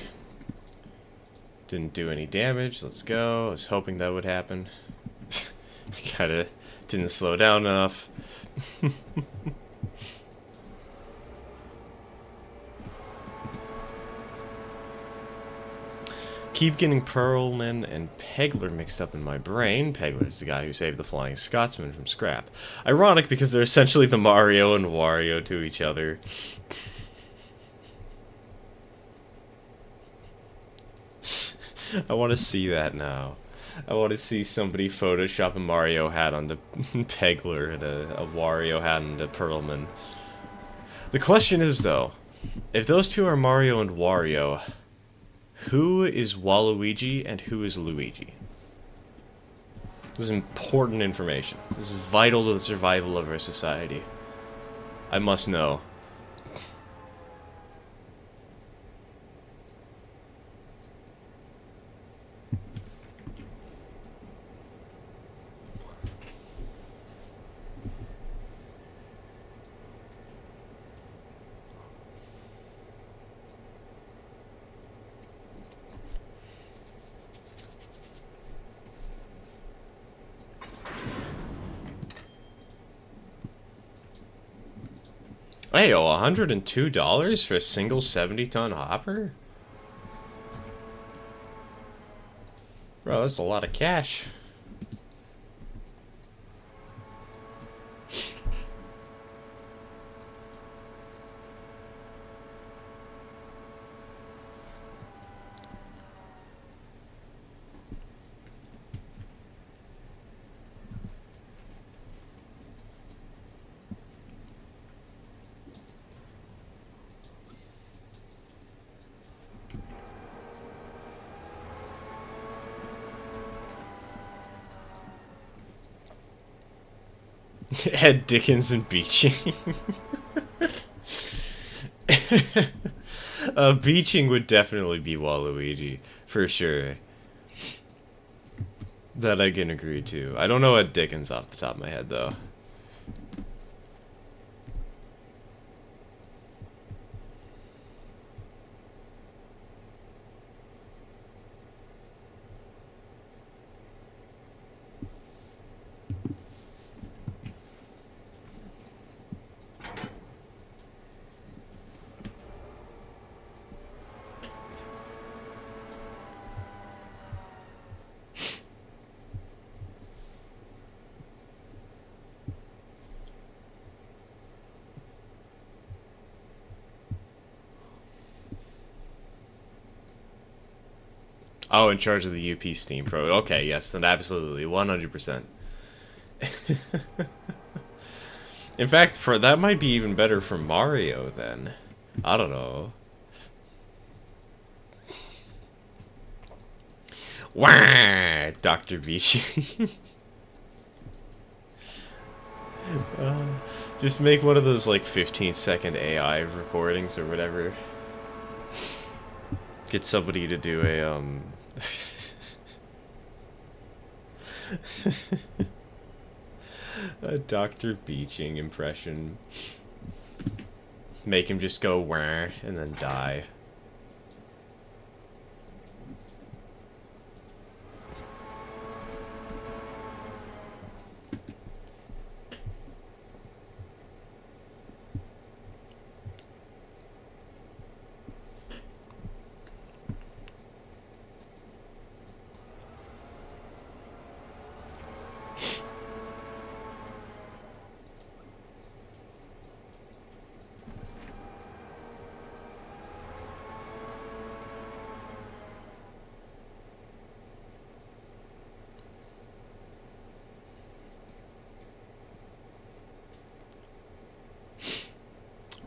Didn't do any damage. Let's go. I was hoping that would happen. Kinda didn't slow down enough. Keep getting Perlman and Pegler mixed up in my brain. Pegler is the guy who saved the Flying Scotsman from scrap. Ironic because they're essentially the Mario and Wario to each other. I want to see that now. I want to see somebody Photoshop a Mario hat on the Pegler and a Wario hat on the Perlman. The question is, though, if those two are Mario and Wario, who is Waluigi and who is Luigi? This is important information. This is vital to the survival of our society. I must know. Hey, oh, $102 for a single 70-ton hopper? Bro, that's a lot of cash. Ed Dickens and Beaching. Beaching would definitely be Waluigi, for sure. That I can agree to. I don't know Ed Dickens off the top of my head, though. Oh, in charge of the UP Steam Pro. Okay, yes, then absolutely, 100%. In fact, that might be even better for Mario, then. I don't know. Wah! Dr. Beachy. Just make one of those, like, 15-second AI recordings or whatever. Get somebody to do A Dr. Beaching impression. Make him just go wah and then die.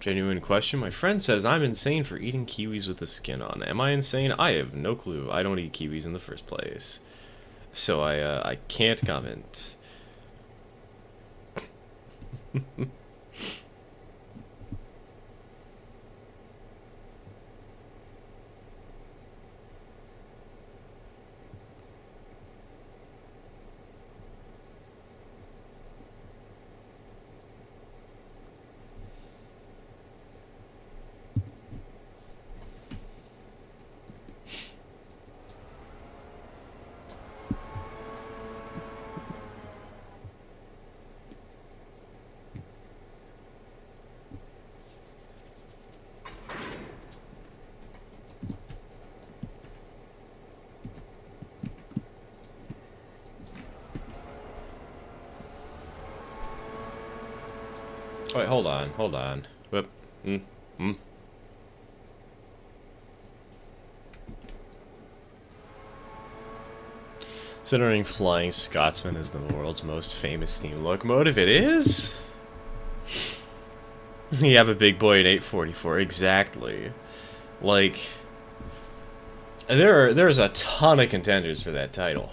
Genuine question. My friend says I'm insane for eating kiwis with the skin on. Am I insane? I have no clue. I don't eat kiwis in the first place. So I can't comment. Wait, hold on. Whoop. Considering Flying Scotsman is the world's most famous steam locomotive, it is? Yeah, but big boy at 844, exactly. Like, there's a ton of contenders for that title.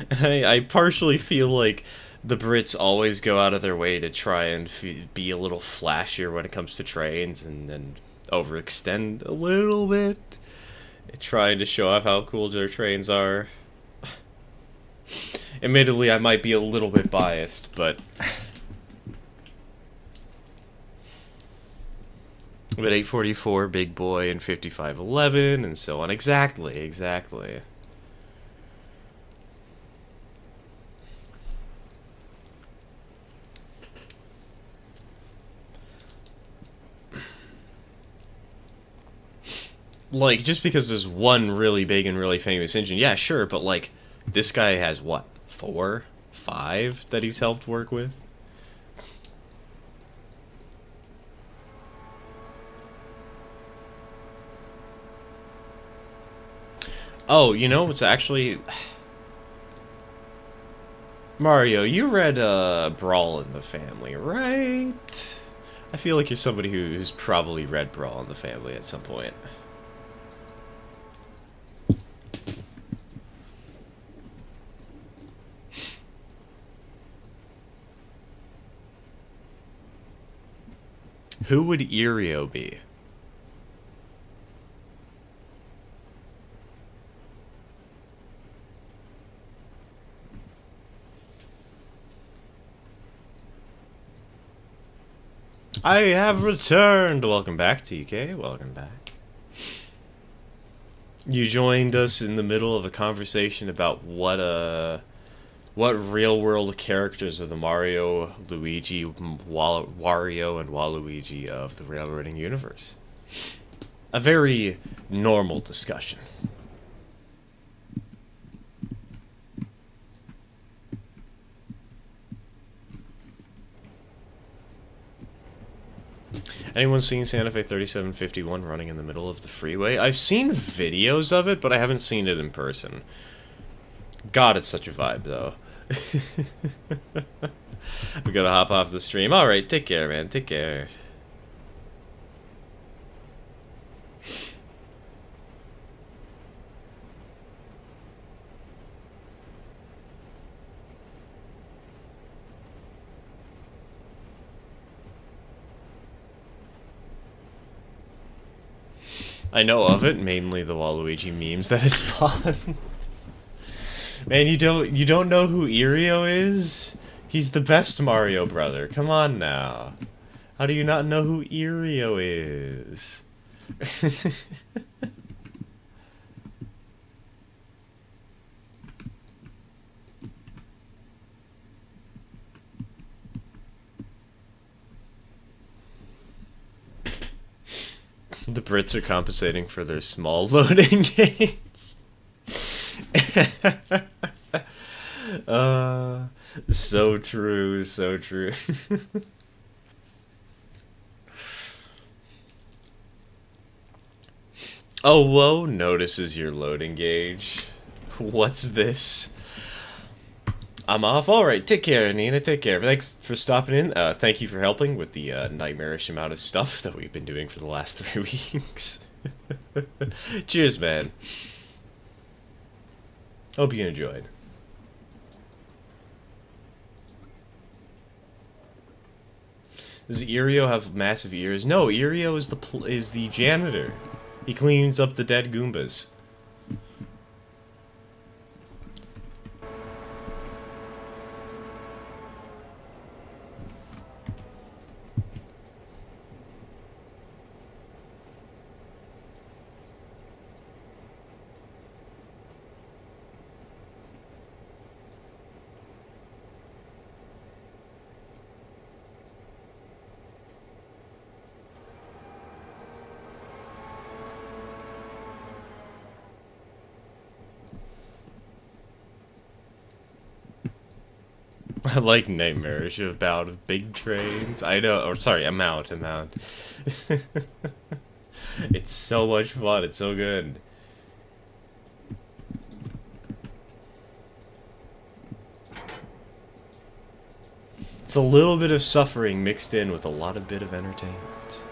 And I partially feel like the Brits always go out of their way to try and be a little flashier when it comes to trains and overextend a little bit, trying to show off how cool their trains are. Admittedly, I might be a little bit biased, but with 844, big boy, and 5511, and so on. Exactly. Like, just because there's one really big and really famous engine, yeah, sure, but like, this guy has what, 4, 5 that he's helped work with? Oh, you know what's actually... Mario, you read Brawl in the Family, right? I feel like you're somebody who's probably read Brawl in the Family at some point. Who would Irio be? I have returned! Welcome back, TK. Welcome back. You joined us in the middle of a conversation about what real-world characters are the Mario, Luigi, Wario, and Waluigi of the railroading universe. A very normal discussion. Anyone seen Santa Fe 3751 running in the middle of the freeway? I've seen videos of it, but I haven't seen it in person. God, it's such a vibe, though. We gotta hop off the stream. Alright, take care, man. Take care. I know of it, mainly the Waluigi memes that it spawned. Man, you don't know who Irio is? He's the best Mario brother. Come on now. How do you not know who Irio is? The Brits are compensating for their small loading gauge. So true, so true. Oh, whoa, notices your loading gauge. What's this? I'm off. Alright, take care, Nina. Take care. Thanks for stopping in. Thank you for helping with the nightmarish amount of stuff that we've been doing for the last 3 weeks. Cheers, man. Hope you enjoyed. Does Irio have massive ears? No, Irio is the janitor. He cleans up the dead Goombas. I like nightmarish about big trains. I know, or sorry, amount. It's so much fun. It's so good. It's a little bit of suffering mixed in with a lot of bit of entertainment.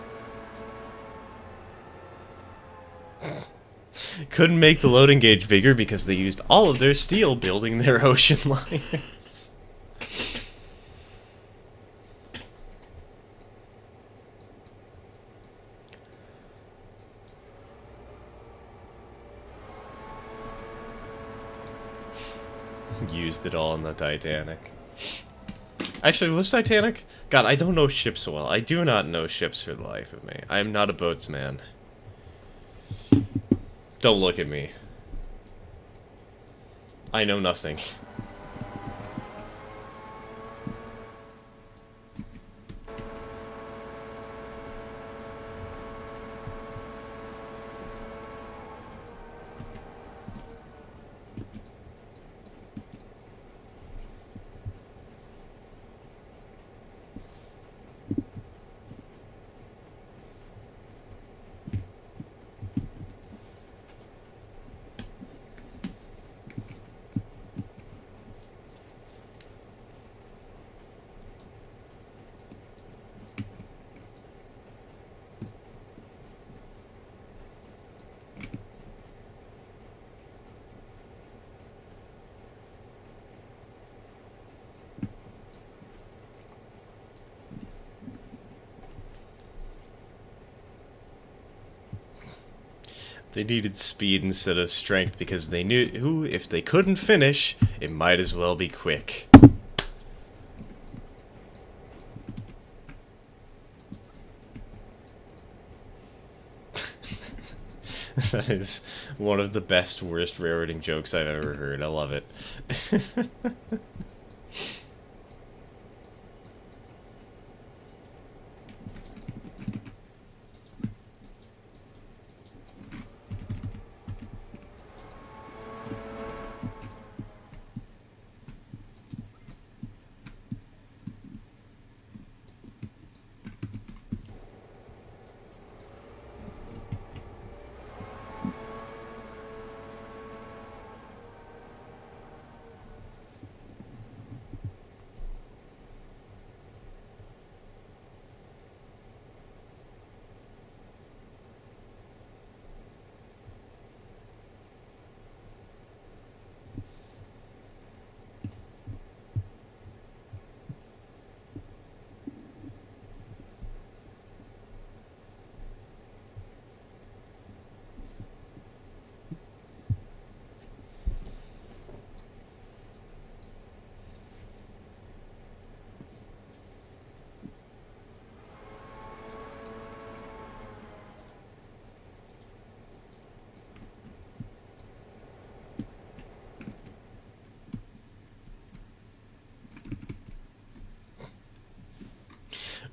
Couldn't make the loading gauge bigger because they used all of their steel building their ocean liners. Used it all in the Titanic. Actually, was Titanic? God, I don't know ships well. I do not know ships for the life of me. I am not a boatsman. Don't look at me. I know nothing. They needed speed instead of strength because they knew if they couldn't finish, it might as well be quick. That is one of the best, worst railroading jokes I've ever heard. I love it.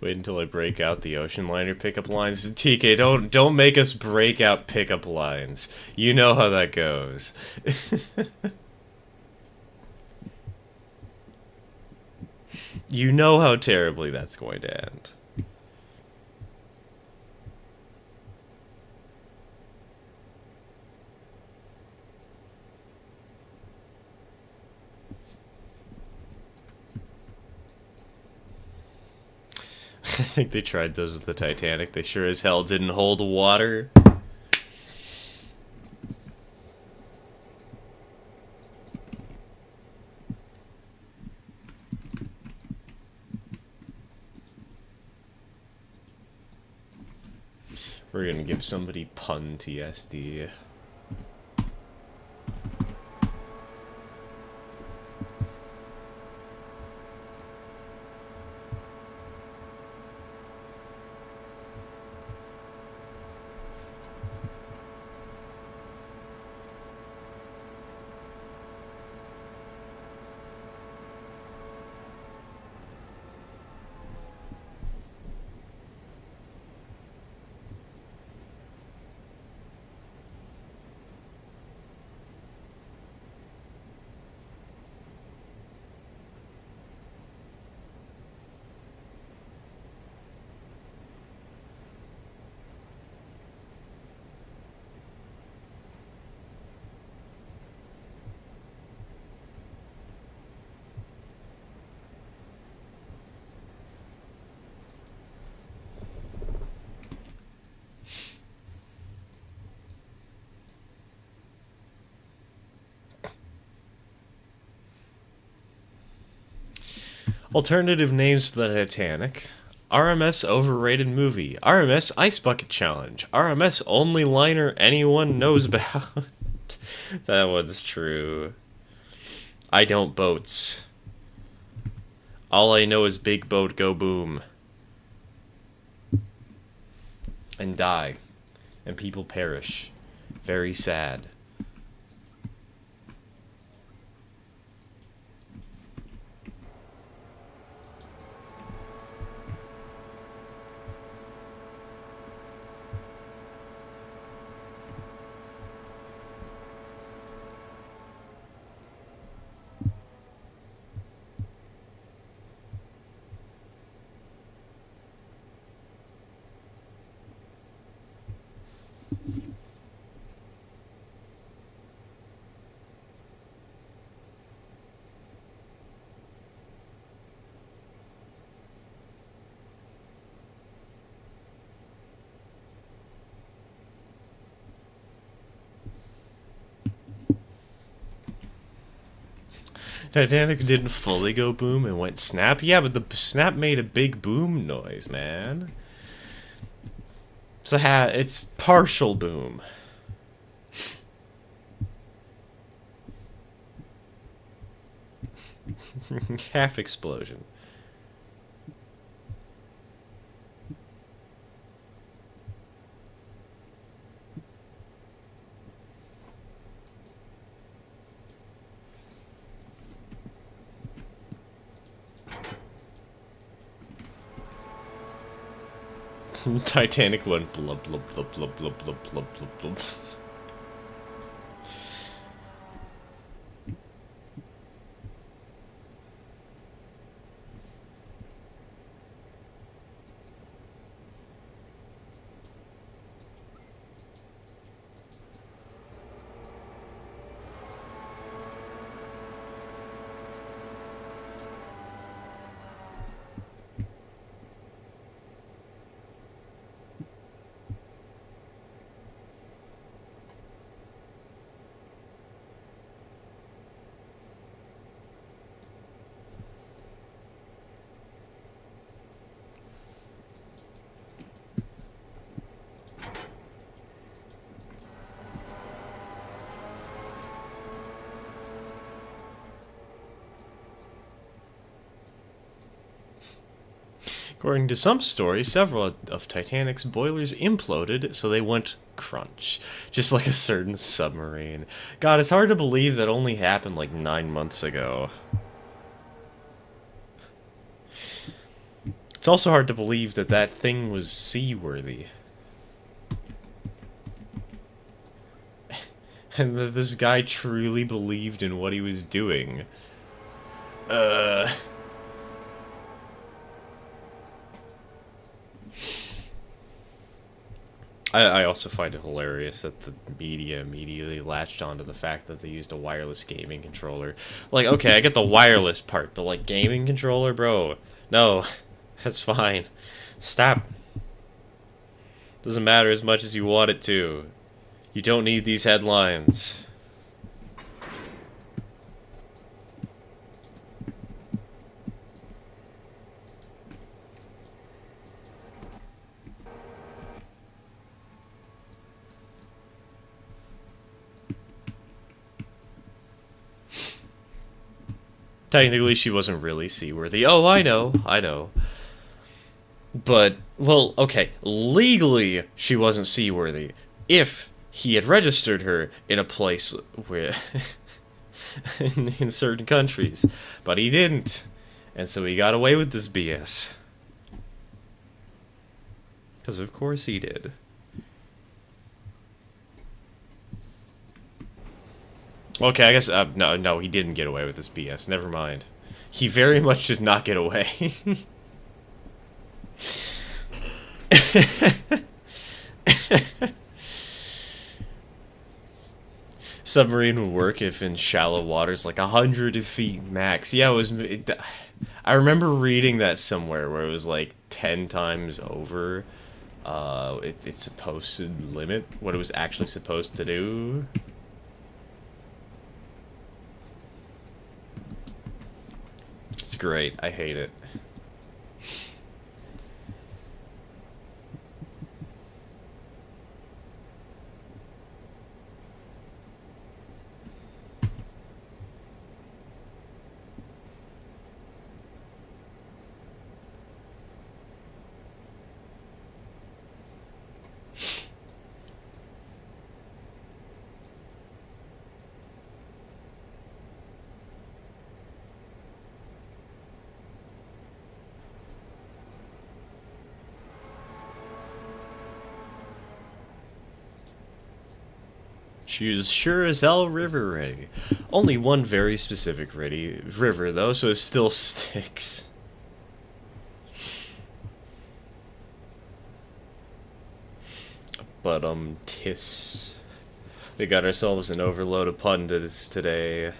Wait until I break out the ocean liner pickup lines. TK, don't make us break out pickup lines. You know how that goes. You know how terribly that's going to end. I think they tried those with the Titanic. They sure as hell didn't hold water. We're gonna give somebody pun TSD. Alternative names to the Titanic. RMS Overrated Movie. RMS Ice Bucket Challenge. RMS Only Liner Anyone Knows About. That one's true. I don't boats. All I know is big boat go boom. And die. And people perish. Very sad. Titanic didn't fully go boom and went snap. Yeah, but the snap made a big boom noise, man. It's partial boom. Half explosion. Titanic went blub blub blub blub blub blub blub blub blub. According to some stories, several of Titanic's boilers imploded, so they went crunch. Just like a certain submarine. God, it's hard to believe that only happened like 9 months ago. It's also hard to believe that that thing was seaworthy. And that this guy truly believed in what he was doing. I also find it hilarious that the media immediately latched onto the fact that they used a wireless gaming controller. Like, okay, I get the wireless part, but like, gaming controller? Bro, no, that's fine. Stop. Doesn't matter as much as you want it to. You don't need these headlines. Technically, she wasn't really seaworthy. Oh, I know. But, well, okay, legally, she wasn't seaworthy. If he had registered her in a place where... in certain countries. But he didn't. And so he got away with this BS. Because of course he did. Okay, I guess, no, he didn't get away with this BS. Never mind. He very much did not get away. Submarine would work if in shallow waters, like 100 feet max. Yeah, I remember reading that somewhere where it was like 10 times over its supposed limit, what it was actually supposed to do. It's great. I hate it. She was sure as hell river ready. Only one very specific river, though, so it still sticks. But, tis. We got ourselves an overload of pundits today.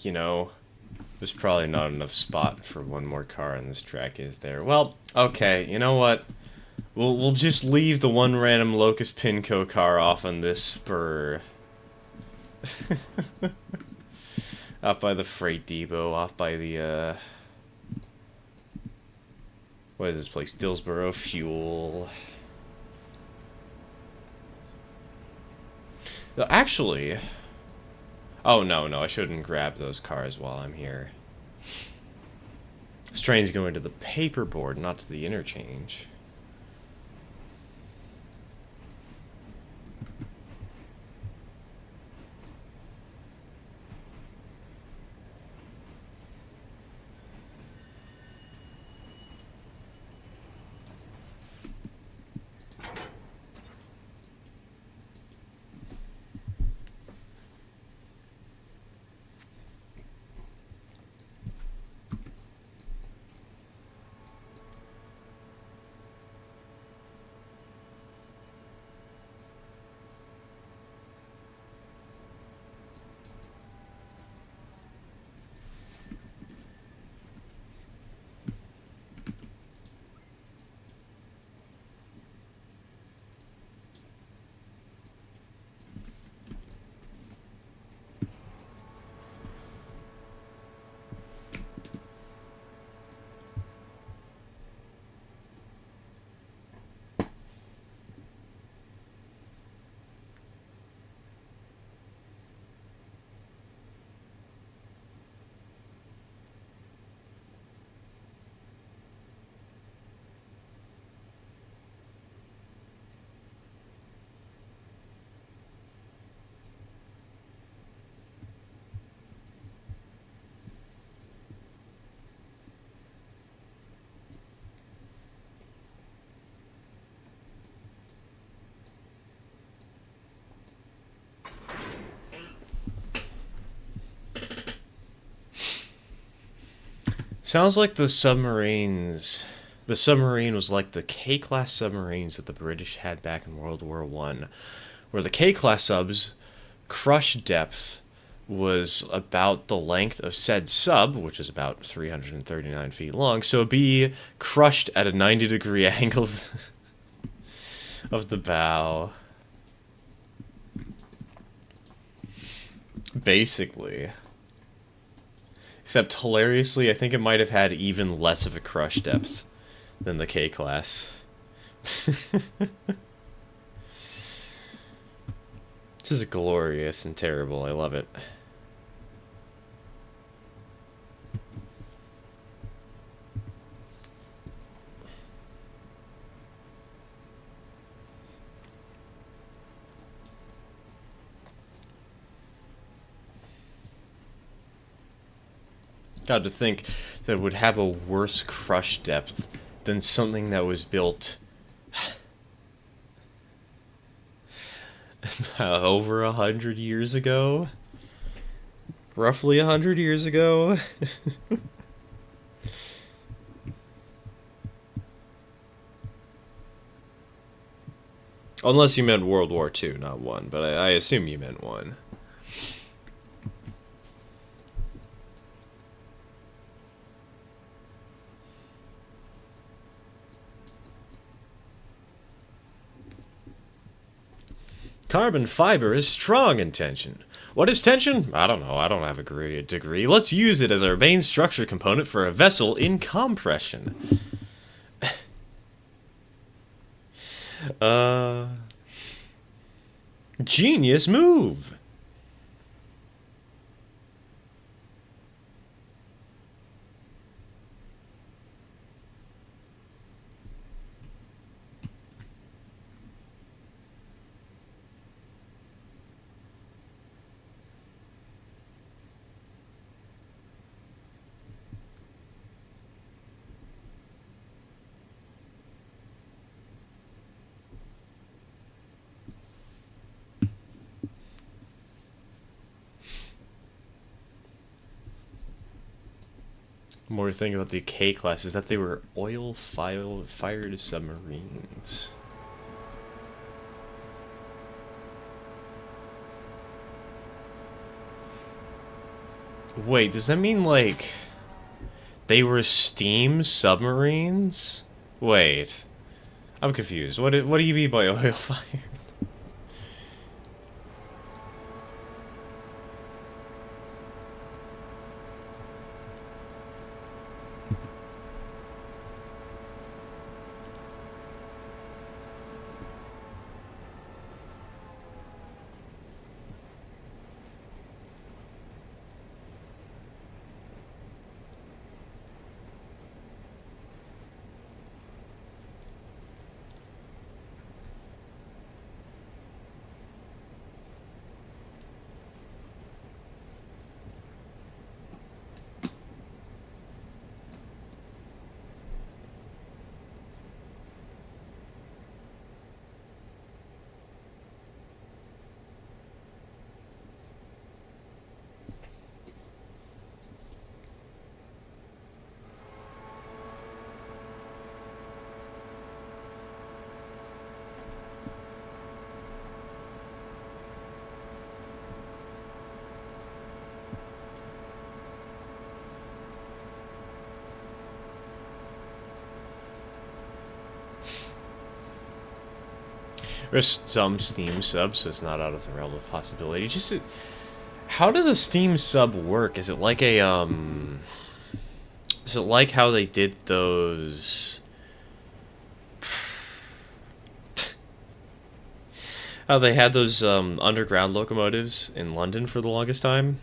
You know, there's probably not enough spot for one more car on this track, is there? Well, okay, you know what? We'll just leave the one random Locust Pinco car off on this spur. Off by the freight depot, off by the, what is this place? Dillsboro Fuel. Actually... Oh, no, I shouldn't grab those cars while I'm here. This train's going to the paperboard, not to the interchange. Sounds like the submarines... The submarine was like the K-class submarines that the British had back in World War I, where the K-class subs' crush depth was about the length of said sub, which is about 339 feet long, so it'd be crushed at a 90-degree angle of the bow. Basically. Except, hilariously, I think it might have had even less of a crush depth than the K-class. This is glorious and terrible. I love it. God, to think that it would have a worse crush depth than something that was built over 100 years ago? Roughly 100 years ago? Unless you meant World War II, not one, but I assume you meant one. Carbon fiber is strong in tension. What is tension? I don't know. I don't have a degree. Let's use it as our main structure component for a vessel in compression. Genius move. More thing about the K-class is that they were oil-fired submarines. Wait, does that mean, like, they were steam submarines? Wait, I'm confused. What do you mean by oil-fired? There's some Steam subs, so it's not out of the realm of possibility. Just how does a Steam sub work? Is it like a Is it like how they did those? How they had those underground locomotives in London for the longest time,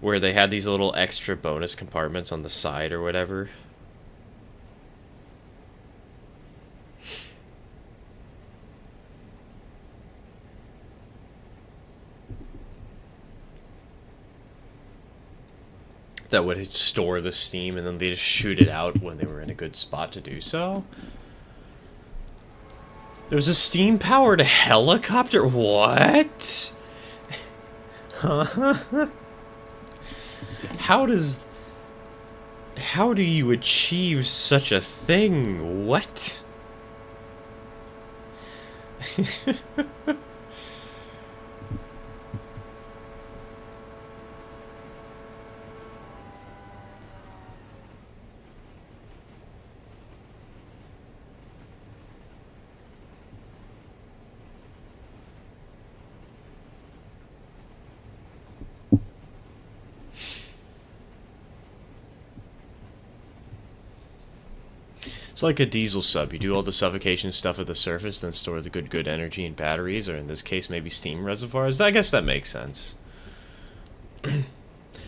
where they had these little extra bonus compartments on the side or whatever. That would store the steam and then they just shoot it out when they were in a good spot to do so. There's a steam-powered helicopter? What? Huh? How do you achieve such a thing? What? It's like a diesel sub. You do all the suffocation stuff at the surface, then store the good energy in batteries, or in this case, maybe steam reservoirs. I guess that makes sense.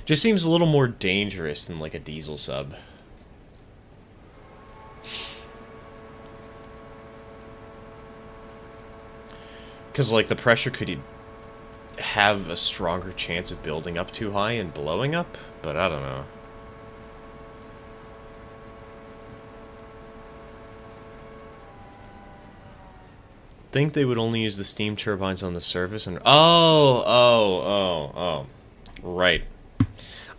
Just seems a little more dangerous than like a diesel sub. Because like the pressure could have a stronger chance of building up too high and blowing up, but I don't know. Think they would only use the steam turbines on the surface and oh, right.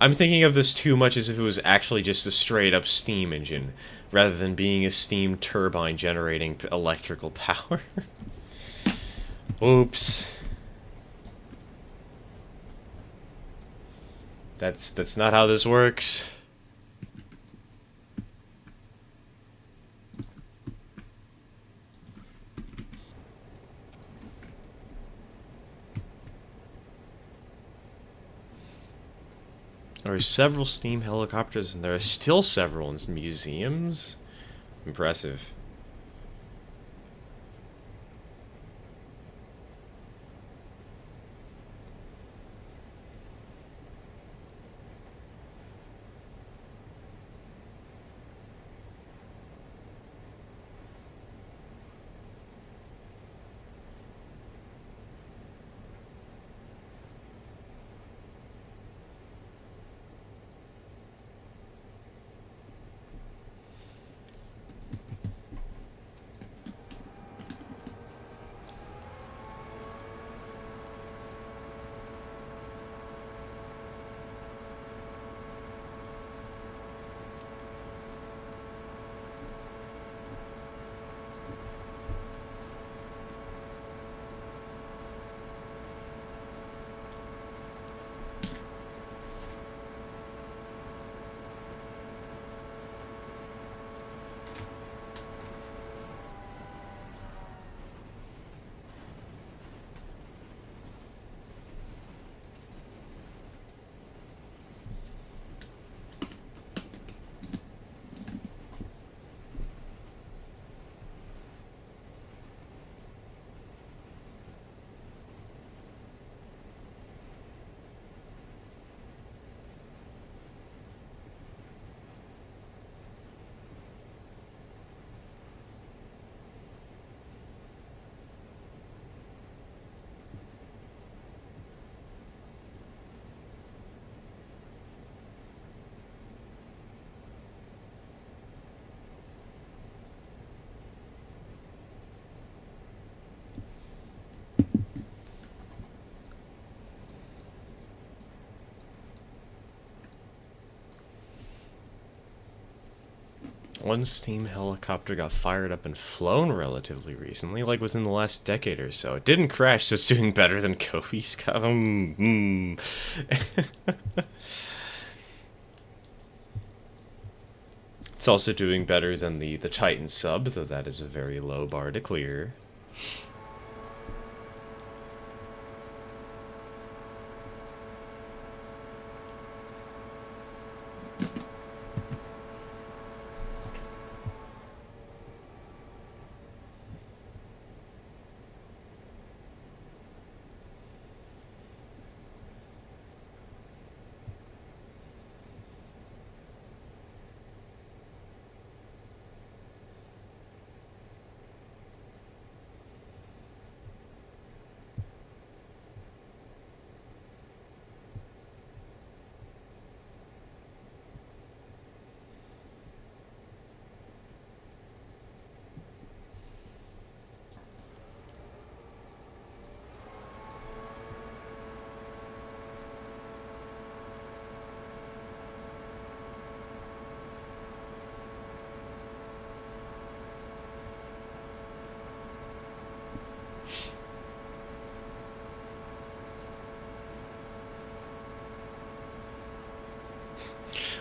I'm thinking of this too much as if it was actually just a straight up steam engine rather than being a steam turbine generating electrical power. Oops. That's not how this works. There are several steam helicopters, and there are still several in museums. Impressive. One steam helicopter got fired up and flown relatively recently, like within the last decade or so. It didn't crash, so it's doing better than Kobe's. It's also doing better than the Titan sub, though that is a very low bar to clear.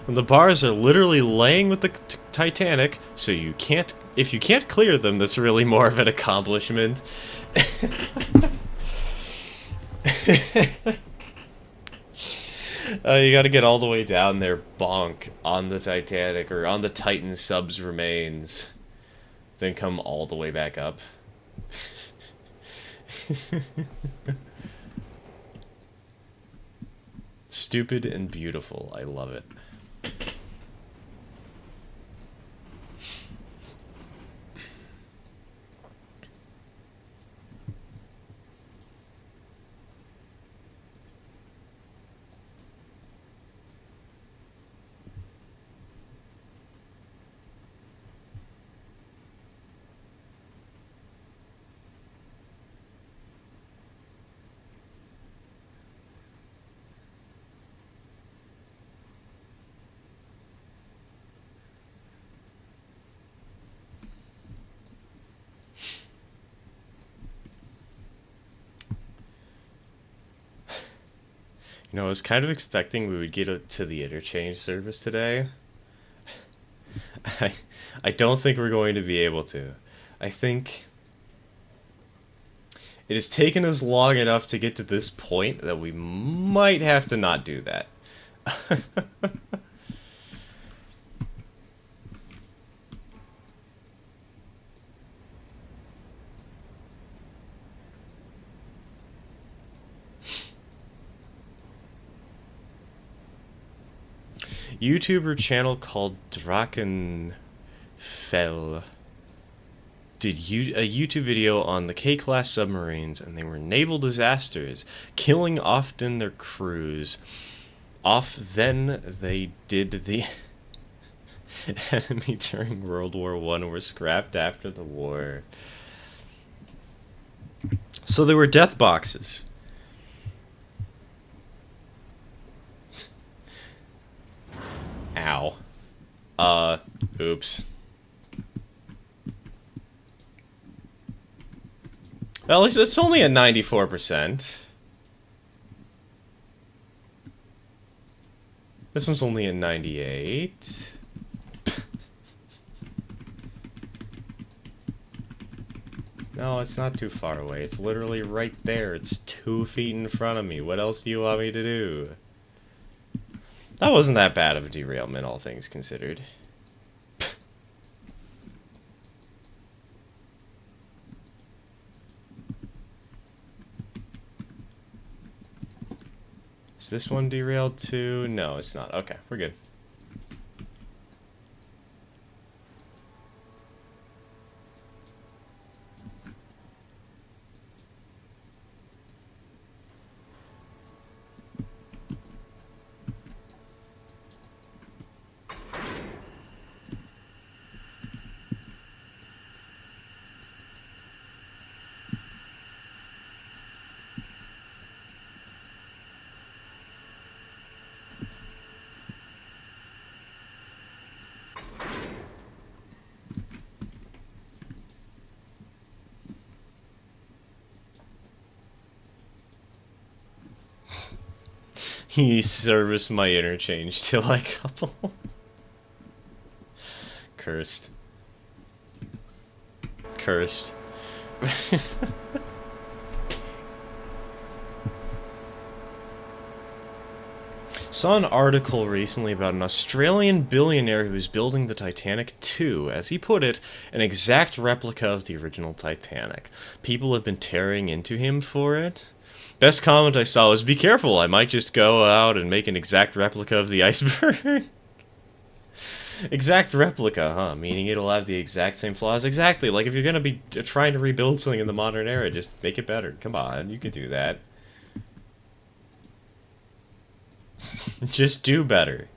And the bars are literally laying with the Titanic, so you can't. If you can't clear them, that's really more of an accomplishment. You gotta get all the way down there, bonk, on the Titanic, or on the Titan sub's remains. Then come all the way back up. Stupid and beautiful. I love it. You know, I was kind of expecting we would get to the interchange service today. I don't think we're going to be able to. I think it has taken us long enough to get to this point that we might have to not do that. YouTuber channel called Drachenfell did a YouTube video on the K-class submarines, and they were naval disasters, killing often their crews. Then they did the enemy during World War I were scrapped after the war. So they were death boxes. Ow. Oops. Well, at least it's only at 94%. This one's only at 98. No, it's not too far away. It's literally right there. It's 2 feet in front of me. What else do you want me to do? That wasn't that bad of a derailment, all things considered. Is this one derailed too? No, it's not. Okay, we're good. He serviced my interchange till I couple. Cursed. Cursed. Saw an article recently about an Australian billionaire who was building the Titanic 2, as he put it, an exact replica of the original Titanic. People have been tearing into him for it. Best comment I saw was, "Be careful, I might just go out and make an exact replica of the iceberg." Exact replica, huh? Meaning it'll have the exact same flaws? Exactly, like if you're gonna be trying to rebuild something in the modern era, just make it better. Come on, you could do that. Just do better.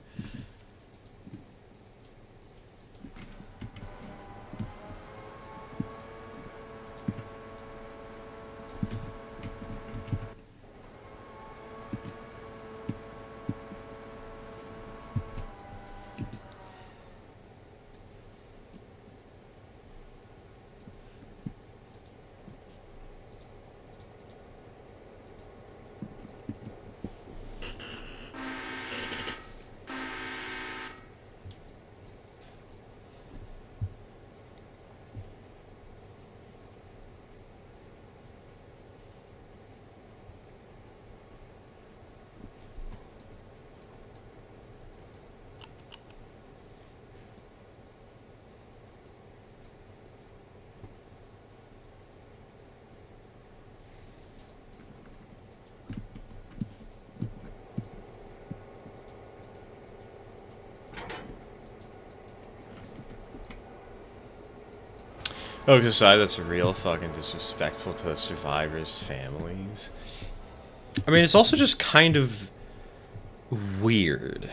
Oh, aside, that's real fucking disrespectful to the survivors' families. I mean, it's also just kind of weird.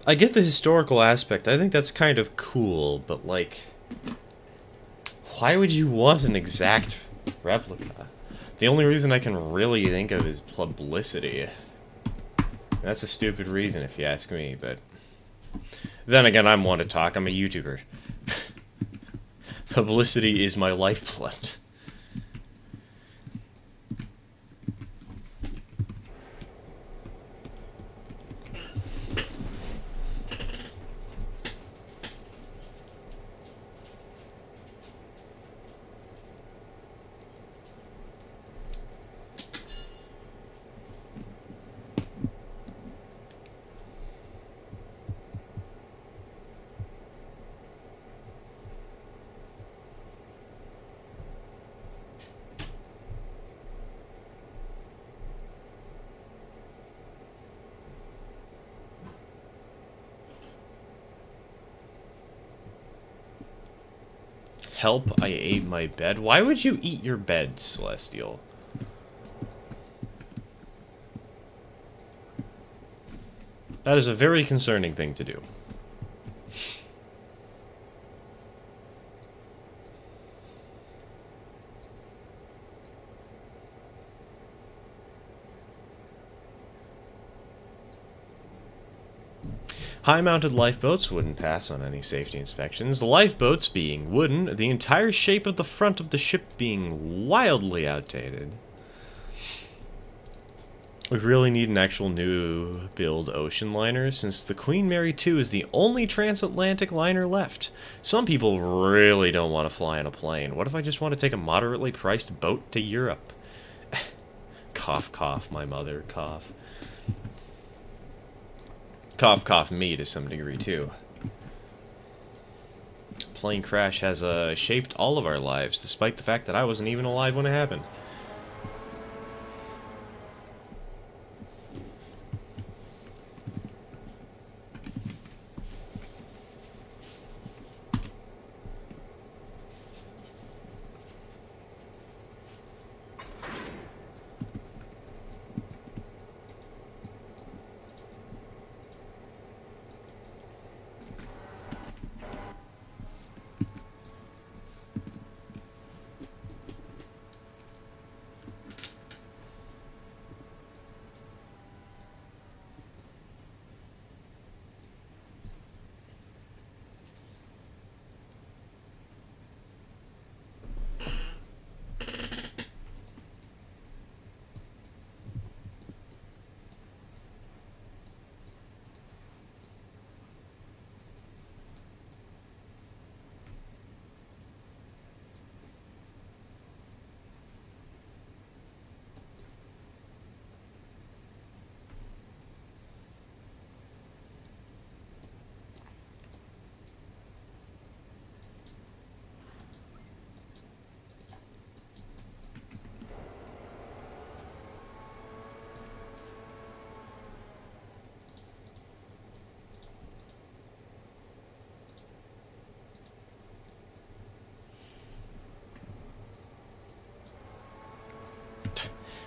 I get the historical aspect. I think that's kind of cool, but like, why would you want an exact replica? The only reason I can really think of is publicity. That's a stupid reason if you ask me, but then again, I'm one to talk. I'm a YouTuber. Publicity is my lifeblood. Help, I ate my bed. Why would you eat your bed, Celestial? That is a very concerning thing to do. High-mounted lifeboats wouldn't pass on any safety inspections. The lifeboats being wooden, the entire shape of the front of the ship being wildly outdated. We really need an actual new build ocean liner, since the Queen Mary 2 is the only transatlantic liner left. Some people really don't want to fly on a plane. What if I just want to take a moderately priced boat to Europe? Cough, cough, my mother, cough. Cough, cough, me to some degree, too. Plane crash has shaped all of our lives, despite the fact that I wasn't even alive when it happened.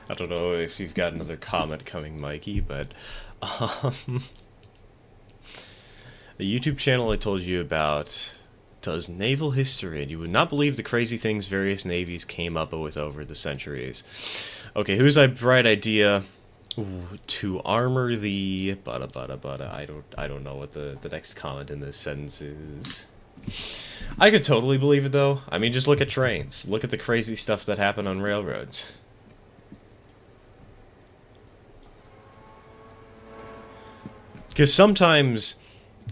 I don't know if you've got another comment coming, Mikey, but the YouTube channel I told you about does naval history, and you would not believe the crazy things various navies came up with over the centuries. Okay, who's a bright idea to armor the butta. I don't know what the next comment in this sentence is. I could totally believe it though. I mean, just look at trains. Look at the crazy stuff that happened on railroads. Because sometimes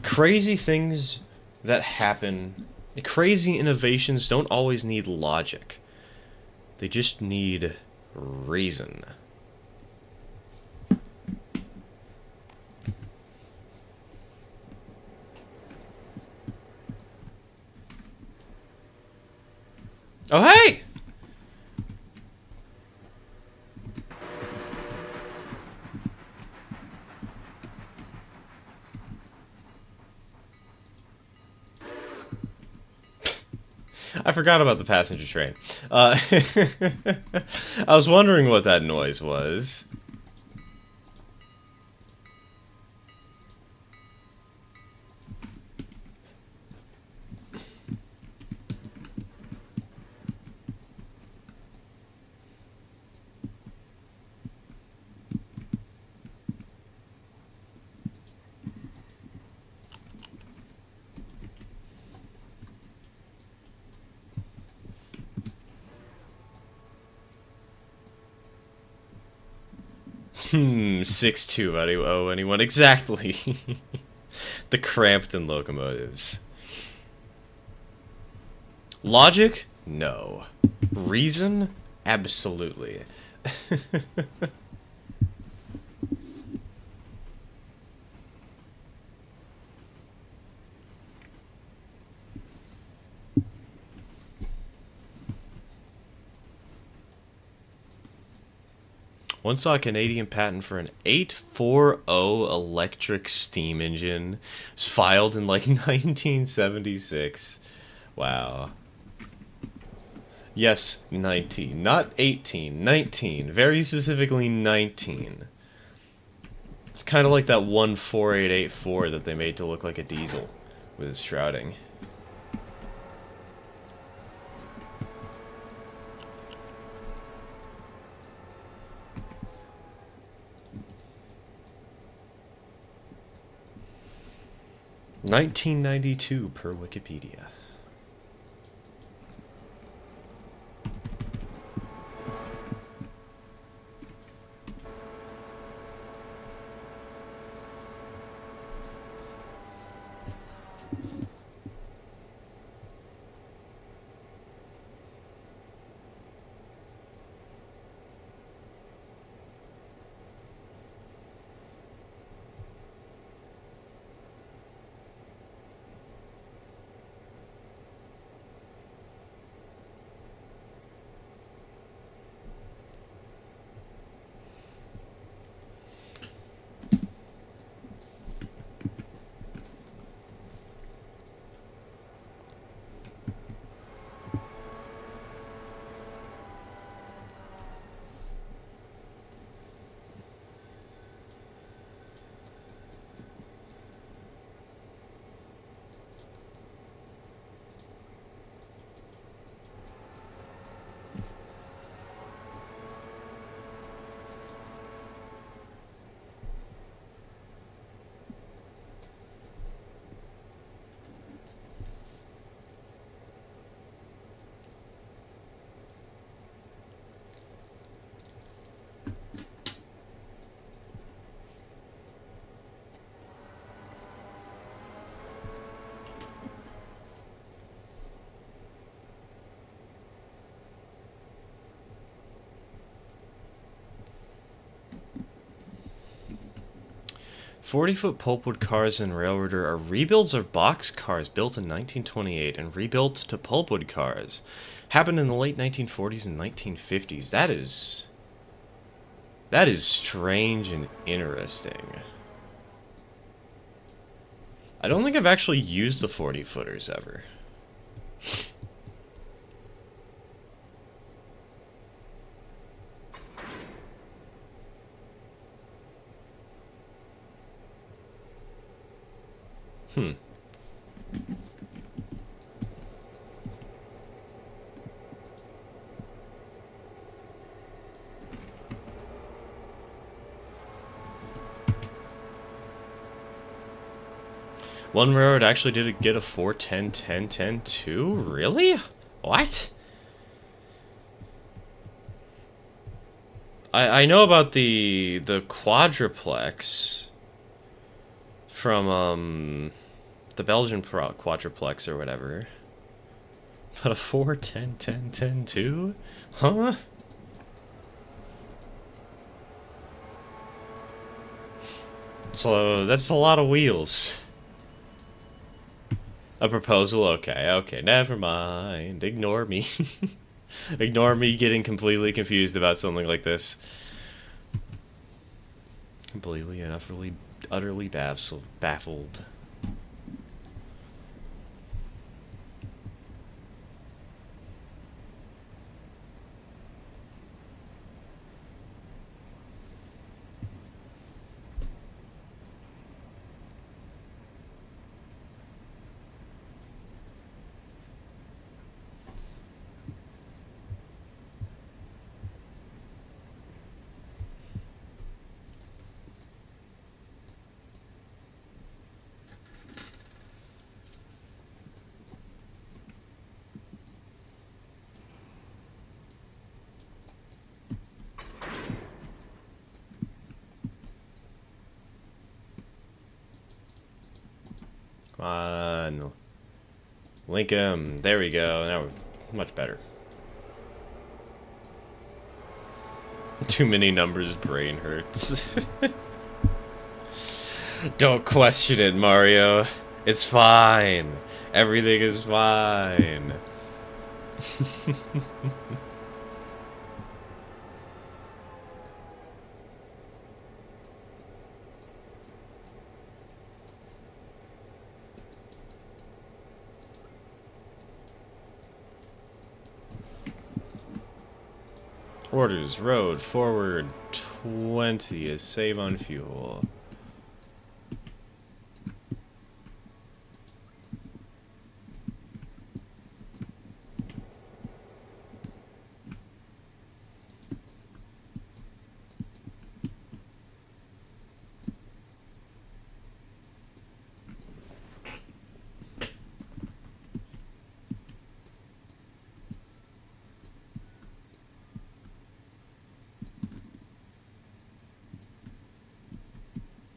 crazy things that happen, crazy innovations don't always need logic. They just need reason. Oh, hey! I forgot about the passenger train. I was wondering what that noise was. Hmm, 6'2", anyone? Exactly. The Crampton locomotives. Logic? No. Reason? Absolutely. One saw a Canadian patent for an 840 electric steam engine. It was filed in like 1976. Wow. Yes, 19. Not 18. 19. Very specifically 19. It's kind of like that 14884 that they made to look like a diesel with its shrouding. $19.92 per Wikipedia. "40-foot pulpwood cars in Railroader are rebuilds of box cars built in 1928 and rebuilt to pulpwood cars. Happened in the late 1940s and 1950s. That is strange and interesting. I don't think I've actually used the 40-footers ever. Hmm. One railroad actually did get a 410-10-10-2? Really? What? I know about the quadruplex from the Belgian quadruplex or whatever. But a 410-10-10-2? Huh? So that's a lot of wheels. A proposal? Okay, never mind. Ignore me. Ignore me getting completely confused about something like this. Completely and utterly baffled. Come on. Link him. There we go. Now we're much better. Too many numbers, brain hurts. Don't question it, Mario. It's fine. Everything is fine. Orders, road, forward, 20 is save on fuel.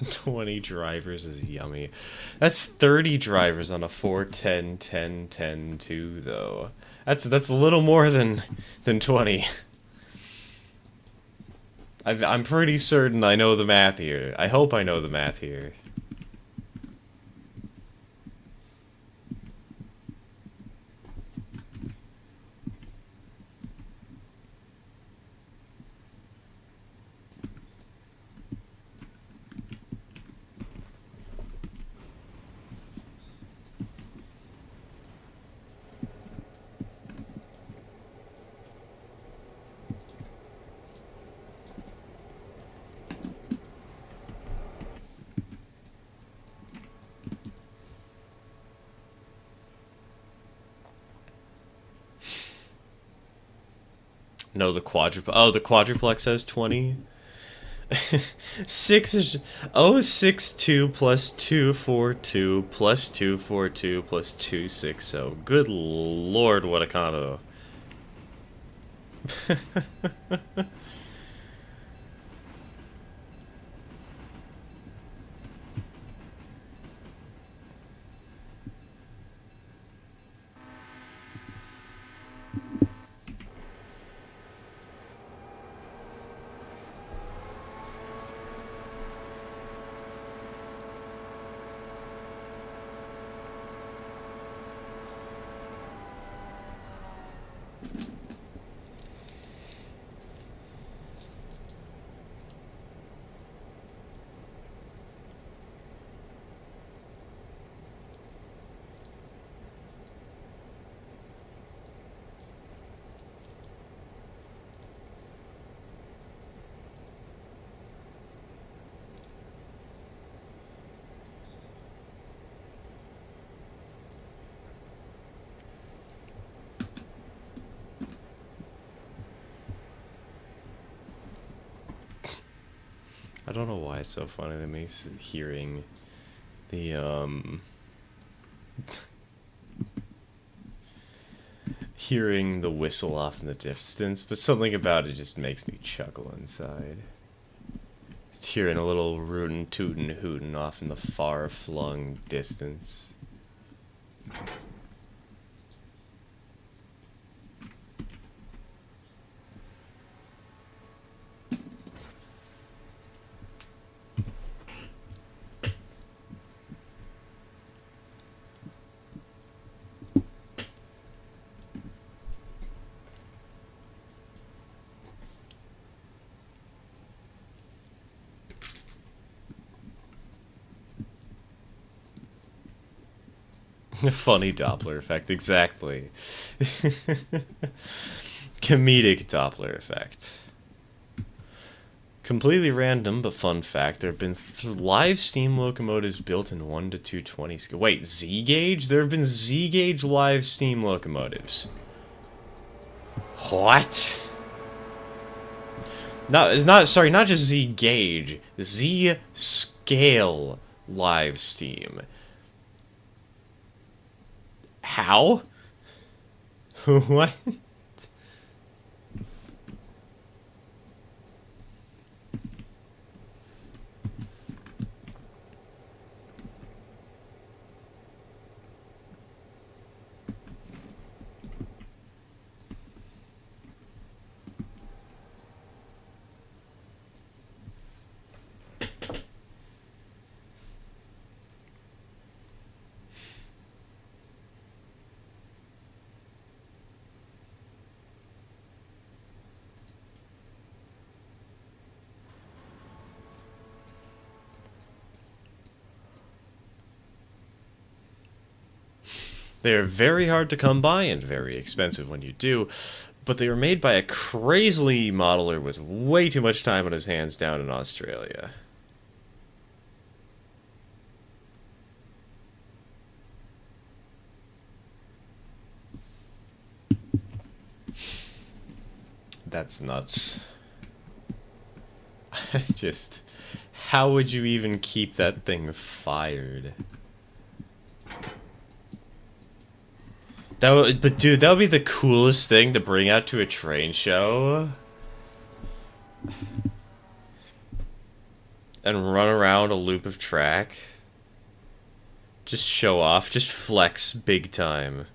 $20 drivers is yummy. That's 30 drivers on a 410 10 10 2 though. That's a little more than 20. I'm pretty certain I know the math here. I hope I know the math here. No, the quadruplex. Oh, the quadruplex has 20. 6 is 062 plus 242 plus 242 plus 260. Good lord, what a combo. I don't know why it's so funny to me hearing the hearing the whistle off in the distance, but something about it just makes me chuckle inside. Just hearing a little rootin' tootin' hootin' off in the far-flung distance. Funny Doppler effect, exactly. Comedic Doppler effect. Completely random, but fun fact, there have been live steam locomotives built in 1 to 220 scale. Wait, Z-gauge? There have been Z-gauge live steam locomotives. What? Sorry, not just Z-gauge. Z-scale live steam. How? What? They are very hard to come by and very expensive when you do, but they were made by a crazily modeler with way too much time on his hands down in Australia. That's nuts. Just, how would you even keep that thing fired? But dude, that would be the coolest thing to bring out to a train show. And run around a loop of track. Just show off, just flex big time.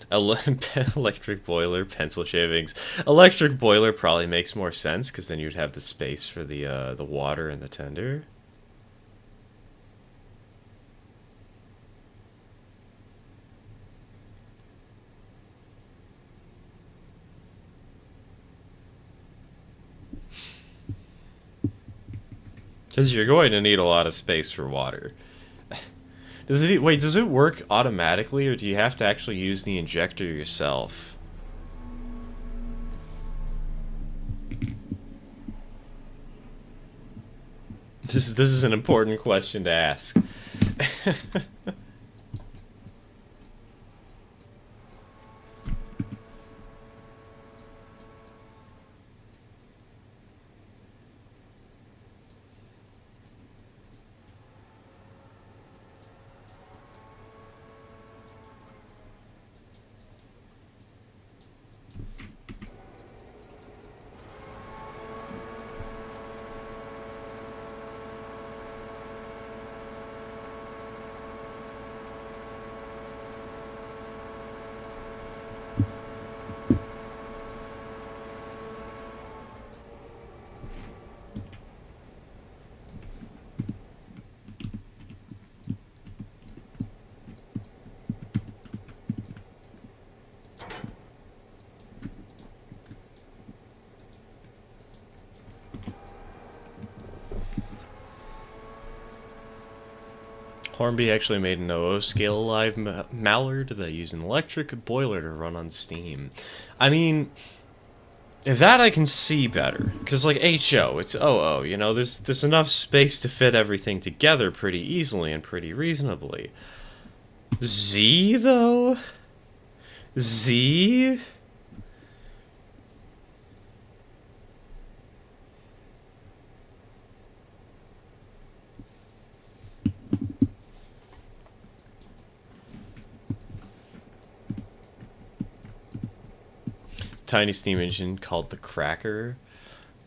Electric boiler, pencil shavings. Electric boiler probably makes more sense because then you'd have the space for the water and the tender. Because you're going to need a lot of space for water. Does it work automatically, or do you have to actually use the injector yourself? This is an important question to ask. Hornby actually made an OO scale alive mallard that used an electric boiler to run on steam. I mean, that I can see better, because like HO, it's OO, you know, there's enough space to fit everything together pretty easily and pretty reasonably. Z though? Z? Tiny steam engine called the Cracker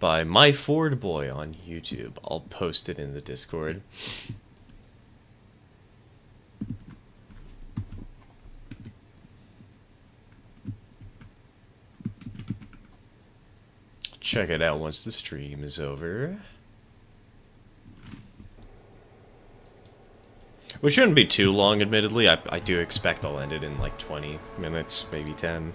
by My Ford Boy on YouTube. I'll post it in the Discord. Check it out once the stream is over. Which shouldn't be too long, admittedly. I do expect I'll end it in like 20 minutes, maybe 10.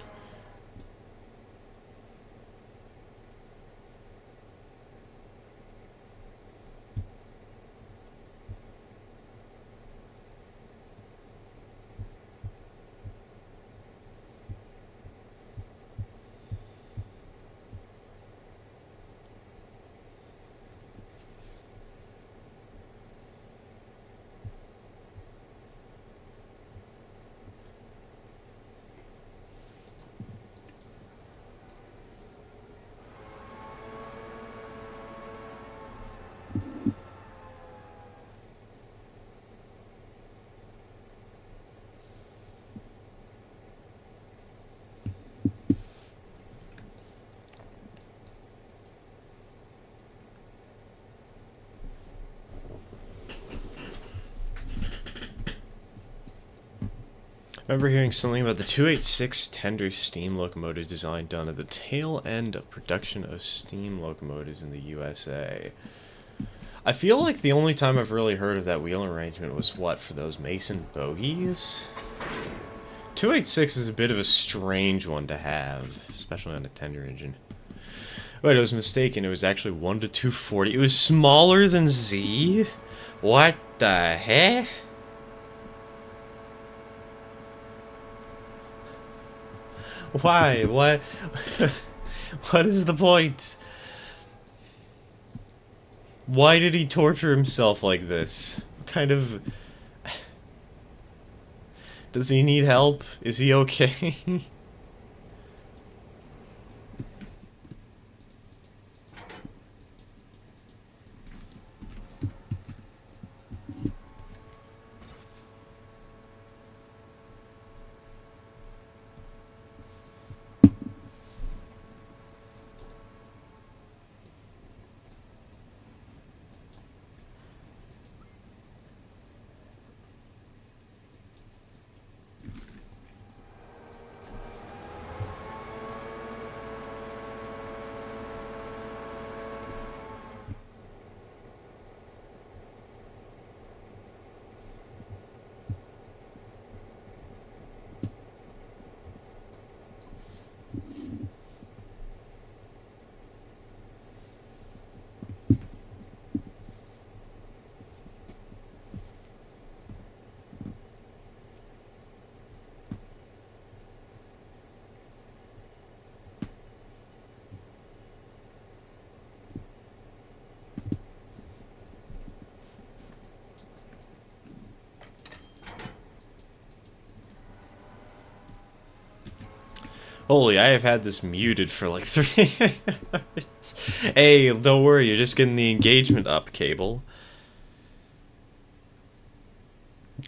Remember hearing something about the 286 tender steam locomotive design done at the tail end of production of steam locomotives in the USA. I feel like the only time I've really heard of that wheel arrangement was, what, for those Mason bogies? 286 is a bit of a strange one to have, especially on a tender engine. Wait, I was mistaken. It was actually 1 to 240. It was smaller than Z? What the heck? Why? What? What is the point? Why did he torture himself like this? What kind of... Does he need help? Is he okay? Holy, I have had this muted for like 3 hours. Hey, don't worry, you're just getting the engagement up, Cable.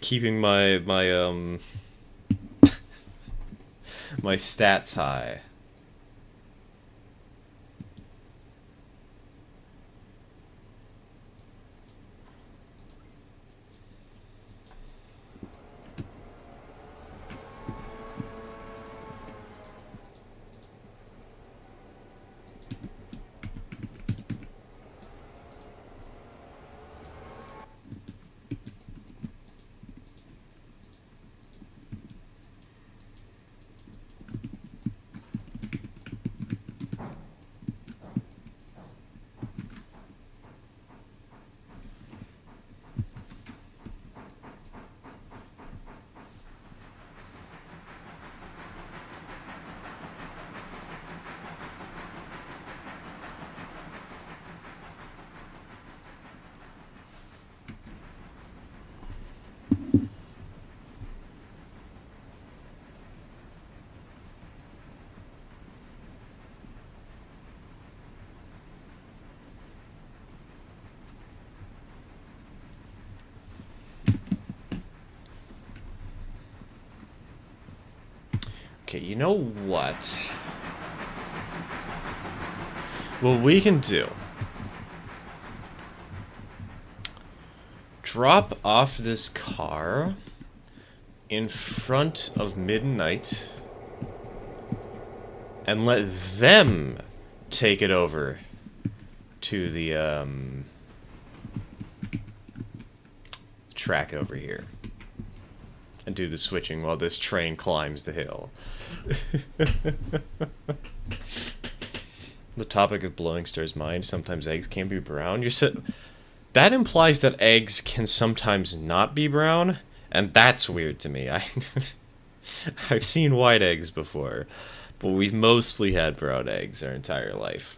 Keeping my my stats high. Okay, you know what? What we can do. Drop off this car in front of Midnight and let them take it over to the track over here and do the switching while this train climbs the hill. The topic of blowing Star's mind. Sometimes eggs can be brown. That implies that eggs can sometimes not be brown, and that's weird to me. I've seen white eggs before, but we've mostly had brown eggs our entire life.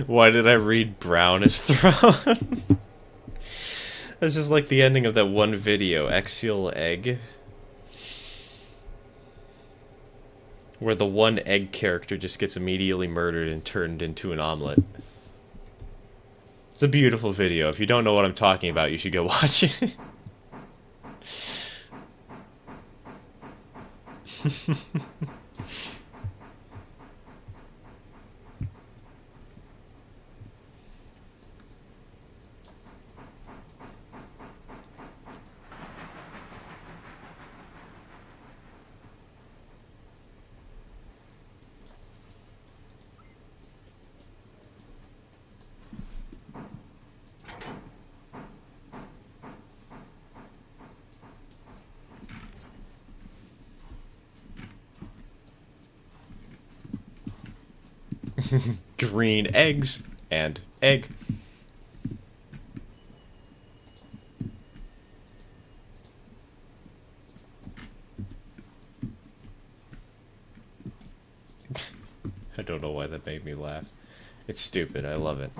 Why did I read brown as thrown? This is like the ending of that one video, Axial Egg. Where the one egg character just gets immediately murdered and turned into an omelet. It's a beautiful video. If you don't know what I'm talking about, you should go watch it. Green eggs and egg. I don't know why that made me laugh. It's stupid. I love it.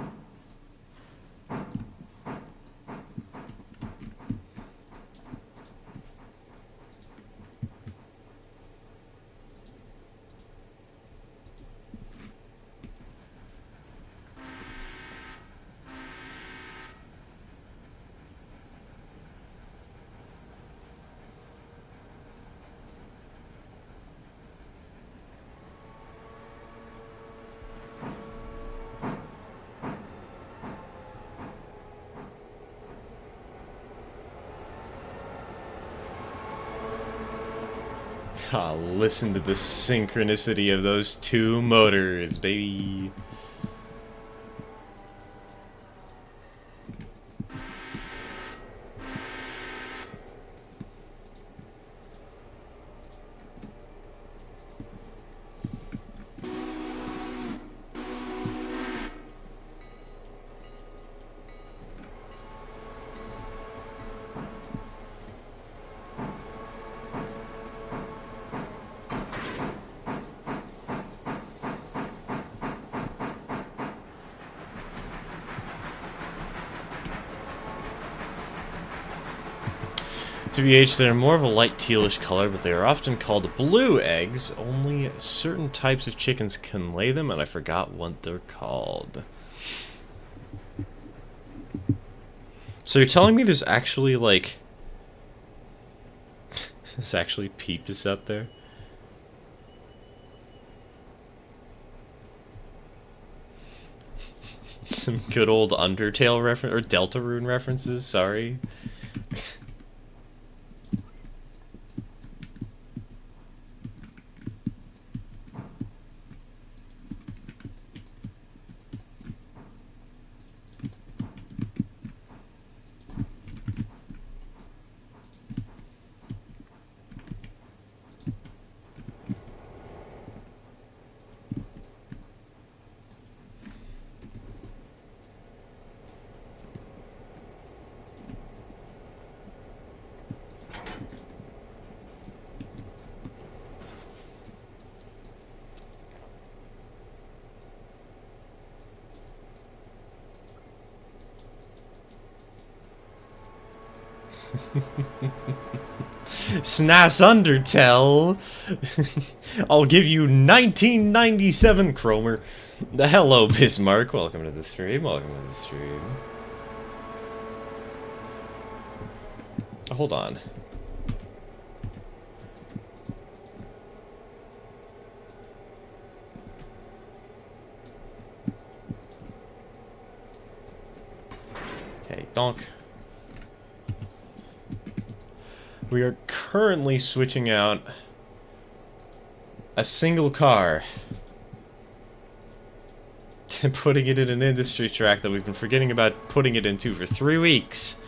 Ah, listen to the synchronicity of those two motors, baby. TBH, they're more of a light tealish color, but they are often called blue eggs. Only certain types of chickens can lay them, and I forgot what they're called. So you're telling me there's actually, like... there's actually peeps out there? Some good old Undertale reference, or Deltarune references, sorry. Snas Undertale. I'll give you 1997 Cromer. Hello, Bismarck. Welcome to the stream. Welcome to the stream. Hold on. Okay, donk. We are currently switching out a single car and putting it in an industry track that we've been forgetting about putting it into for 3 weeks.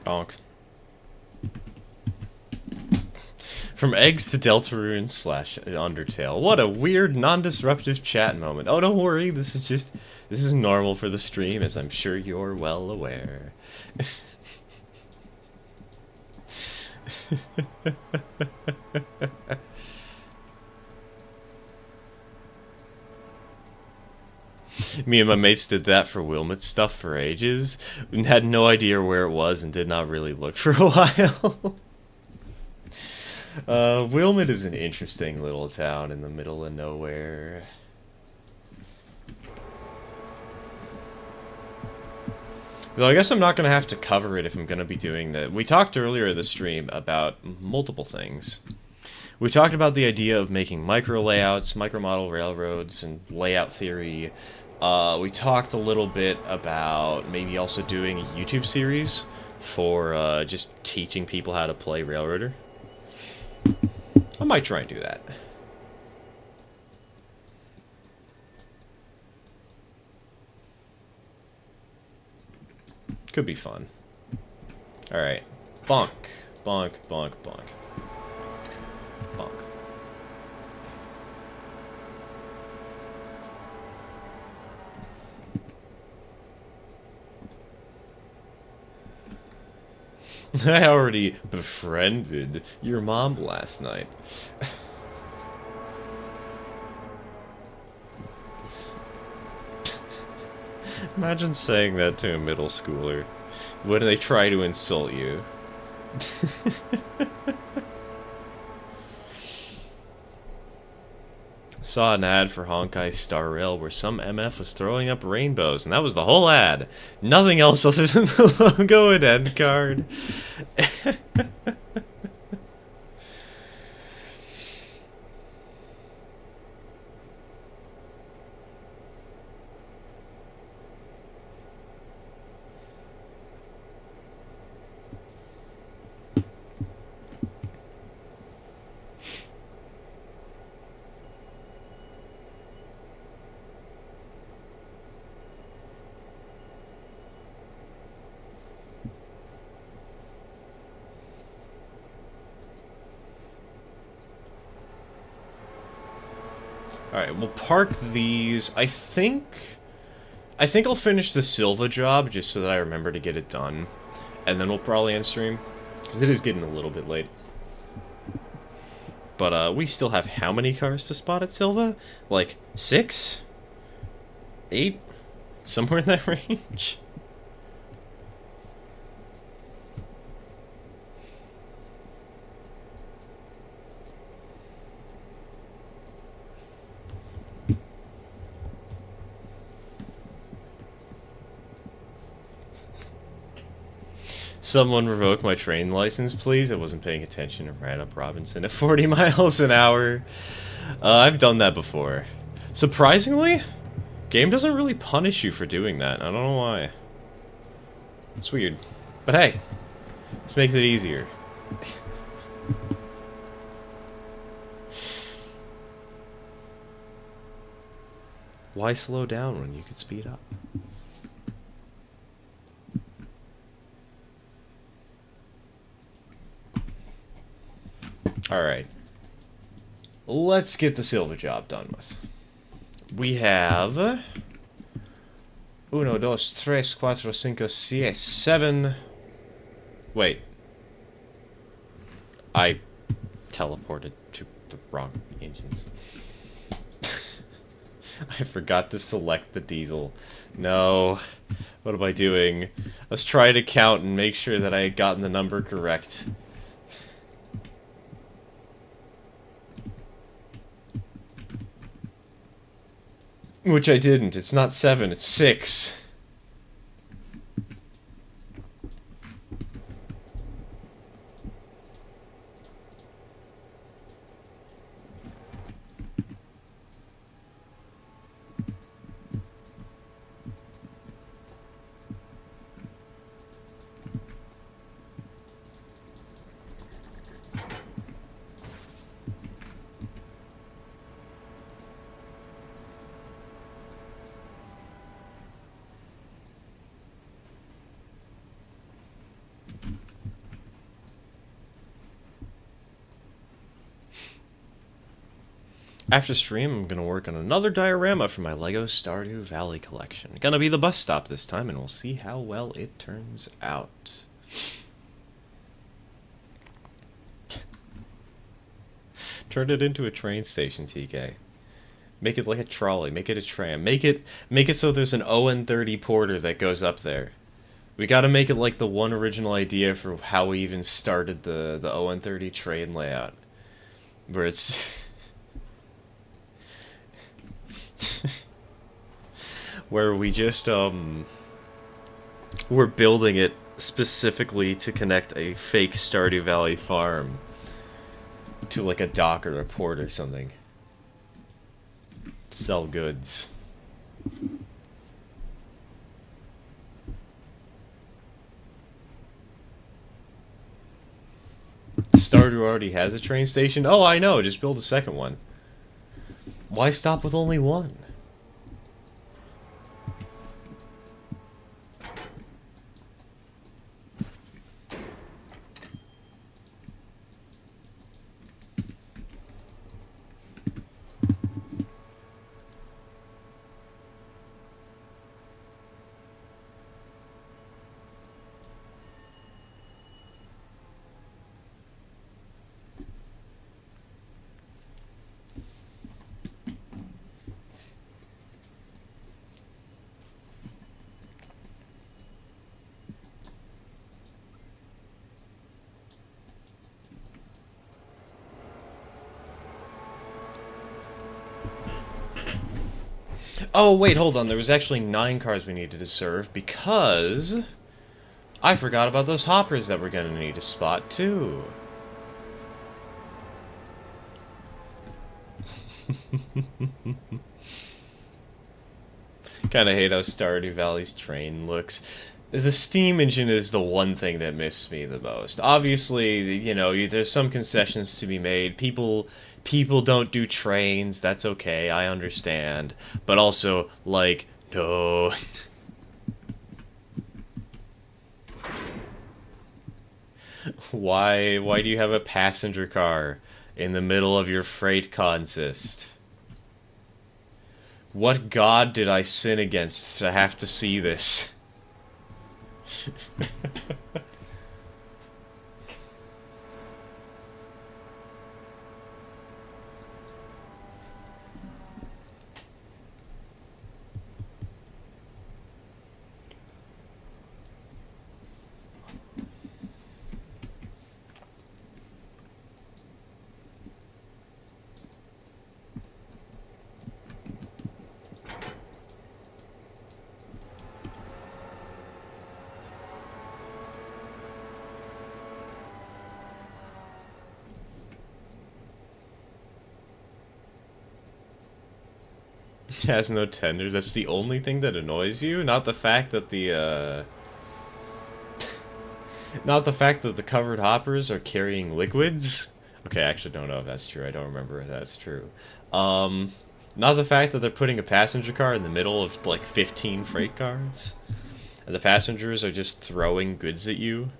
Donk. From eggs to Deltarune / Undertale. What a weird, non-disruptive chat moment. Oh, don't worry, this is normal for the stream, as I'm sure you're well aware. Me and my mates did that for Wilmot stuff for ages. We had no idea where it was and did not really look for a while. Wilmot is an interesting little town in the middle of nowhere. Though I guess I'm not going to have to cover it if I'm going to be doing that. We talked earlier in the stream about multiple things. We talked about the idea of making micro layouts, micro model railroads, and layout theory. We talked a little bit about maybe also doing a YouTube series for just teaching people how to play Railroader. I might try and do that. Could be fun. Alright. Bonk. Bonk, bonk, bonk. Bonk. I already befriended your mom last night. Imagine saying that to a middle schooler when they try to insult you. Saw an ad for Honkai Star Rail where some MF was throwing up rainbows, and that was the whole ad. Nothing else other than the logo and end card. Alright, we'll park these. I think I'll finish the Silva job just so that I remember to get it done. And then we'll probably end stream. Because it is getting a little bit late. But we still have how many cars to spot at Silva? Like 6? 8? Somewhere in that range? Someone revoke my train license, please. I wasn't paying attention and ran up Robinson at 40 miles an hour. I've done that before. Surprisingly, game doesn't really punish you for doing that. I don't know why. It's weird. But hey, this makes it easier. Why slow down when you could speed up? Alright. Let's get the Silva job done with. We have... 1, 2, 3, 4, 5, 6, 7... Wait. I teleported to the wrong engines. I forgot to select the diesel. No. What am I doing? Let's try to count and make sure that I had gotten the number correct. Which I didn't. It's not 7, it's 6. After stream, I'm going to work on another diorama for my LEGO Stardew Valley collection. Gonna be the bus stop this time, and we'll see how well it turns out. Turn it into a train station, TK. Make it like a trolley, make it a tram. Make it so there's an ON30 porter that goes up there. We gotta make it like the one original idea for how we even started the ON30 train layout. Where it's... where we just, We're building it specifically to connect a fake Stardew Valley farm to like a dock or a port or something. Sell goods. Stardew already has a train station? Oh, I know, just build a second one. Why stop with only one? Oh, wait, hold on. There was actually 9 cars we needed to serve because I forgot about those hoppers that we're going to need to spot, too. Kind of hate how Stardew Valley's train looks. The steam engine is the one thing that miffs me the most. Obviously, you know, there's some concessions to be made. People don't do trains. That's okay. I understand. But also, like, no. Why do you have a passenger car in the middle of your freight consist? What god did I sin against to have to see this? It has no tenders. That's the only thing that annoys you? Not the fact that not the fact that the covered hoppers are carrying liquids? Okay, I actually don't know if that's true. I don't remember if that's true. Not the fact that they're putting a passenger car in the middle of, like, 15 freight cars? And the passengers are just throwing goods at you?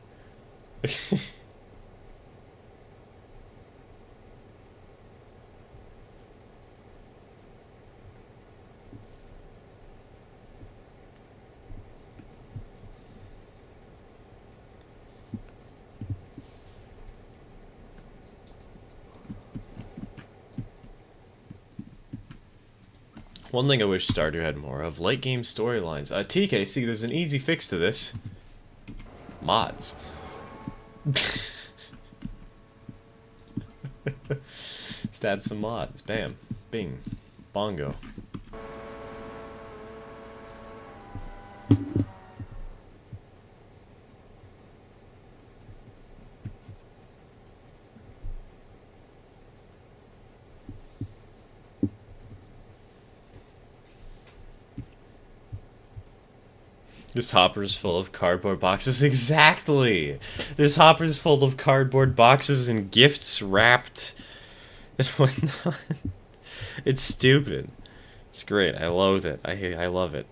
One thing I wish Stardew had more of, late game storylines. TKC, there's an easy fix to this. Mods. Just add some mods. Bam. Bing. Bongo. This hopper's full of cardboard boxes. Exactly! This hopper's full of cardboard boxes and gifts wrapped and whatnot. It's stupid. It's great. I loathe it. I love it.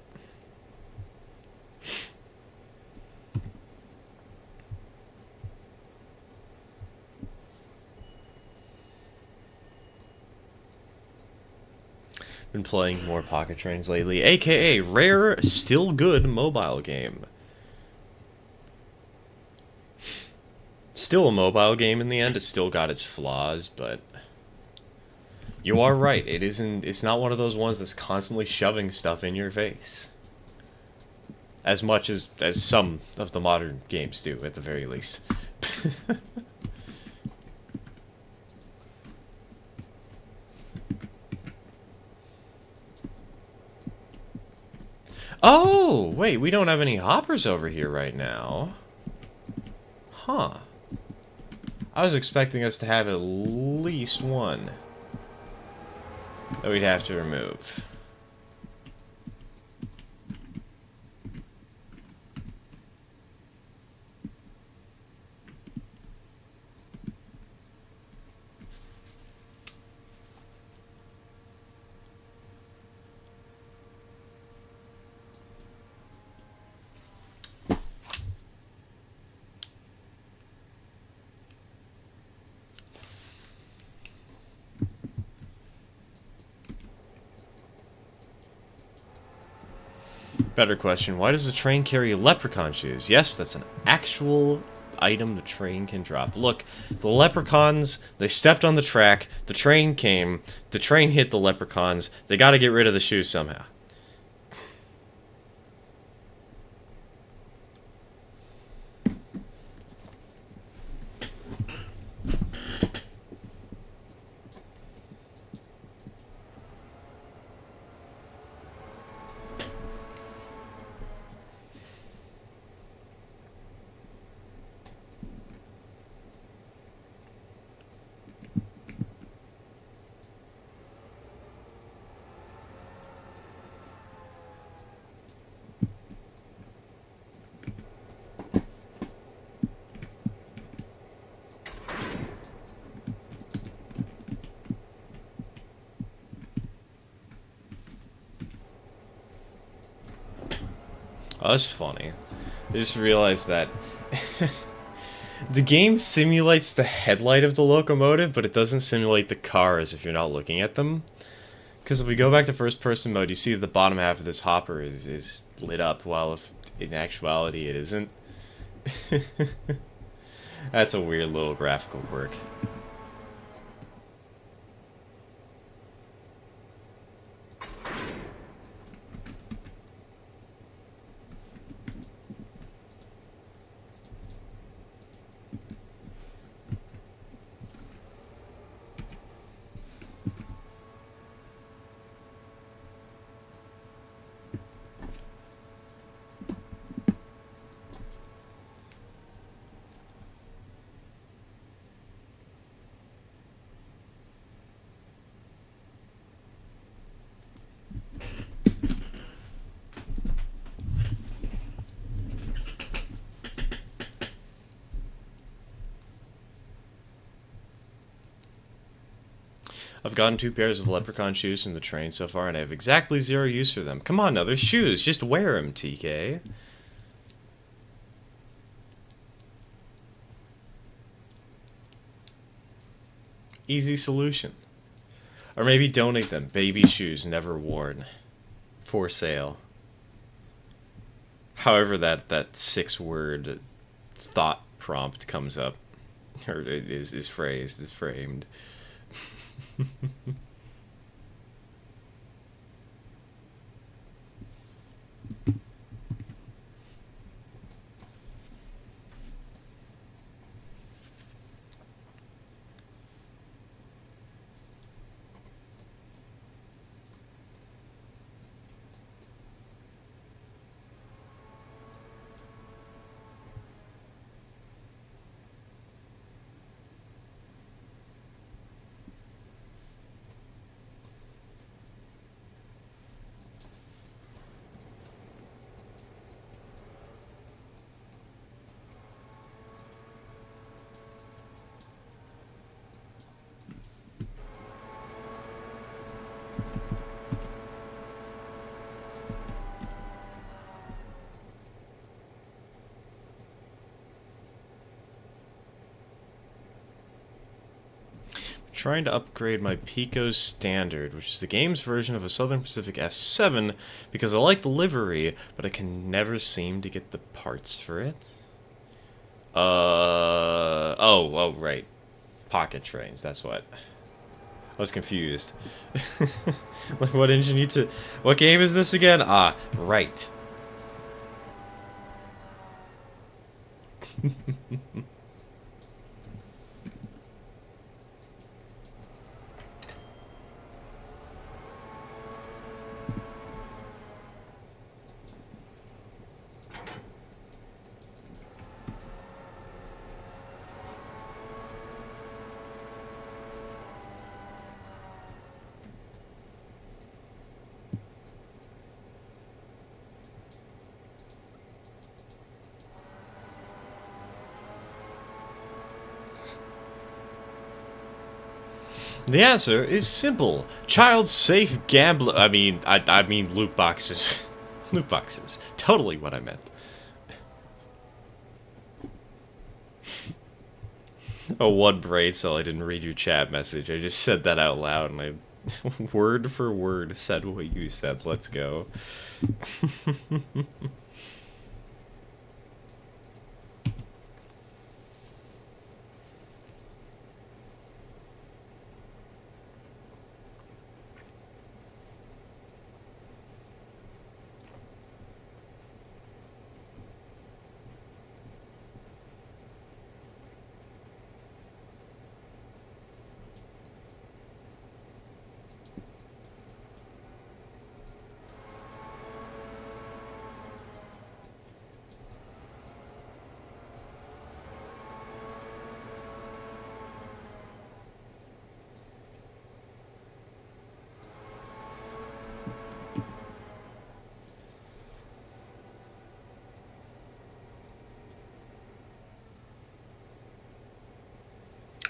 Been playing more Pocket Trains lately, aka rare, still good mobile game. Still a mobile game in the end. It's still got its flaws, but you are right. It isn't. It's not one of those ones that's constantly shoving stuff in your face. As much as some of the modern games do, at the very least. Oh, wait, we don't have any hoppers over here right now. Huh. I was expecting us to have at least one that we'd have to remove. Better question, why does the train carry leprechaun shoes? Yes, that's an actual item the train can drop. Look, the leprechauns, they stepped on the track, the train came, the train hit the leprechauns, they gotta get rid of the shoes somehow. Oh, that's funny. I just realized that the game simulates the headlight of the locomotive, but it doesn't simulate the cars if you're not looking at them. Because if we go back to first-person mode, you see that the bottom half of this hopper is lit up, while if in actuality it isn't. That's a weird little graphical quirk. I've gotten 2 pairs of leprechaun shoes from the train so far, and I have exactly 0 use for them. Come on now, they're shoes. Just wear them, TK. Easy solution. Or maybe donate them. Baby shoes, never worn. For sale. However that 6-word thought prompt comes up. Or is phrased, is framed. Trying to upgrade my Pico Standard, which is the game's version of a Southern Pacific F7, because I like the livery, but I can never seem to get the parts for it. Oh, right. Pocket trains, that's what. I was confused. Like, what engine you to... What game is this again? Ah, right. The answer is simple. Child-safe gambler. I mean loot boxes. Loot boxes. Totally what I meant. Oh, one brain cell. I didn't read your chat message. I just said that out loud, and I word for word said what you said. Let's go.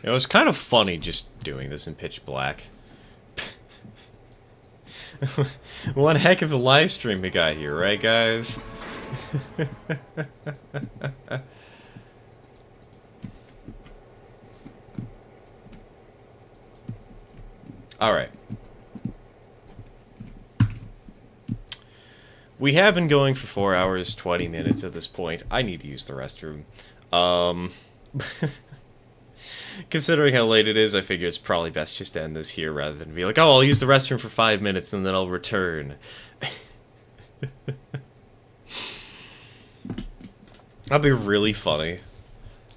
It was kind of funny just doing this in pitch black. One heck of a live stream we got here, right, guys? Alright. We have been going for 4 hours, 20 minutes at this point. I need to use the restroom. Considering how late it is, I figure it's probably best just to end this here rather than be like, oh, I'll use the restroom for 5 minutes and then I'll return. That'd be really funny.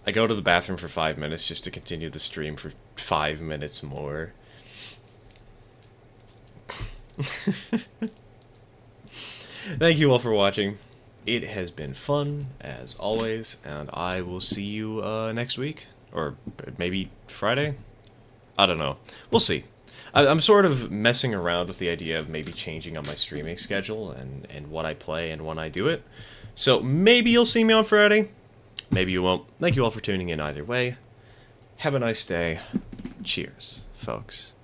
I go to the bathroom for 5 minutes just to continue the stream for 5 minutes more. Thank you all for watching. It has been fun, as always, and I will see you next week. Or maybe Friday? I don't know. We'll see. I'm sort of messing around with the idea of maybe changing on my streaming schedule and what I play and when I do it. So maybe you'll see me on Friday. Maybe you won't. Thank you all for tuning in either way. Have a nice day. Cheers, folks.